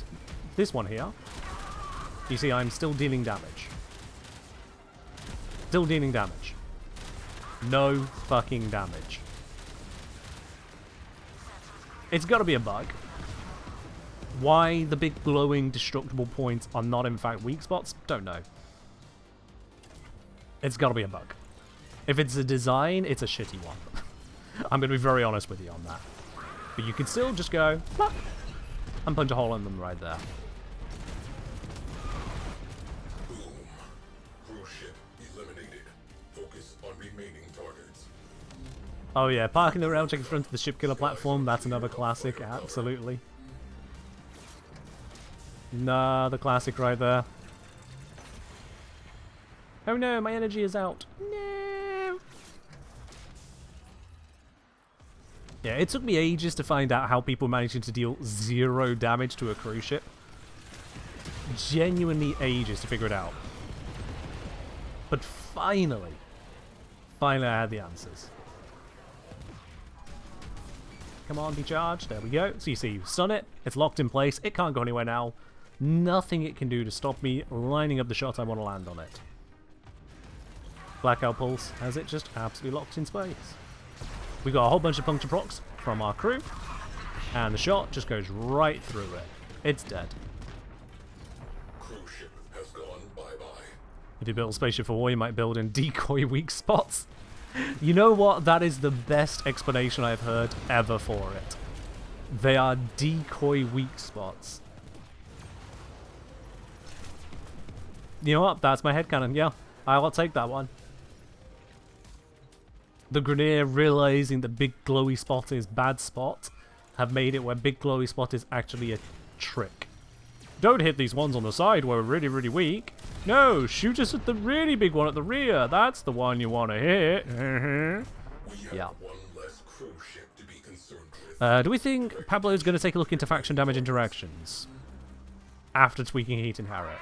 B: this one here, you see I'm still dealing damage. Still dealing damage. No fucking damage. It's gotta be a bug. Why the big glowing destructible points are not in fact weak spots, don't know. It's gotta be a bug. If it's a design, it's a shitty one. I'm gonna be very honest with you on that. But you can still just go, plop, and punch a hole in them right there.
D: Boom. Cruise ship eliminated. Focus on remaining targets.
B: Oh yeah, parking the railjack in front of the ship killer platform, that's another classic, absolutely. Another classic right there. Oh no, my energy is out. No. Yeah, it took me ages to find out how people managed to deal 0 damage to a cruise ship. Genuinely ages to figure it out. But finally I had the answers. Come on, be charged. There we go. So you see, you stun it. It's locked in place. It can't go anywhere now. Nothing it can do to stop me lining up the shot I want to land on it. Blackout Pulse has it just absolutely locked in space. We got a whole bunch of puncture procs from our crew. And the shot just goes right through it. It's dead.
D: Cruise ship has gone bye-bye.
B: If you build a spaceship for war, you might build in decoy weak spots. You know what? That is the best explanation I've heard ever for it. They are decoy weak spots. You know what? That's my headcanon. Yeah, I'll take that one. The Grenadier, realizing that big glowy spot is bad spot, have made it where big glowy spot is actually a trick. Don't hit these ones on the side where we're really, really weak. No, shoot us at the really big one at the rear. That's the one you want to hit.
D: We have
B: Yeah.
D: one less cruise ship to be concerned with.
B: Do we think Pablo's going to take a look into faction damage interactions after tweaking Heat Inherit?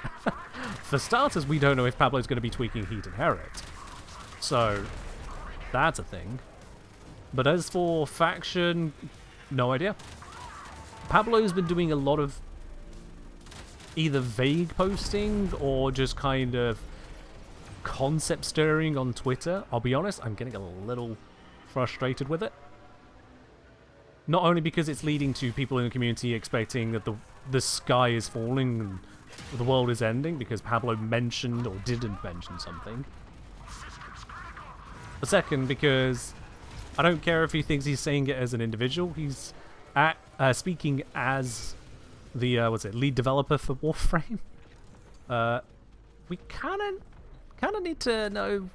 B: For starters, we don't know if Pablo's going to be tweaking Heat Inherit. So, that's a thing. But as for faction, no idea. Pablo's been doing a lot of either vague posting or just kind of concept stirring on Twitter. I'll be honest, I'm getting a little frustrated with it. Not only because it's leading to people in the community expecting that the sky is falling and the world is ending because Pablo mentioned or didn't mention something. The second, because I don't care if he thinks he's saying it as an individual. He's speaking as the lead developer for Warframe. We kind of need to know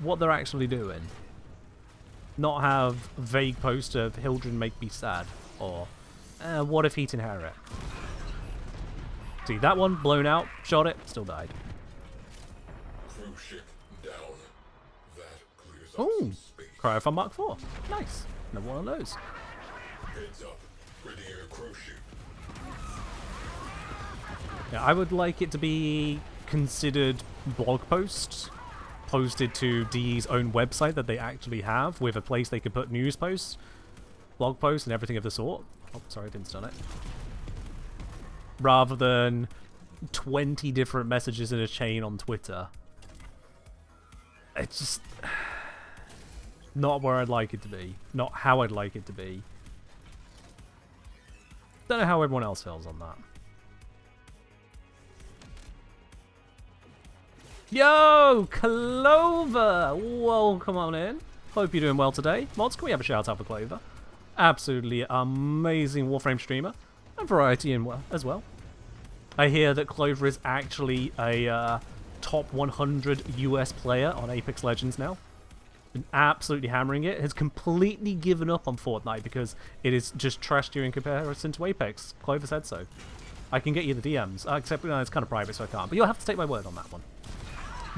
B: what they're actually doing. Not have vague posts of Hildren make me sad or what if he'd inherit. See that one blown out, shot it, still died.
D: Cruise ship down. That clears up
B: Oh,
D: some space.
B: Cryo from Mk4. Nice. No one of those.
D: Heads up. Ready your cruise ship.
B: Yeah, I would like it to be considered blog posts posted to DE's own website that they actually have, with a place they could put news posts, blog posts, and everything of the sort. Oh, sorry, I didn't stun it. Rather than 20 different messages in a chain on Twitter. It's just not where I'd like it to be. Not how I'd like it to be. Don't know how everyone else feels on that. Yo, Clover! Welcome on in. Hope you're doing well today. Mods, can we have a shout out for Clover? Absolutely amazing Warframe streamer. And variety in as well. I hear that Clover is actually a top 100 US player on Apex Legends now. Been absolutely hammering it. Has completely given up on Fortnite because it is just trash tier in comparison to Apex. Clover said so. I can get you the DMs, except it's kind of private, so I can't. But you'll have to take my word on that one.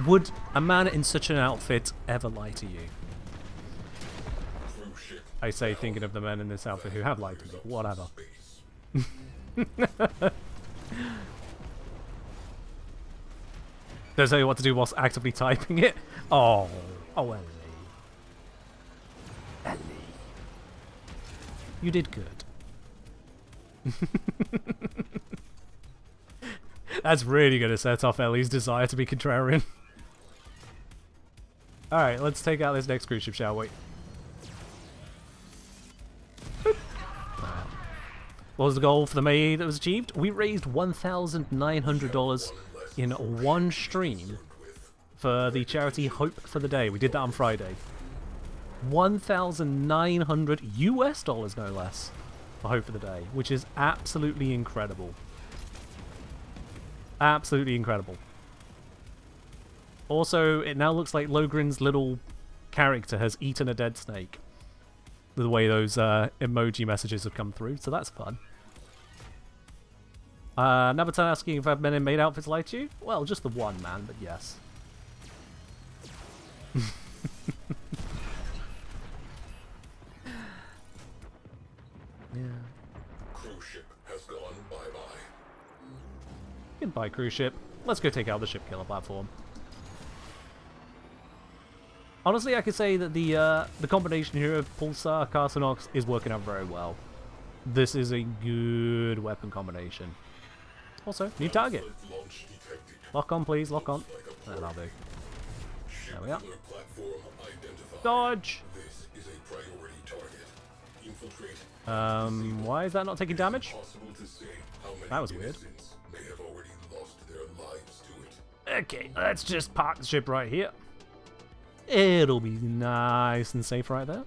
B: Would a man in such an outfit ever lie to you? I say, thinking of the men in this outfit who have lied to me. Whatever. Don't tell you what to do whilst actively typing it. Oh, Ellie. Ellie. You did good. That's really going to set off Ellie's desire to be contrarian. Alright, let's take out this next cruise ship, shall we? What was the goal for the Maid that was achieved? We raised $1,900 in one stream for the charity Hope for the Day. We did that on Friday. $1,900 US dollars, no less, for Hope for the Day, which is absolutely incredible. Absolutely incredible. Also, it now looks like Logren's little character has eaten a dead snake. The way those emoji messages have come through, so that's fun. Nabaton asking if I've men in maid outfits like you? Well, just the one man, but yes. Yeah.
D: Cruise ship has gone bye-bye.
B: Goodbye, cruise ship. Let's go take out the ship killer platform. Honestly, I could say that the combination here of Pulsar, Carsonox is working out very well. This is a good weapon combination. Also, new target. Lock on, please. Lock on. That'll do. There we are. Dodge!
D: This is a priority target. Infiltrate.
B: Why is that not taking damage? That was weird.
D: May have already lost their lives to it.
B: Okay, let's just park the ship right here. It'll be nice and safe right there.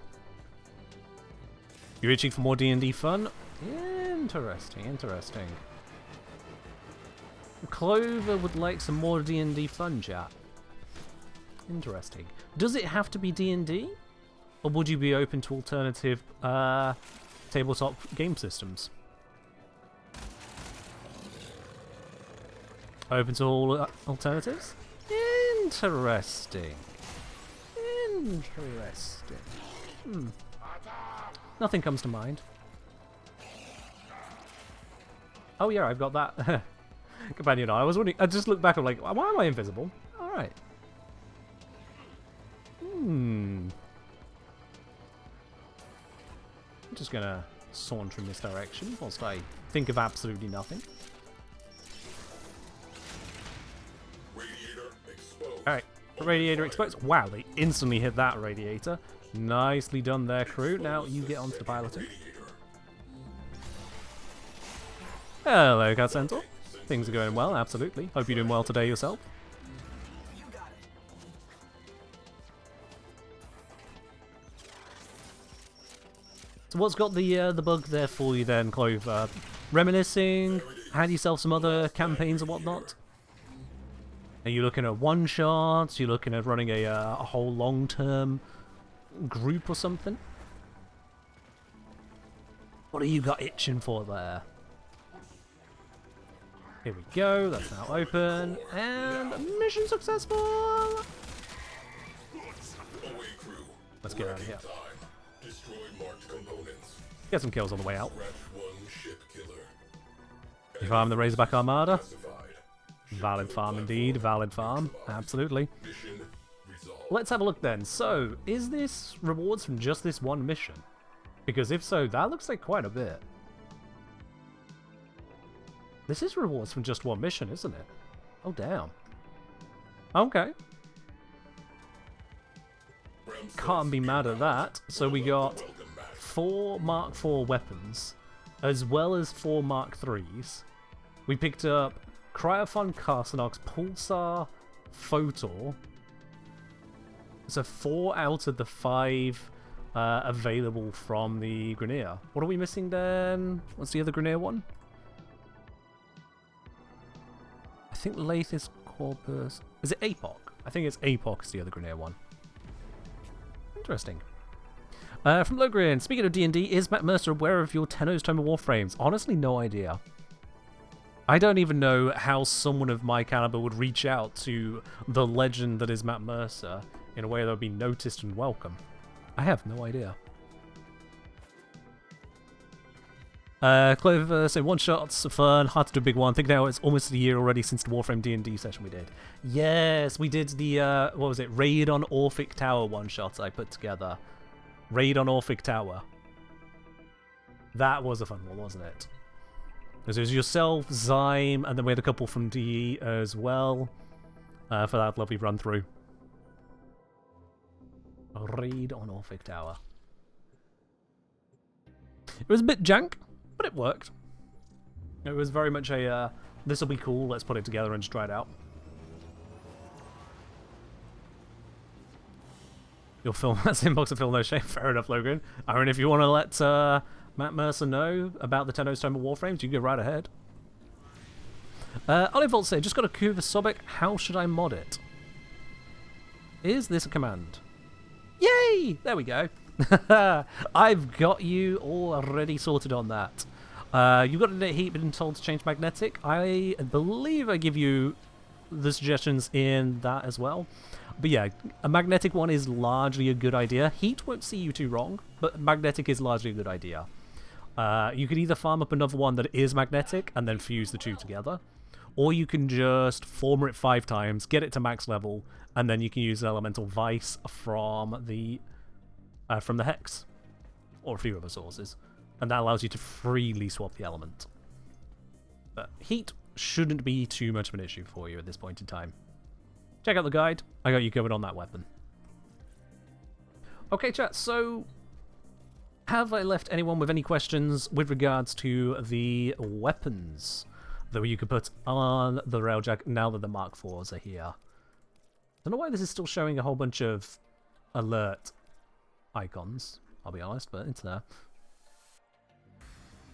B: You're itching for more D&D fun? Interesting, interesting. Clover would like some more D&D fun, chat. Interesting. Does it have to be D&D? Or would you be open to alternative tabletop game systems? Open to all alternatives? Interesting. Interesting. Nothing comes to mind. Oh yeah, I've got that companion. I was wondering. I just looked back. I'm like, why am I invisible? All right. Just gonna saunter in this direction whilst I think of absolutely nothing.
D: Radiator exposed.
B: Alright, radiator exposed. Wow, they instantly hit that radiator. Nicely done there, crew. Now you get onto the piloting.
D: Radiator.
B: Hello, Cat Centaur. Things are going well, absolutely. Hope you're doing well today yourself. So what's got the bug there for you then, Clover? Reminiscing? Had yourself some other campaigns and whatnot? Are you looking at one-shots? Are you looking at running a whole long-term group or something? What have you got itching for there? Here we go, that's now open, and mission successful!
D: Away crew.
B: Let's get out of here.
D: Time. Destroy marked components.
B: Get some kills on the way out.
D: Scratch one ship killer.
B: You farm the Razorback Armada?
D: Classified.
B: Valid farm indeed, valid farm, absolutely.
D: Mission resolved.
B: Let's have a look then. So, is this rewards from just this one mission? Because if so, that looks like quite a bit. This is rewards from just one mission, isn't it? Oh, damn. Okay. Can't be mad at that. So we got 4 Mark 4 weapons, as well as 4 Mark 3s. We picked up Cryophon Carcinox, Pulsar, Photor. So 4 out of the 5 available from the Grineer. What are we missing then? What's the other Grineer one? I think Lathis Corpus. Is it APOC? I think it's APOC is the other Grineer one. Interesting. From Logrin, speaking of D&D, is Matt Mercer aware of your Tenno's Tome of Warframes? Honestly, no idea. I don't even know how someone of my caliber would reach out to the legend that is Matt Mercer in a way that would be noticed and welcome. I have no idea. Clover, so one-shots are fun, hard to do a big one. Think now it's almost a year already since the Warframe D&D session we did. Yes, we did the, what was it, Raid on Orphic Tower one-shots I put together. Raid on Orphic Tower. That was a fun one, wasn't it? Because it was yourself, Zyme, and then we had a couple from DE as well for that lovely run-through. Raid on Orphic Tower. It was a bit jank, but it worked. It was very much a, this will be cool, let's put it together and just try it out. You'll film that's inbox of Phil No Shame. Fair enough, Logan. Aaron, if you want to let Matt Mercer know about the Tenno's Tome of Warframes, you go right ahead. Olivolt said, just got a Kuva Sobek, how should I mod it? Is this a command? Yay! There we go. I've got you already sorted on that. You've got a heat been told to change magnetic. I believe I give you the suggestions in that as well. But yeah, a magnetic one is largely a good idea. Heat won't see you too wrong, but magnetic is largely a good idea. You could either farm up another one that is magnetic and then fuse the two together, or you can just former it 5 times, get it to max level, and then you can use Elemental Vice from the Hex, or a few other sources, and that allows you to freely swap the element. But heat shouldn't be too much of an issue for you at this point in time. Check out the guide. I got you covered on that weapon. Okay, chat, so have I left anyone with any questions with regards to the weapons that you could put on the Railjack now that the Mark 4s are here? Don't know why this is still showing a whole bunch of alert icons, I'll be honest, but it's there.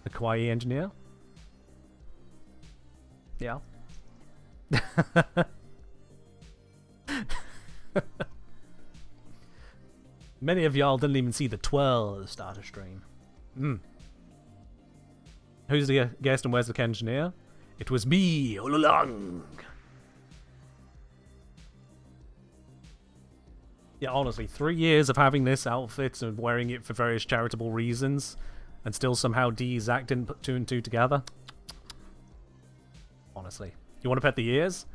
B: The Kawaii engineer? Yeah. Many of y'all didn't even see the 12 starter stream. Who's the guest and where's the engineer? It was me all along. Yeah, honestly, 3 years of having this outfit and wearing it for various charitable reasons, and still somehow Zach didn't put 2 and 2 together. Honestly. You want to pet the ears?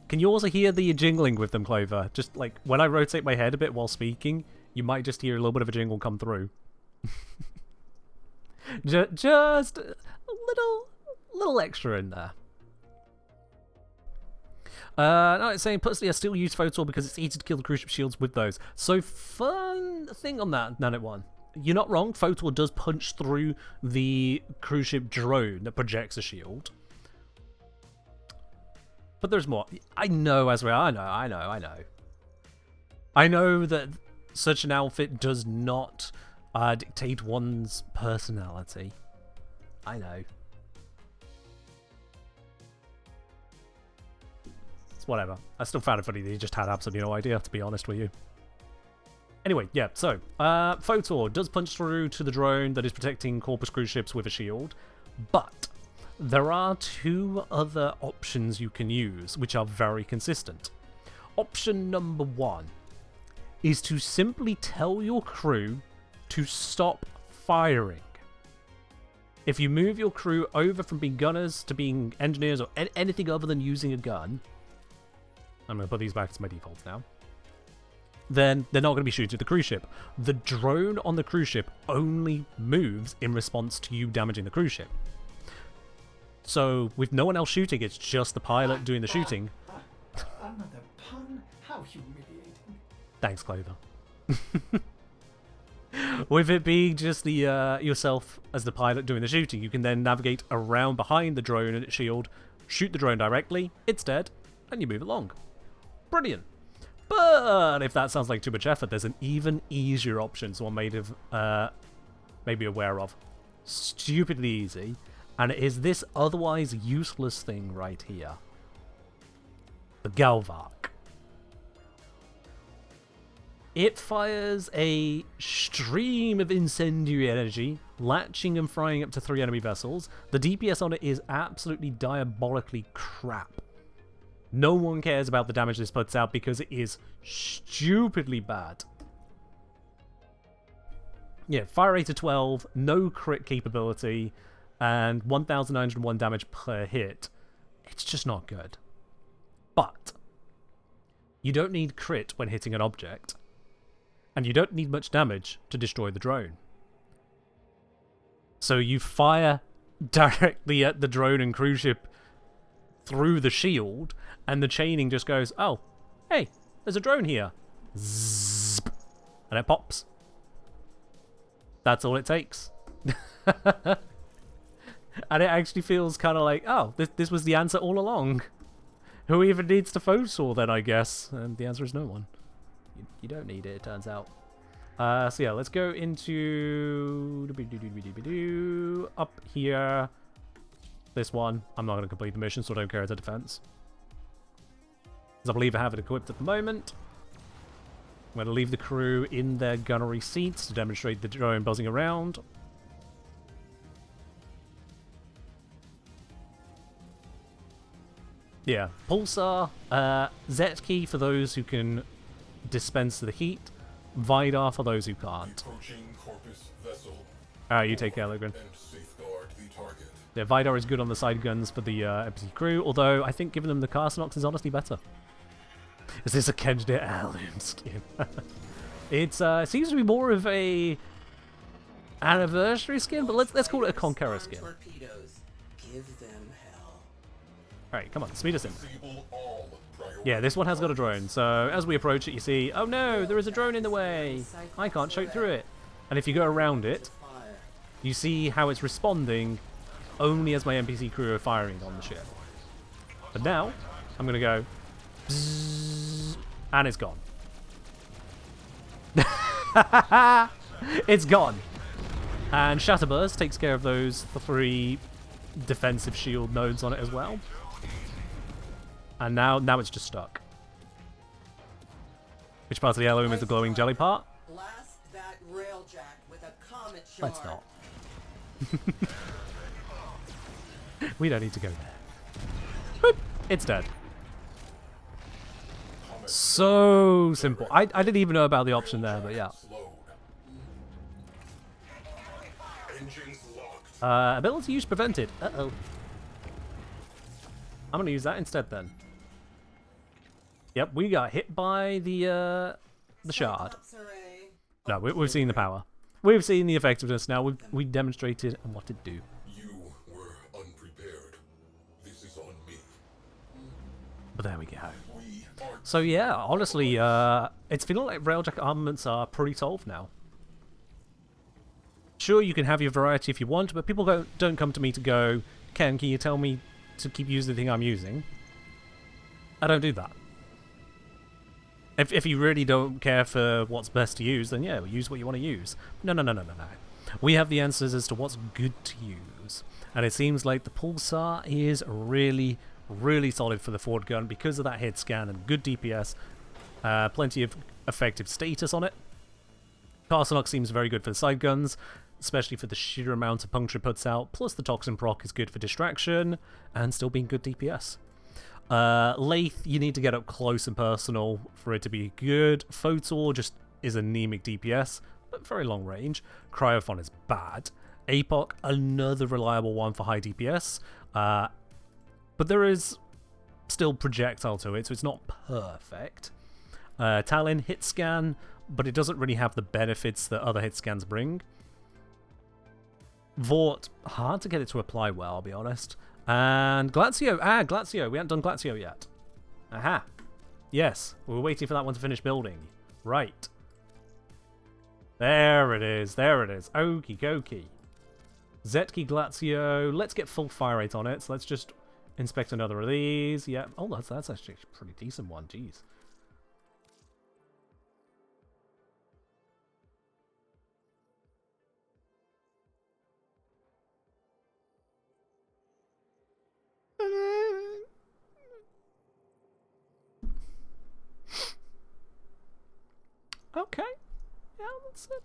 B: Can you also hear the jingling with them, Clover? Just like, when I rotate my head a bit while speaking, you might just hear a little bit of a jingle come through. Just a little extra in there. No, it's saying personally I still use Photor because it's easy to kill the cruise ship shields with those. So fun thing on that, Nanit One. You're not wrong, Photor does punch through the cruise ship drone that projects a shield. But there's more. I know, Azrael, I know. I know that such an outfit does not dictate one's personality. I know. Whatever. I still found it funny that he just had absolutely no idea, to be honest with you. Anyway, yeah, so, Photor does punch through to the drone that is protecting Corpus cruise ships with a shield, but there are two other options you can use, which are very consistent. Option number one is to simply tell your crew to stop firing. If you move your crew over from being gunners to being engineers or anything other than using a gun, I'm going to put these back to my defaults now, then they're not going to be shooting at the cruise ship. The drone on the cruise ship only moves in response to you damaging the cruise ship. So, with no one else shooting, it's just the pilot doing the shooting.
A: Another pun? How humiliating.
B: Thanks, Clover. With it being just the yourself as the pilot doing the shooting, you can then navigate around behind the drone and its shield, shoot the drone directly, it's dead, and you move along. Brilliant. But if that sounds like too much effort, there's an even easier option someone may be aware of. Stupidly easy. And it is this otherwise useless thing right here. The Galvark. It fires a stream of incendiary energy, latching and frying up to 3 enemy vessels. The DPS on it is absolutely diabolically crap. No one cares about the damage this puts out because it is stupidly bad. Yeah, fire rate of 12, no crit capability, and 1,901 damage per hit. It's just not good. But you don't need crit when hitting an object, and you don't need much damage to destroy the drone. So you fire directly at the drone and cruise ship through the shield, and the chaining just goes, oh, hey, there's a drone here. Zzz, and it pops. That's all it takes. And it actually feels kind of like, oh, this was the answer all along. Who even needs to Photor then, I guess? And the answer is no one. You don't need it, it turns out. So yeah, let's go into up here. This one. I'm not going to complete the mission, so I don't care as a defense. Because I believe I have it equipped at the moment. I'm going to leave the crew in their gunnery seats to demonstrate the drone buzzing around. Yeah, Pulsar, Z key for those who can dispense the heat, Vidar for those who can't. You take care, Logren. Yeah, Vidar is good on the side guns for the NPC crew, although I think giving them the Carsonox is honestly better. Is this a Kenjdir heirloom skin? It seems to be more of a anniversary skin, but let's call it a Conqueror skin. Alright, come on, speed us in. Yeah, this one has got a drone, so as we approach it, you see, oh no, there is a drone in the way. I can't shoot through it. And if you go around it, you see how it's responding only as my NPC crew are firing on the ship. But now, I'm going to go, bzzz, and it's gone. It's gone. And Shatterburst takes care of those 3 defensive shield nodes on it as well. And now it's just stuck. Which part of the heirloom is the glowing jelly part?
E: Blast that railjack with a comet shard.
B: Let's not. We don't need to go there. Boop. It's dead. So simple. I didn't even know about the option there, but yeah. Ability use prevented. Uh-oh. I'm gonna use that instead then. Yep, we got hit by the shard. No, we've seen the power. We've seen the effectiveness now. We've demonstrated what it do.
D: You were unprepared. This is on me.
B: But there we go.
D: We are
B: So yeah, honestly, it's feeling like railjack armaments are pretty solved now. Sure, you can have your variety if you want, but people don't come to me to go, Ken, can you tell me to keep using the thing I'm using? I don't do that. If you really don't care for what's best to use, then yeah, use what you want to use. No. We have the answers as to what's good to use. And it seems like the Pulsar is really, really solid for the forward gun because of that hit scan and good DPS. Plenty of effective status on it. Carsonox seems very good for the side guns, especially for the sheer amount of puncture it puts out. Plus the Toxin proc is good for distraction and still being good DPS. Lathe, you need to get up close and personal for it to be good. Photor just is anemic DPS, but very long range. Cryophon is bad. Apoc, another reliable one for high DPS. But there is still projectile to it, so it's not perfect. Talon, hit scan, but it doesn't really have the benefits that other hit scans bring. Vort, hard to get it to apply well, I'll be honest. And Glacio. Glacio. We haven't done Glacio yet. Aha. Yes. We were waiting for that one to finish building. Right. There it is. There it is. Okie dokie. Zetki Glacio. Let's get full fire rate on it. So let's just inspect another of these. Yeah. Oh, that's actually a pretty decent one. Jeez. Okay. Yeah, that's it.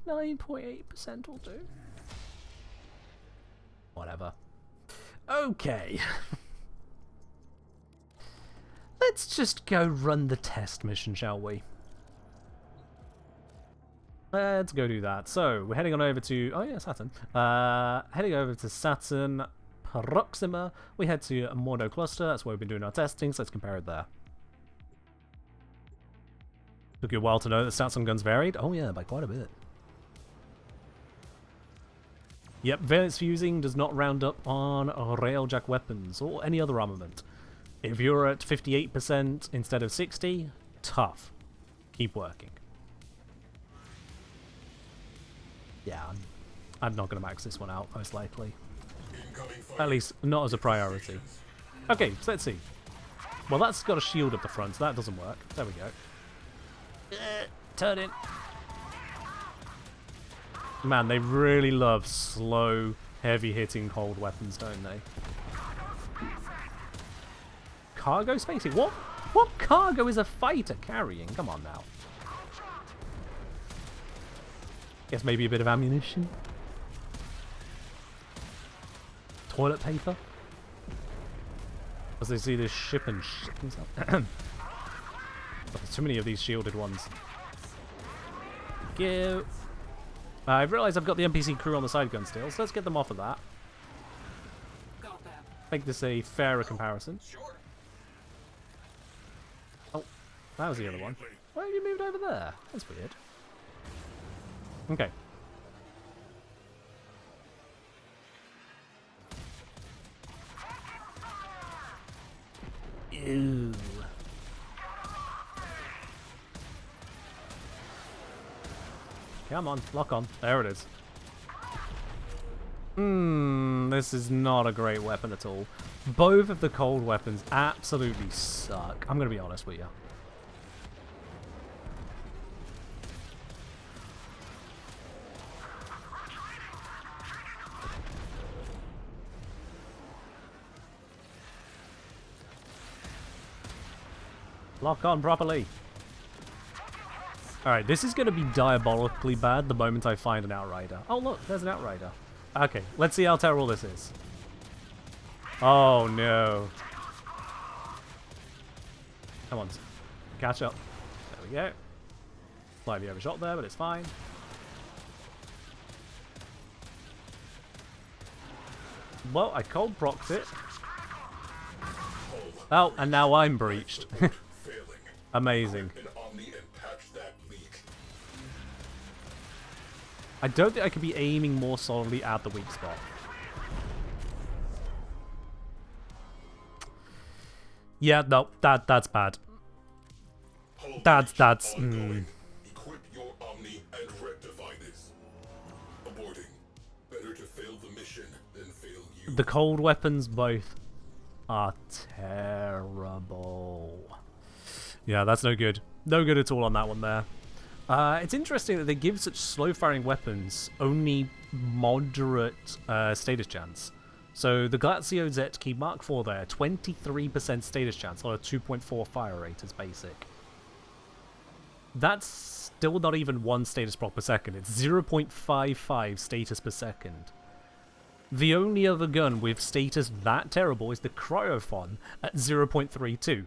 B: 59.8% will do. Whatever. Okay. Let's just go run the test mission, shall we? Let's go do that. So, we're heading on over to... Oh, yeah, Saturn. Heading over to Saturn Proxima. We head to Mordo Cluster. That's where we've been doing our testing, so let's compare it there. Took you a while to know that stats on guns varied. Oh, yeah, by quite a bit. Yep, valence fusing does not round up on railjack weapons or any other armament. If you're at 58% instead of 60, tough. Keep working. Yeah, I'm not going to max this one out, most likely. At least, not as a priority. Okay, so let's see. Well, that's got a shield at the front, so that doesn't work. There we go. Turn in. Man, they really love slow, heavy-hitting cold weapons, don't they? Cargo spacing? What? What cargo is a fighter carrying? Come on now. Guess maybe a bit of ammunition. Toilet paper. As they see this ship and shit themselves. There's too many of these shielded ones. Go. I've realised I've got the NPC crew on the side gun still, so let's get them off of that. Make this a fairer comparison. Oh, that was the other one. Why have you moved over there? That's weird. Okay. Ew. Come on, lock on. There it is. This is not a great weapon at all. Both of the cold weapons absolutely suck. I'm going to be honest with you. Lock on properly. Alright, this is going to be diabolically bad the moment I find an Outrider. Oh look, there's an Outrider. Okay, let's see how terrible this is. Oh no. Come on, catch up. There we go. Slightly overshot there, but it's fine. Well, I cold procced it. Oh, and now I'm breached. Amazing. I don't think I could be aiming more solidly at the weak spot. Yeah, no, that's bad.
D: Hull
B: That's
D: breach ongoing. Equip your Omni and rectify this. Aborting. Better to fail the mission than fail you.
B: the cold weapons both are terrible. Yeah, that's no good. No good at all on that one there. It's interesting that they give such slow-firing weapons only moderate status chance. So the Glacio Zetki Mk4 there, 23% status chance on a 2.4 fire rate as basic. That's still not even 1 status proc per second. It's 0.55 status per second. The only other gun with status that terrible is the Cryophon at 0.32.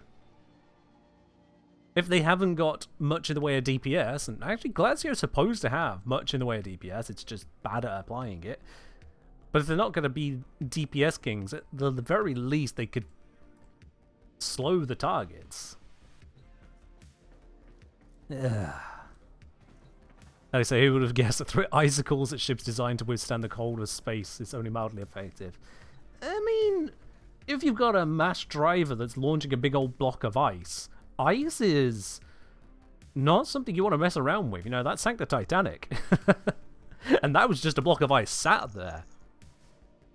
B: If they haven't got much in the way of DPS, and actually Glacio's supposed to have much in the way of DPS, it's just bad at applying it. But if they're not going to be DPS kings, at the very least they could slow the targets. Ugh. Like I say, who would have guessed that throwing icicles at ships designed to withstand the cold of space is only mildly effective? I mean, if you've got a mass driver that's launching a big old block of ice, ice is not something you want to mess around with. You know, that sank the Titanic. And that was just a block of ice sat there.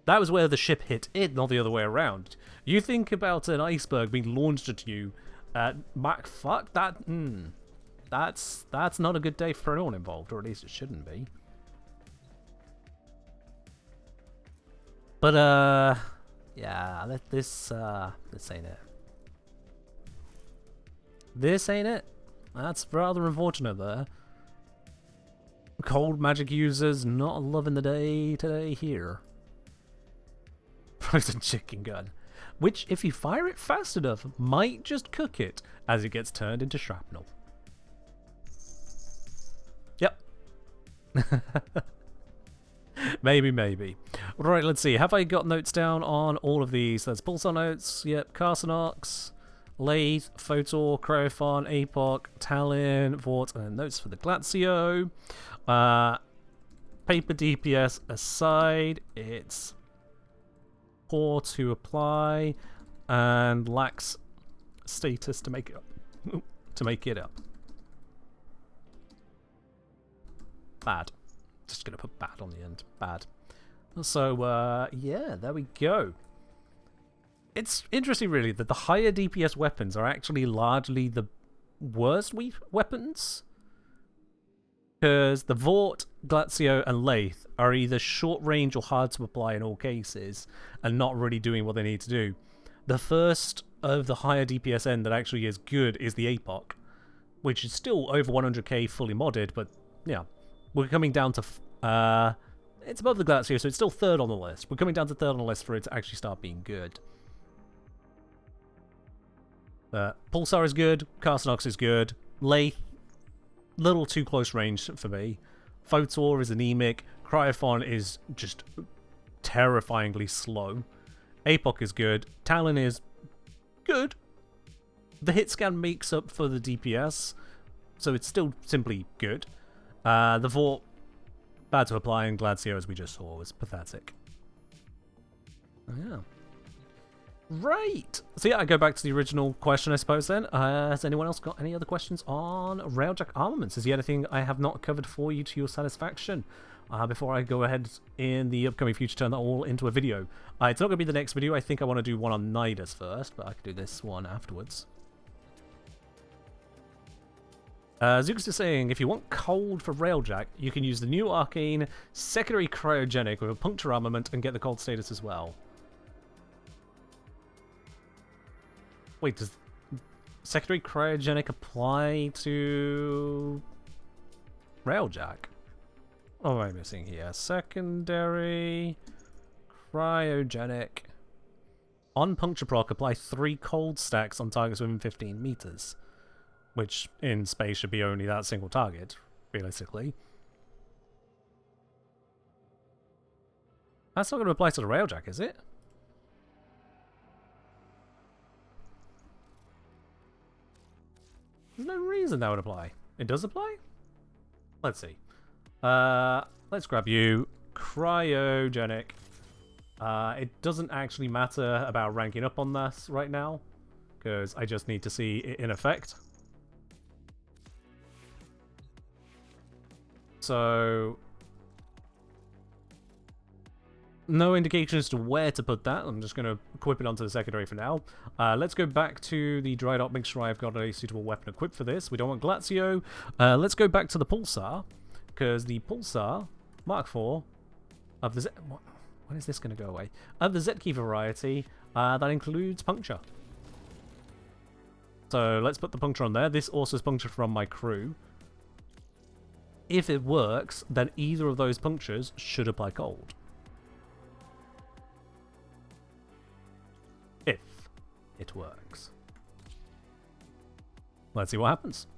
B: That was where the ship hit it, not the other way around. You think about an iceberg being launched at you at Mach fuck, that's not a good day for anyone involved, or at least it shouldn't be. But yeah, this ain't it. This ain't it. That's rather unfortunate there. Cold magic users not loving the day today here. Frozen chicken gun, which if you fire it fast enough might just cook it as it gets turned into shrapnel. Yep. Maybe. Right, let's see. Have I got notes down on all of these? There's pulsar notes. Yep. Carcinox, Lathe, Photor, Cryophon, Apoc, Talon, Vort, and notes for the Glacio. Paper DPS aside, it's poor to apply and lacks status to make it up. Bad. Just gonna put bad on the end. Bad. So yeah, there we go. It's interesting really that the higher DPS weapons are actually largely the worst weapons. Because the Vort, Glacio, and Lathe are either short range or hard to apply in all cases, and not really doing what they need to do. The first of the higher DPS end that actually is good is the Apoc, which is still over 100k fully modded, but yeah, we're coming down to... it's above the Glacio, so it's still third on the list. We're coming down to third on the list for it to actually start being good. Pulsar is good, Carcinox is good, Lathe, little too close range for me. Photor is anemic. Cryophon is just terrifyingly slow. Apoc is good. Talon is good. The hit scan makes up for the DPS, so it's still simply good. The Vort, bad to apply, and Glacio, as we just saw, was pathetic. Yeah. Right. So yeah, I go back to the original question, I suppose then. Has anyone else got any other questions on Railjack armaments? Is there anything I have not covered for you to your satisfaction? Before I go ahead in the upcoming future, turn that all into a video. It's not going to be the next video. I think I want to do one on Nidus first, but I can do this one afterwards. Zooks is saying, if you want cold for Railjack, you can use the new Arcane Secondary Cryogenic with a puncture armament and get the cold status as well. Wait, does Secondary Cryogenic apply to Railjack? What am I missing here? Secondary Cryogenic. On Puncture Proc, apply 3 cold stacks on targets within 15 meters. Which, in space, should be only that single target, realistically. That's not going to apply to the Railjack, is it? There's no reason that would apply. It does apply? Let's see. Let's grab you. Cryogenic. It doesn't actually matter about ranking up on this right now, because I just need to see it in effect. So, no indication as to where to put that. I'm just going to equip it onto the secondary for now. Let's go back to the dried up, make sure I've got a suitable weapon equipped for this. We don't want Glacio. Let's go back to the Pulsar, because the Pulsar Mk4 of the when is this going to go away? Of the Zetki variety, that includes puncture. So let's put the puncture on there. This also is puncture from my crew. If it works, then either of those punctures should apply cold. If it works. Let's see what happens.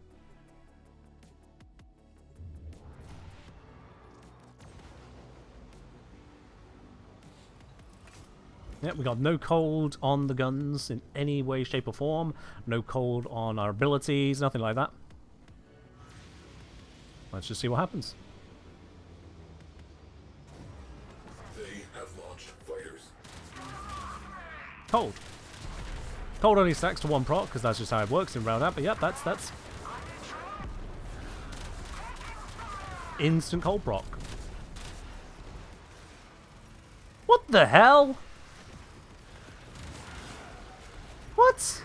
B: Yeah, we got no cold on the guns in any way, shape or form. No cold on our abilities, nothing like that. Let's just see what happens.
D: They have launched fighters.
B: Cold. Cold only stacks to 1 proc, because that's just how it works in round up. But yep, that's instant cold proc. What the hell? What?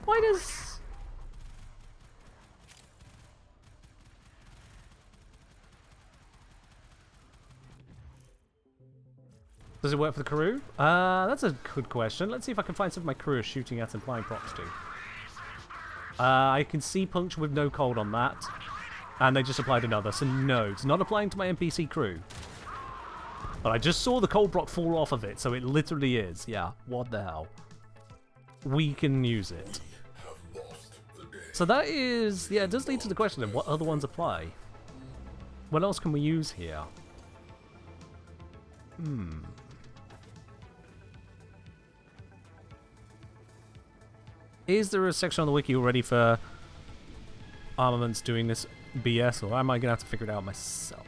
B: Why does... Does it work for the crew? That's a good question. Let's see if I can find some of my crew are shooting at and applying procs to. I can see puncture with no cold on that. And they just applied another, so no, it's not applying to my NPC crew. But I just saw the cold proc fall off of it, so it literally is. Yeah, what the hell? We can use it. So that is... Yeah, it does lead to the question of what other ones apply. What else can we use here? Is there a section on the wiki already for armaments doing this BS, or am I going to have to figure it out myself?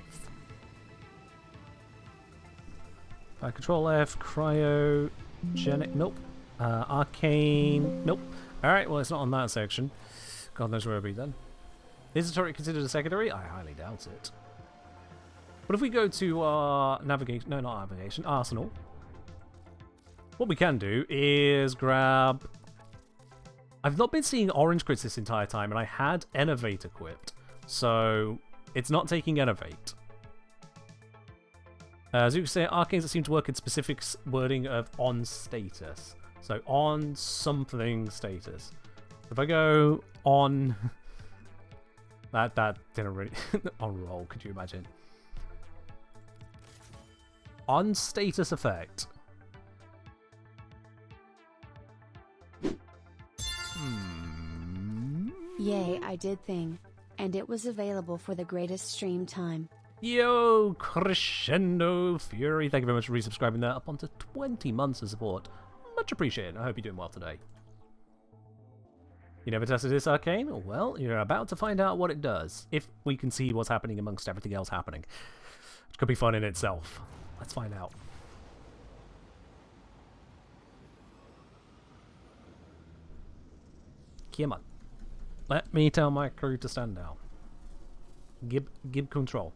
B: Control F, cryogenic, nope. Arcane, nope. Alright, well it's not on that section. God knows where it'll be then. Is the turret considered a secondary? I highly doubt it. But if we go to our navigation, no not navigation, arsenal. What we can do is grab... I've not been seeing orange crits this entire time, and I had Innovate equipped. So, it's not taking Innovate. As you can say, arcanes that seem to work in specific wording of on status. So on something status. If I go on... that didn't really... on roll, could you imagine? On status effect.
C: Yay, I did thing. And it was available for the greatest stream time.
B: Yo, Crescendo Fury. Thank you very much for resubscribing there. Up onto 20 months of support. Much appreciated. I hope you're doing well today. You never tested this arcane? Well, you're about to find out what it does. If we can see what's happening amongst everything else happening. Which could be fun in itself. Let's find out. Come on. Let me tell my crew to stand down. Give control.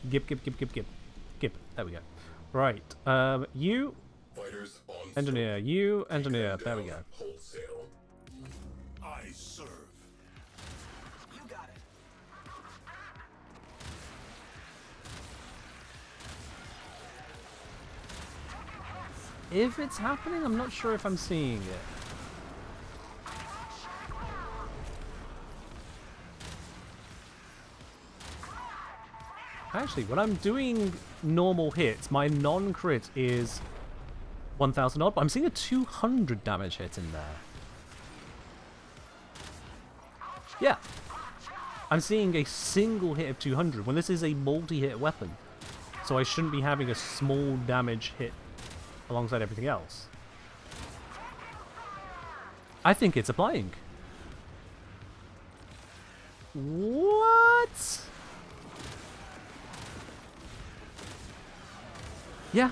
B: Give. There we go. Right. You
D: Fighters on
B: engineer. You engineer. There we go.
D: wholesale. I serve.
E: You got it.
B: If it's happening, I'm not sure if I'm seeing it. Actually, when I'm doing normal hits, my non-crit is 1,000 odd, but I'm seeing a 200 damage hit in there. Yeah. I'm seeing a single hit of 200 when this is a multi-hit weapon. So I shouldn't be having a small damage hit alongside everything else. I think it's applying. What? Yeah.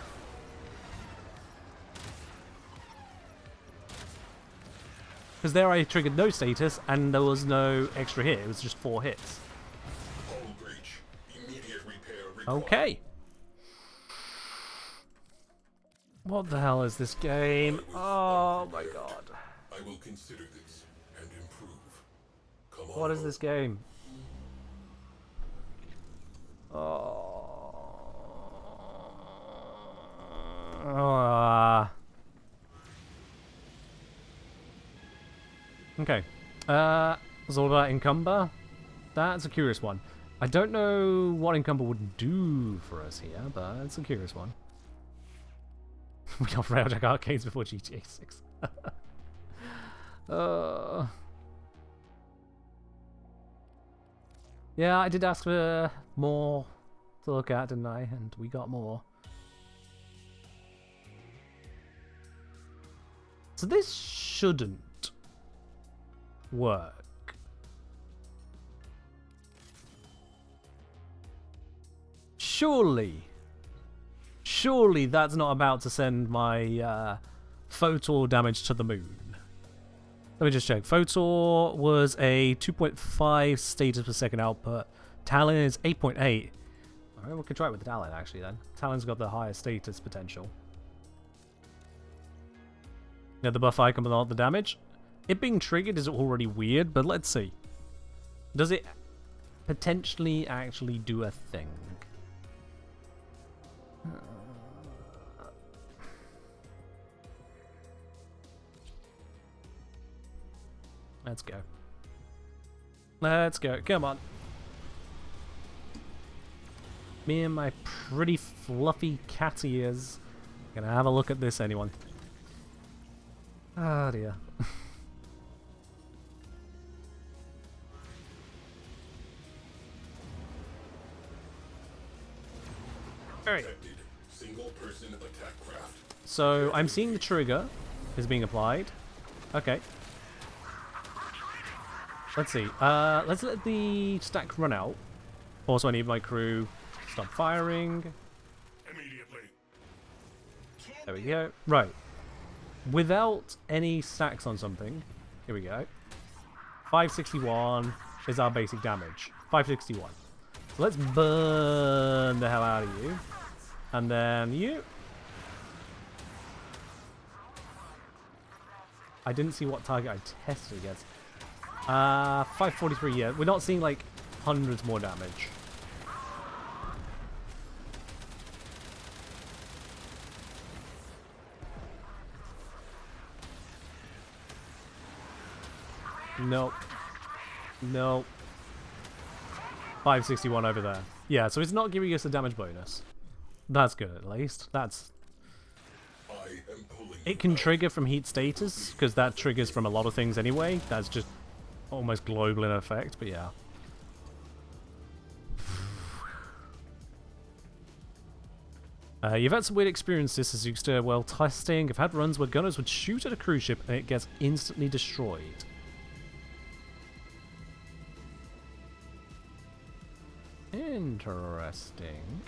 B: Because there I triggered no status and there was no extra hit. It was just 4 hits.
D: Hull breach. Immediate repair required.
B: Okay. What the hell is this game? Oh my god.
D: I will consider this and improve. Come on.
B: What is this game? Oh. Okay. It's all about Encumber. That's a curious one. I don't know what Encumber would do for us here, but it's a curious one. We got Railjack arcades before GTA 6. Yeah, I did ask for more to look at, didn't I? And we got more. So this shouldn't work. Surely that's not about to send my Photor damage to the moon. Let me just check. Photor was a 2.5 status per second output. Talon is 8.8. Alright, we can try it with the Talon actually then. Talon's got the highest status potential. Yeah, the buff icon but not the damage. It being triggered is already weird, but let's see. Does it potentially actually do a thing? Let's go. Let's go. Come on. Me and my pretty fluffy cat ears. Gonna have a look at this, anyone. Ah, dear. Alright.
D: Single person attack craft.
B: So, I'm seeing the trigger is being applied. Okay. Let's see. Let's let the stack run out. Also, I need my crew to stop firing.
D: Immediately.
B: There we go. Right. Without any stacks on something, here we go. 561 is our basic damage. 561. So let's burn the hell out of you. And then you. I didn't see what target I tested against. 543, yeah. We're not seeing like hundreds more damage. Nope. Nope. 561 over there. Yeah, so it's not giving us a damage bonus. That's good at least. That's...
D: I am pulling.
B: It can trigger from heat status, because that triggers from a lot of things anyway. That's just almost global in effect, but yeah. You've had some weird experiences as you stir while testing. I've had runs where gunners would shoot at a cruise ship and it gets instantly destroyed. Interesting.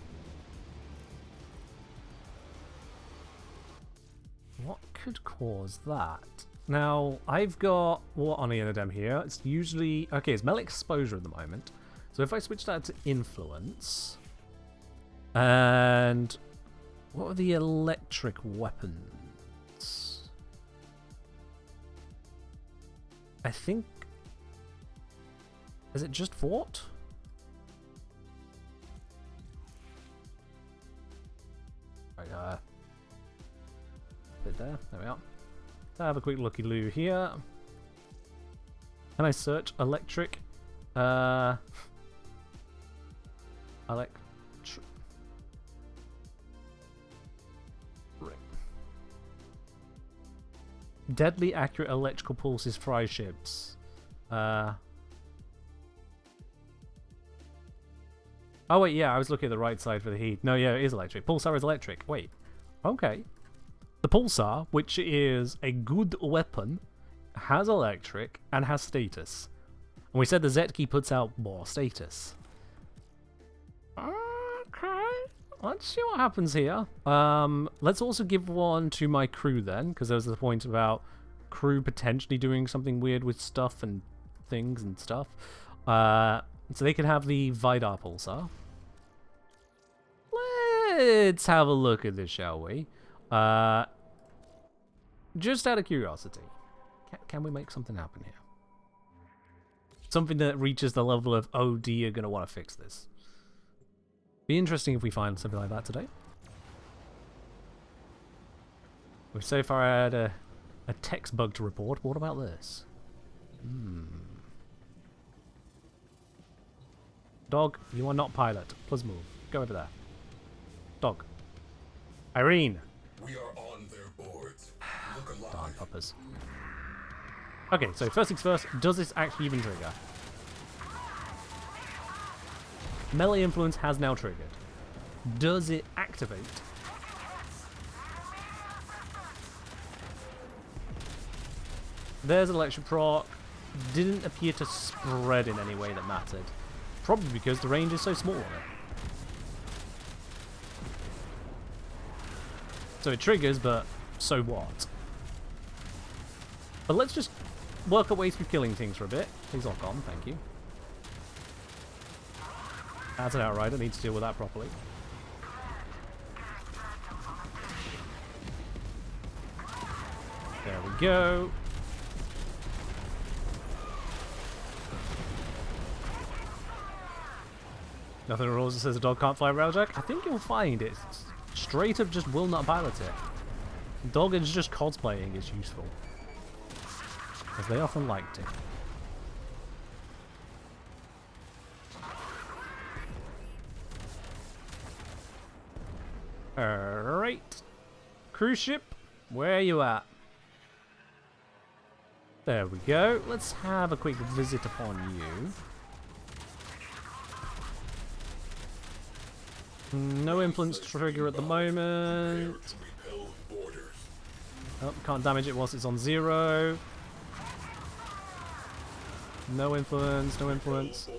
B: What could cause that? Now, I've got what on Enodem here? It's usually... Okay, it's melee exposure at the moment. So if I switch that to influence... And... What are the electric weapons? I think... Is it just Fort? Right, bit there. There we are. So have a quick looky-loo here. Can I search electric? Deadly accurate electrical pulses fry ships. Oh wait, yeah, I was looking at the right side for the heat. No, yeah, it is electric. Pulsar is electric. Wait. Okay. The Pulsar, which is a good weapon, has electric and has status. And we said the Zetki puts out more status. Okay. Let's see what happens here. Let's also give one to my crew then, because there was the point about crew potentially doing something weird with stuff and things and stuff. So they can have the Vidar Pulsar. Let's have a look at this, shall we? Just out of curiosity, can we make something happen here? Something that reaches the level of, oh dear, you're going to want to fix this. Be interesting if we find something like that today. We've so far had a text bug to report. What about this? Dog, you are not pilot. Please move. Go over there. Dog. Irene.
D: We are on their boards. Look alive.
B: Darn puppers. Okay, so first things first, does this actually even trigger? Melee influence has now triggered. Does it activate? There's an electric proc. Didn't appear to spread in any way that mattered. Probably because the range is so small on it. So it triggers, but so what? But let's just work our way through killing things for a bit. Please lock on, thank you. That's an outrider, need to deal with that properly. There we go. Nothing in rules that says the dog can't fly a railjack. I think you'll find it straight up just will not pilot it. Dog is just cosplaying is useful, as they often like to. Alright. Cruise ship, where you at? There we go. Let's have a quick visit upon you. No influence trigger at the moment. Oh, can't damage it whilst it's on 0. No influence, no influence.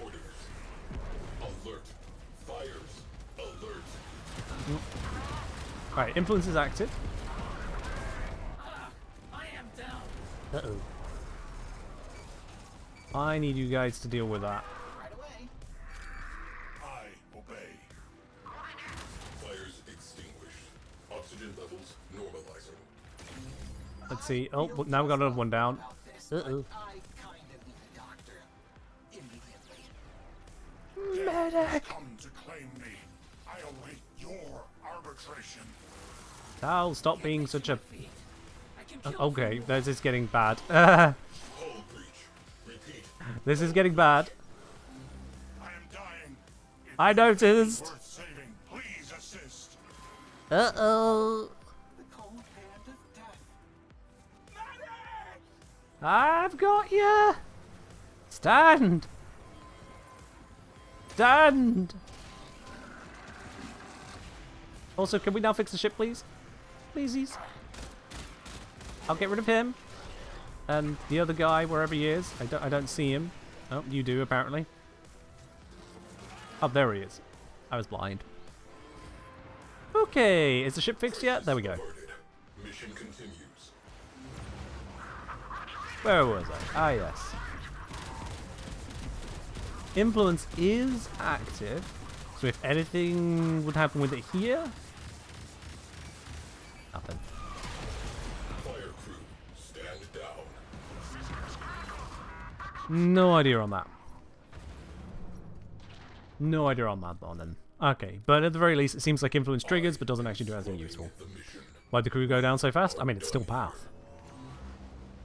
B: Alright, influence is active. Uh-oh. I need you guys to deal with that.
A: Right away.
D: I obey. Fires extinguished. Oxygen levels normalizing.
B: Let's see. Oh, well, now we've got another one down. Uh-oh.
A: I kind of need a doctor. Immediately.
B: Medic!
F: Come to claim me. I await your arbitration.
B: I'll stop being such a...
A: I can kill
B: Okay, this is getting bad.
D: Hull breach. Repeat.
B: This is getting bad.
F: I am dying. If
B: I noticed.
F: worth saving, please assist.
B: Uh-oh.
A: the cold hand of death.
B: I've got you. Stand. Stand. Also, can we now fix the ship, please? Pleasies. I'll get rid of him. And the other guy, wherever he is. I don't see him. Oh, you do, apparently. Oh, there he is. I was blind. Okay, is the ship fixed yet? There we go.
D: Averted. Mission continues.
B: Where was I? Ah, yes. Influence is active. So if anything would happen with it here... Nothing.
D: Fire crew, stand down.
B: No idea on that. No idea on that one then. Okay, but at the very least, it seems like influence triggers, but doesn't actually do anything useful.
D: The mission.
B: Why'd the crew go down so fast? I mean, it's still path.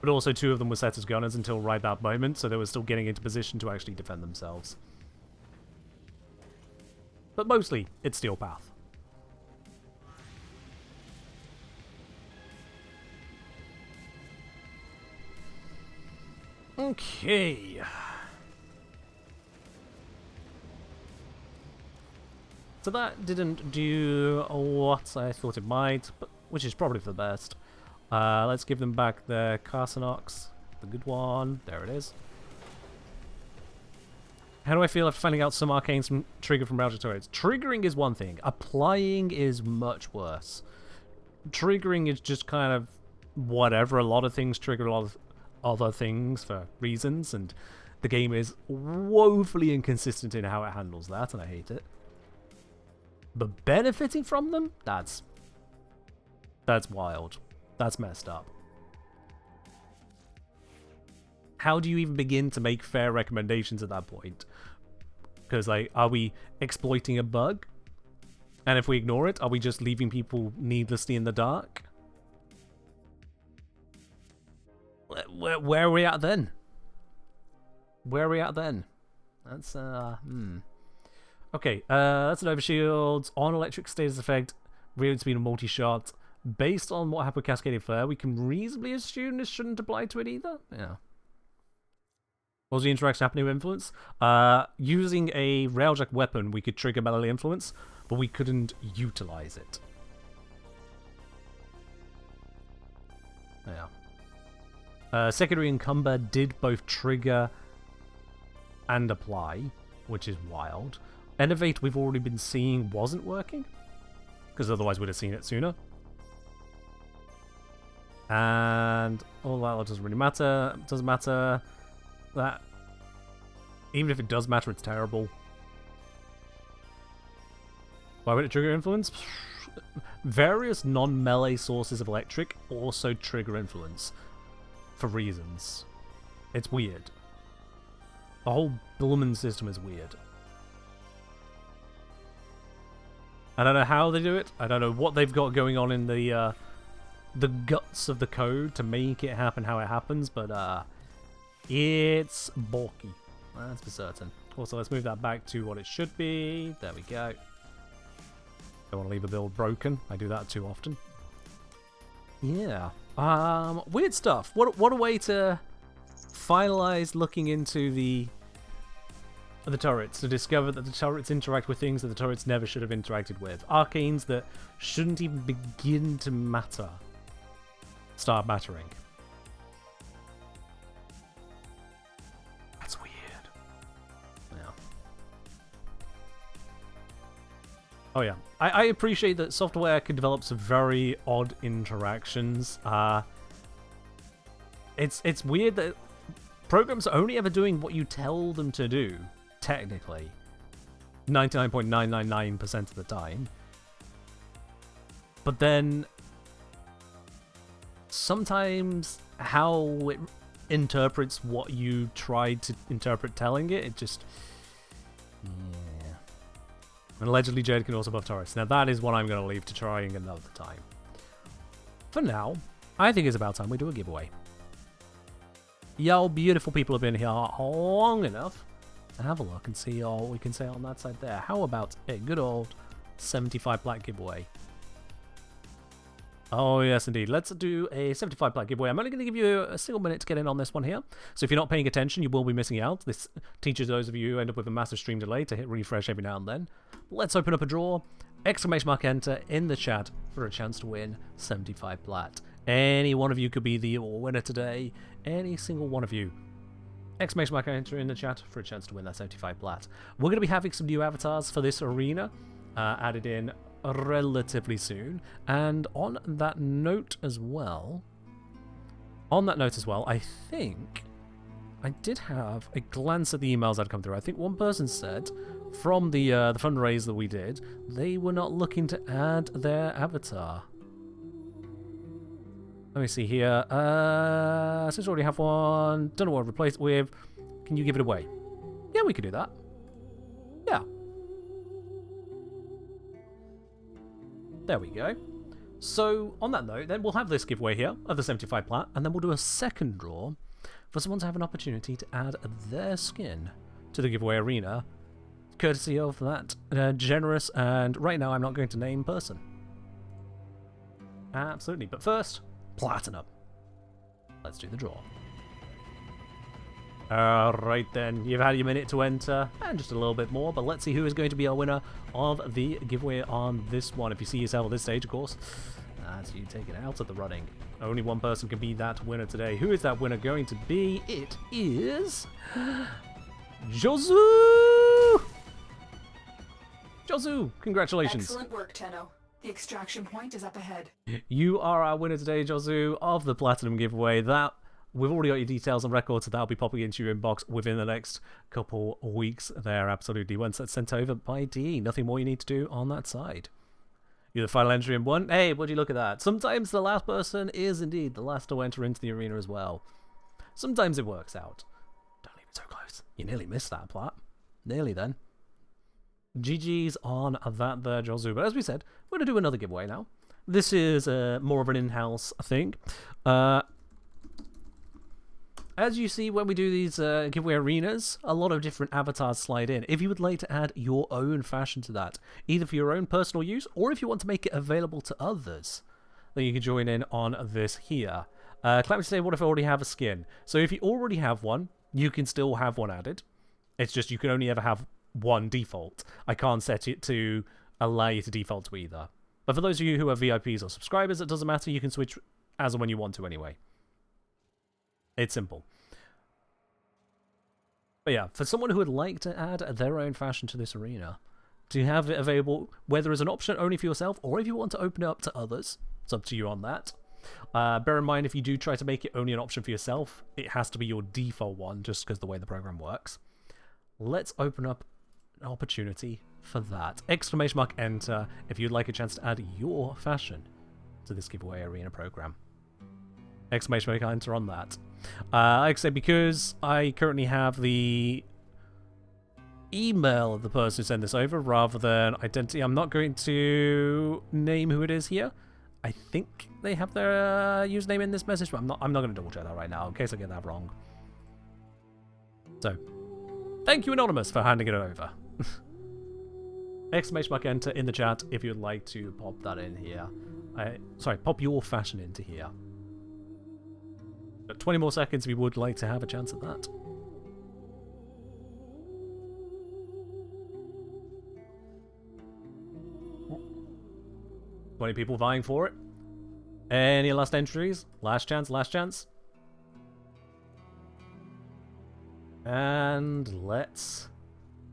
B: But also 2 of them were set as gunners until right that moment, so they were still getting into position to actually defend themselves. But mostly, it's still path. Okay. So that didn't do what I thought it might, but which is probably for the best. Let's give them back their Carsinox, the good one. There it is. How do I feel after finding out some arcanes from trigger from Railjack turrets? Triggering is one thing. Applying is much worse. Triggering is just kind of whatever. A lot of things trigger a lot of other things for reasons, and the game is woefully inconsistent in how it handles that, and I hate it. But benefiting from them? That's wild. That's messed up. How do you even begin to make fair recommendations at that point? Because, like, are we exploiting a bug? And if we ignore it, are we just leaving people needlessly in the dark? Where are we at then? Where are we at then? That's, Okay, that's an overshield. On electric status effect, real speed and multi-shot. Based on what happened with Cascading Flare, we can reasonably assume this shouldn't apply to it either. Yeah. What was the interaction happening with influence? Using a Railjack weapon, we could trigger melee influence, but we couldn't utilize it. Yeah. Secondary Encumber did both trigger and apply, which is wild. Innovate, we've already been seeing, wasn't working, because otherwise we'd have seen it sooner. And all that doesn't really matter. It doesn't matter. That, even if it does matter, it's terrible. Why would it trigger influence? Various non-melee sources of electric also trigger influence for reasons. It's weird. The whole Blumen system is weird. I don't know how they do it. I don't know what they've got going on in the guts of the code to make it happen how it happens, but it's bulky. That's for certain. Also, let's move that back to what it should be. There we go. Don't want to leave a build broken. I do that too often. Yeah. Weird stuff. What a way to finalize looking into the turrets, to discover that the turrets interact with things that the turrets never should have interacted with. Arcanes that shouldn't even begin to matter start mattering. That's weird. Yeah. Oh yeah. I appreciate that software can develop some very odd interactions. It's weird that programs are only ever doing what you tell them to do, technically. 99.999% of the time. But then sometimes how it interprets what you tried to interpret telling it, it just... yeah. And allegedly Jade can also buff turrets. Now that is what I'm going to leave to trying another time. For now, I think it's about time we do a giveaway. Y'all beautiful people have been here long enough to have a look and see all we can say on that side there. How about a good old 75 plat giveaway? Oh yes indeed, let's do a 75 plat giveaway. I'm only going to give you a single minute to get in on this one here, so if you're not paying attention you will be missing out. This teaches those of you who end up with a massive stream delay to hit refresh every now and then. Let's open up a draw, exclamation mark enter in the chat for a chance to win 75 plat. Any one of you could be the winner today, any single one of you. Exclamation mark enter in the chat for a chance to win that 75 plat. We're going to be having some new avatars for this arena added in relatively soon, and on that note as well, I think I did have a glance at the emails that had come through. I think one person said from the fundraiser that we did, they were not looking to add their avatar. Let me see here. Since we already have one, don't know what to replace it with. Can you give it away? Yeah, we could do that. Yeah. There we go. So, on that note, then we'll have this giveaway here of the 75 plat, and then we'll do a second draw for someone to have an opportunity to add their skin to the giveaway arena, courtesy of that generous, and right now I'm not going to name person. Absolutely, but first, platinum. Let's do the draw. Alright then, you've had your minute to enter, and just a little bit more, but let's see who is going to be our winner of the giveaway on this one. If you see yourself at this stage, of course, that's you taken out of the running. Only one person can be that winner today. Who is that winner going to be? It is... Josu! Josu, congratulations.
G: Excellent work, Tenno. The extraction point is up ahead.
B: You are our winner today, Josu, of the Platinum giveaway. That we've already got your details on record, so that'll be popping into your inbox within the next couple of weeks there, absolutely. Once that's sent over by DE, nothing more you need to do on that side. You're the final entry in one. Hey, would you look at that? Sometimes the last person is indeed the last to enter into the arena as well. Sometimes it works out. Don't leave it so close. You nearly missed that, Plat. Nearly then. GG's on that there, Josu. But as we said, we're going to do another giveaway now. This is more of an in-house thing. As you see when we do these giveaway arenas, a lot of different avatars slide in. If you would like to add your own fashion to that, either for your own personal use or if you want to make it available to others, then you can join in on this here. Clammy say, what if I already have a skin? So if you already have one, you can still have one added. It's just you can only ever have one default. I can't set it to allow you to default to either. But for those of you who are VIPs or subscribers, it doesn't matter. You can switch as and when you want to anyway. It's simple. But yeah, for someone who would like to add their own fashion to this arena, to have it available, whether as an option only for yourself, or if you want to open it up to others, it's up to you on that. Bear in mind, if you do try to make it only an option for yourself, it has to be your default one, just because the way the program works. Let's open up an opportunity for that. Exclamation mark enter if you'd like a chance to add your fashion to this giveaway arena program. Exclamation mark enter on that. Like I said, because I currently have the email of the person who sent this over rather than identity, I'm not going to name who it is here. I think they have their username in this message, but I'm not going to double check that right now in case I get that wrong. So, thank you, Anonymous, for handing it over. Exclamation mark enter in the chat if you'd like to pop that in here. Sorry, pop your fashion into here. 20 more seconds if you would like to have a chance at that. Twenty people vying for it. Any last entries? Last chance, last chance. And let's...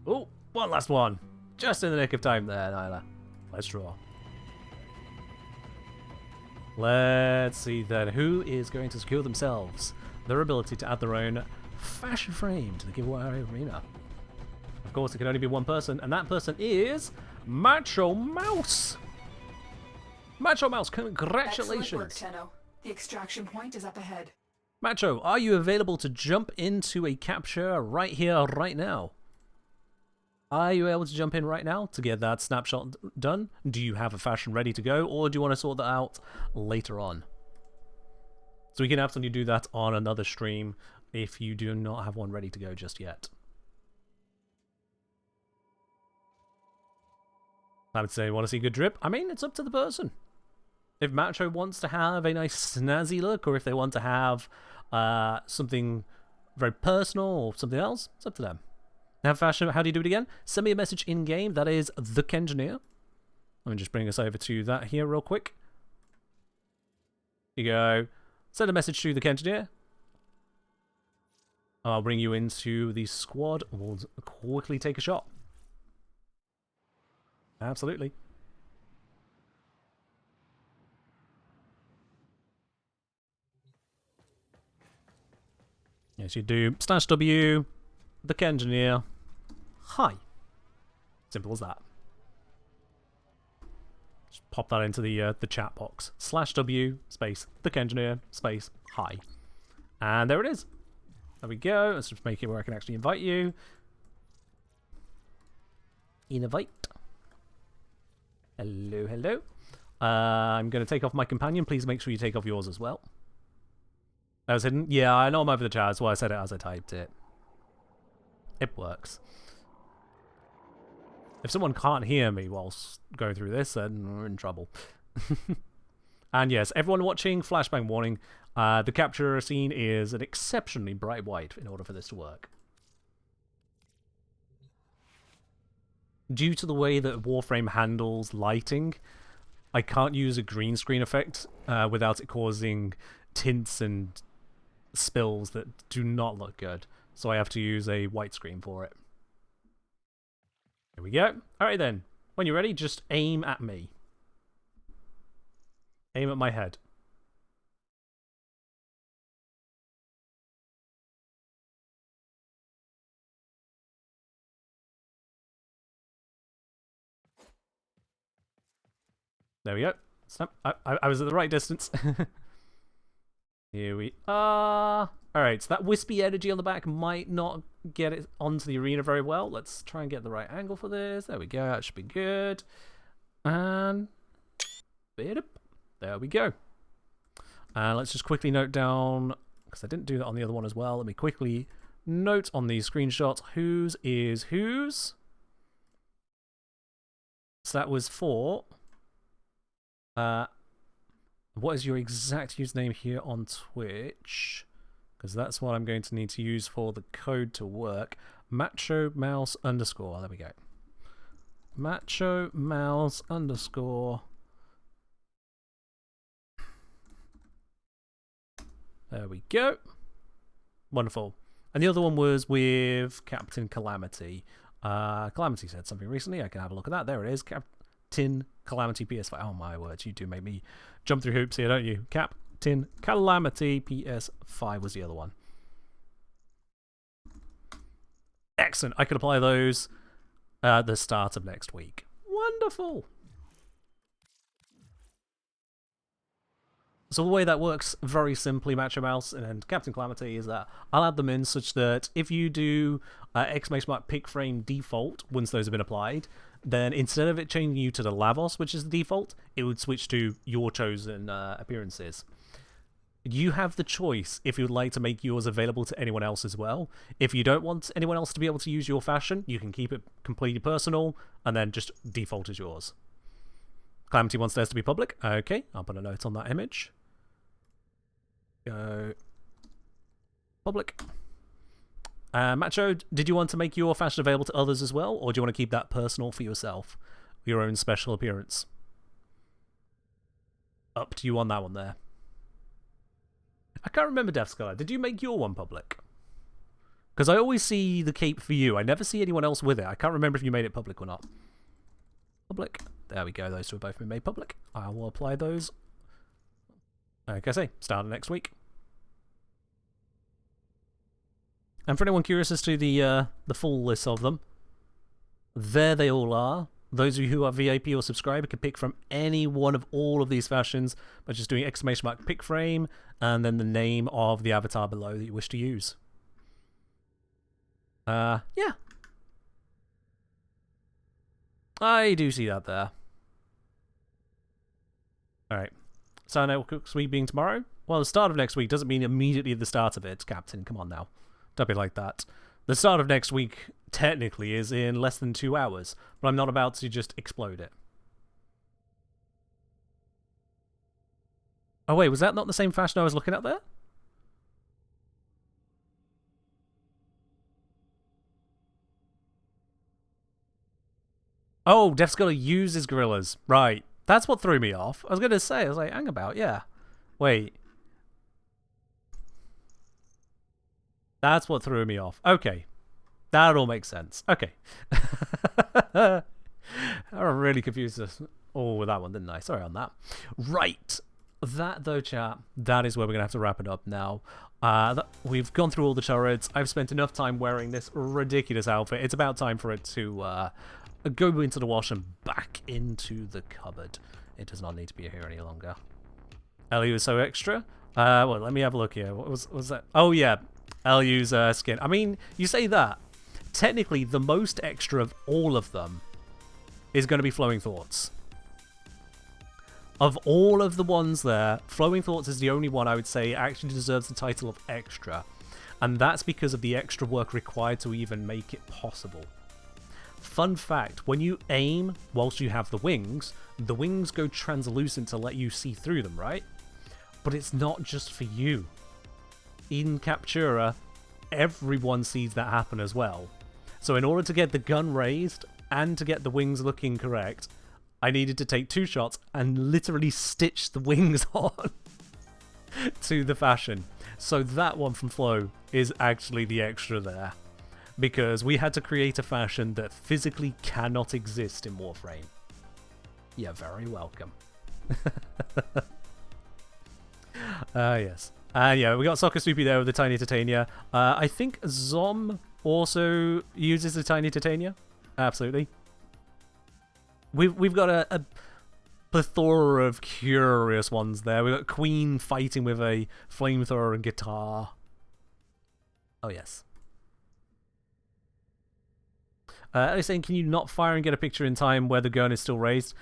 B: Oh, one last one. Just in the nick of time there, Nyla. Let's draw. Let's see then, who is going to secure themselves their ability to add their own fashion frame to the giveaway arena. Of course, it can only be one person, and that person is Macho Mouse. Macho Mouse, congratulations.
G: Excellent work, Tenno. The extraction point is up ahead.
B: Macho, are you available to jump into a capture right here, right now? Are you able to jump in right now to get that snapshot done? Do you have a fashion ready to go, or do you want to sort that out later on? So we can absolutely do that on another stream if you do not have one ready to go just yet. I would say, want to see good drip? I mean, it's up to the person. If Macho wants to have a nice snazzy look, or if they want to have something very personal or something else, it's up to them. Now, fashion, how do you do it again? Send me a message in-game. That is the Kengineer. Let me just bring us over to that here real quick. Here you go. Send a message to the Kengineer. I'll bring you into the squad. We'll quickly take a shot. Absolutely. Yes, you do. /W. The Kengineer. Hi. Simple as that. Just pop that into the chat box. /W space the Kengineer space hi. And there it is. There we go. Let's just make it where I can actually invite you. Invite. Hello, hello. I'm going to take off my companion. Please make sure you take off yours as well. That was hidden. Yeah, I know I'm over the chat. That's why I said it as I typed it. It works. If someone can't hear me whilst going through this, then we're in trouble. And yes, everyone watching, flashbang warning, the capture scene is an exceptionally bright white in order for this to work. Due to the way that Warframe handles lighting, I can't use a green screen effect without it causing tints and spills that do not look good. So I have to use a white screen for it. There we go. Alright then. When you're ready, just aim at me. Aim at my head. There we go. Snap. I was at the right distance. Here we are. Alright, so that wispy energy on the back might not get it onto the arena very well. Let's try and get the right angle for this. There we go. That should be good. And there we go. And let's just quickly note down, because I didn't do that on the other one as well. Let me quickly note on these screenshots whose is whose. So that was for... what is your exact username here on Twitch? Because that's what I'm going to need to use for the code to work. Macho Mouse _ there we go. Macho Mouse _ there we go. Wonderful. And the other one was with Captain Calamity. Calamity said something recently. I can have a look at that. There it is. Captain Calamity PS5. Oh my words, you do make me jump through hoops here, don't you? Captain Calamity PS5 was the other one. Excellent. I could apply those at the start of next week. Wonderful. So the way that works very simply, Macho Mouse and Captain Calamity, is that I'll add them in such that if you do !pick frame default once those have been applied, then instead of it changing you to the Lavos, which is the default, it would switch to your chosen appearances. You have the choice if you'd like to make yours available to anyone else as well. If you don't want anyone else to be able to use your fashion, you can keep it completely personal and then just default as yours. Calamity wants theirs to be public. Okay, I'll put a note on that image. Go public. Macho, did you want to make your fashion available to others as well, or do you want to keep that personal for yourself? Your own special appearance? Up to you on that one there. I can't remember, Deathscar. Did you make your one public? Because I always see the cape for you. I never see anyone else with it. I can't remember if you made it public or not. Public. There we go. Those two have both been made public. I will apply those. Like I say, start of next week. And for anyone curious as to the full list of them, there they all are. Those of you who are VIP or subscriber can pick from any one of all of these fashions by just doing !pick frame and then the name of the avatar below that you wish to use. Yeah. I do see that there. Alright. So next week being tomorrow? Well, the start of next week doesn't mean immediately the start of it, Captain. Come on now. Don't be like that. The start of next week, technically, is in less than 2 hours, but I'm not about to just explode it. Oh wait, was that not the same fashion I was looking at there? Oh, Def's got to use his gorillas. Right. That's what threw me off. I was going to say, I was like, hang about, yeah. Wait. That's what threw me off. Okay. That all makes sense. Okay. I really confused us all with that one, didn't I? Sorry on that. Right. That, though, chat, that is where we're going to have to wrap it up now. We've gone through all the turrets. I've spent enough time wearing this ridiculous outfit. It's about time for it to go into the wash and back into the cupboard. It does not need to be here any longer. Ellie was so extra. Well, let me have a look here. What was that? Oh, yeah. Ellie's skin. I mean, you say that. Technically, the most extra of all of them is going to be Flowing Thoughts. Of all of the ones there, Flowing Thoughts is the only one I would say actually deserves the title of extra. And that's because of the extra work required to even make it possible. Fun fact, when you aim whilst you have the wings go translucent to let you see through them, right? But it's not just for you. In Captura, everyone sees that happen as well. So in order to get the gun raised and to get the wings looking correct, I needed to take 2 shots and literally stitch the wings on to the fashion. So that one from Flow is actually the extra there. because we had to create a fashion that physically cannot exist in Warframe. You're very welcome. Yes. Yeah, we got Soccer Soupy there with the Tiny Titania. I think Zom also uses the Tiny Titania. Absolutely. We've got a plethora of curious ones there. We've got Queen fighting with a flamethrower and guitar. Oh, yes. They're saying, can you not fire and get a picture in time where the gun is still raised?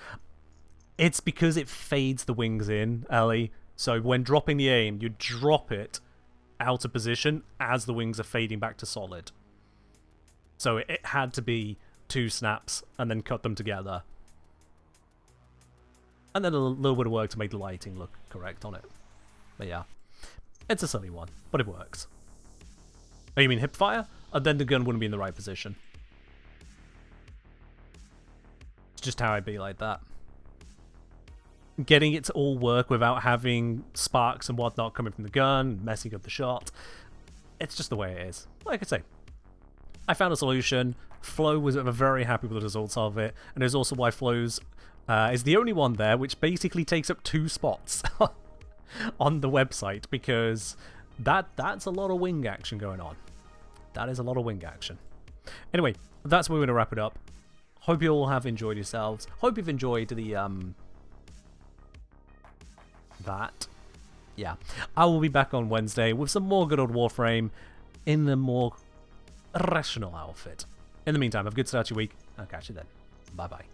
B: It's because it fades the wings in, Ellie. So when dropping the aim, you drop it out of position as the wings are fading back to solid. So it had to be 2 snaps and then cut them together. And then a little bit of work to make the lighting look correct on it. But yeah, it's a silly one, but it works. Oh, you mean hip fire? And then the gun wouldn't be in the right position. It's just how I'd be like that. Getting it to all work without having sparks and whatnot coming from the gun, messing up the shot. It's just the way it is. Like I say, I found a solution. Flo was very happy with the results of it, and it's also why Flo's is the only one there which basically takes up 2 spots on the website, because that's a lot of wing action going on. That is a lot of wing action. Anyway, that's where we're going to wrap it up. Hope you all have enjoyed yourselves. Hope you've enjoyed the that. Yeah. I will be back on Wednesday with some more good old Warframe in a more rational outfit. In the meantime, have a good start to your week. I'll catch you then. Bye-bye.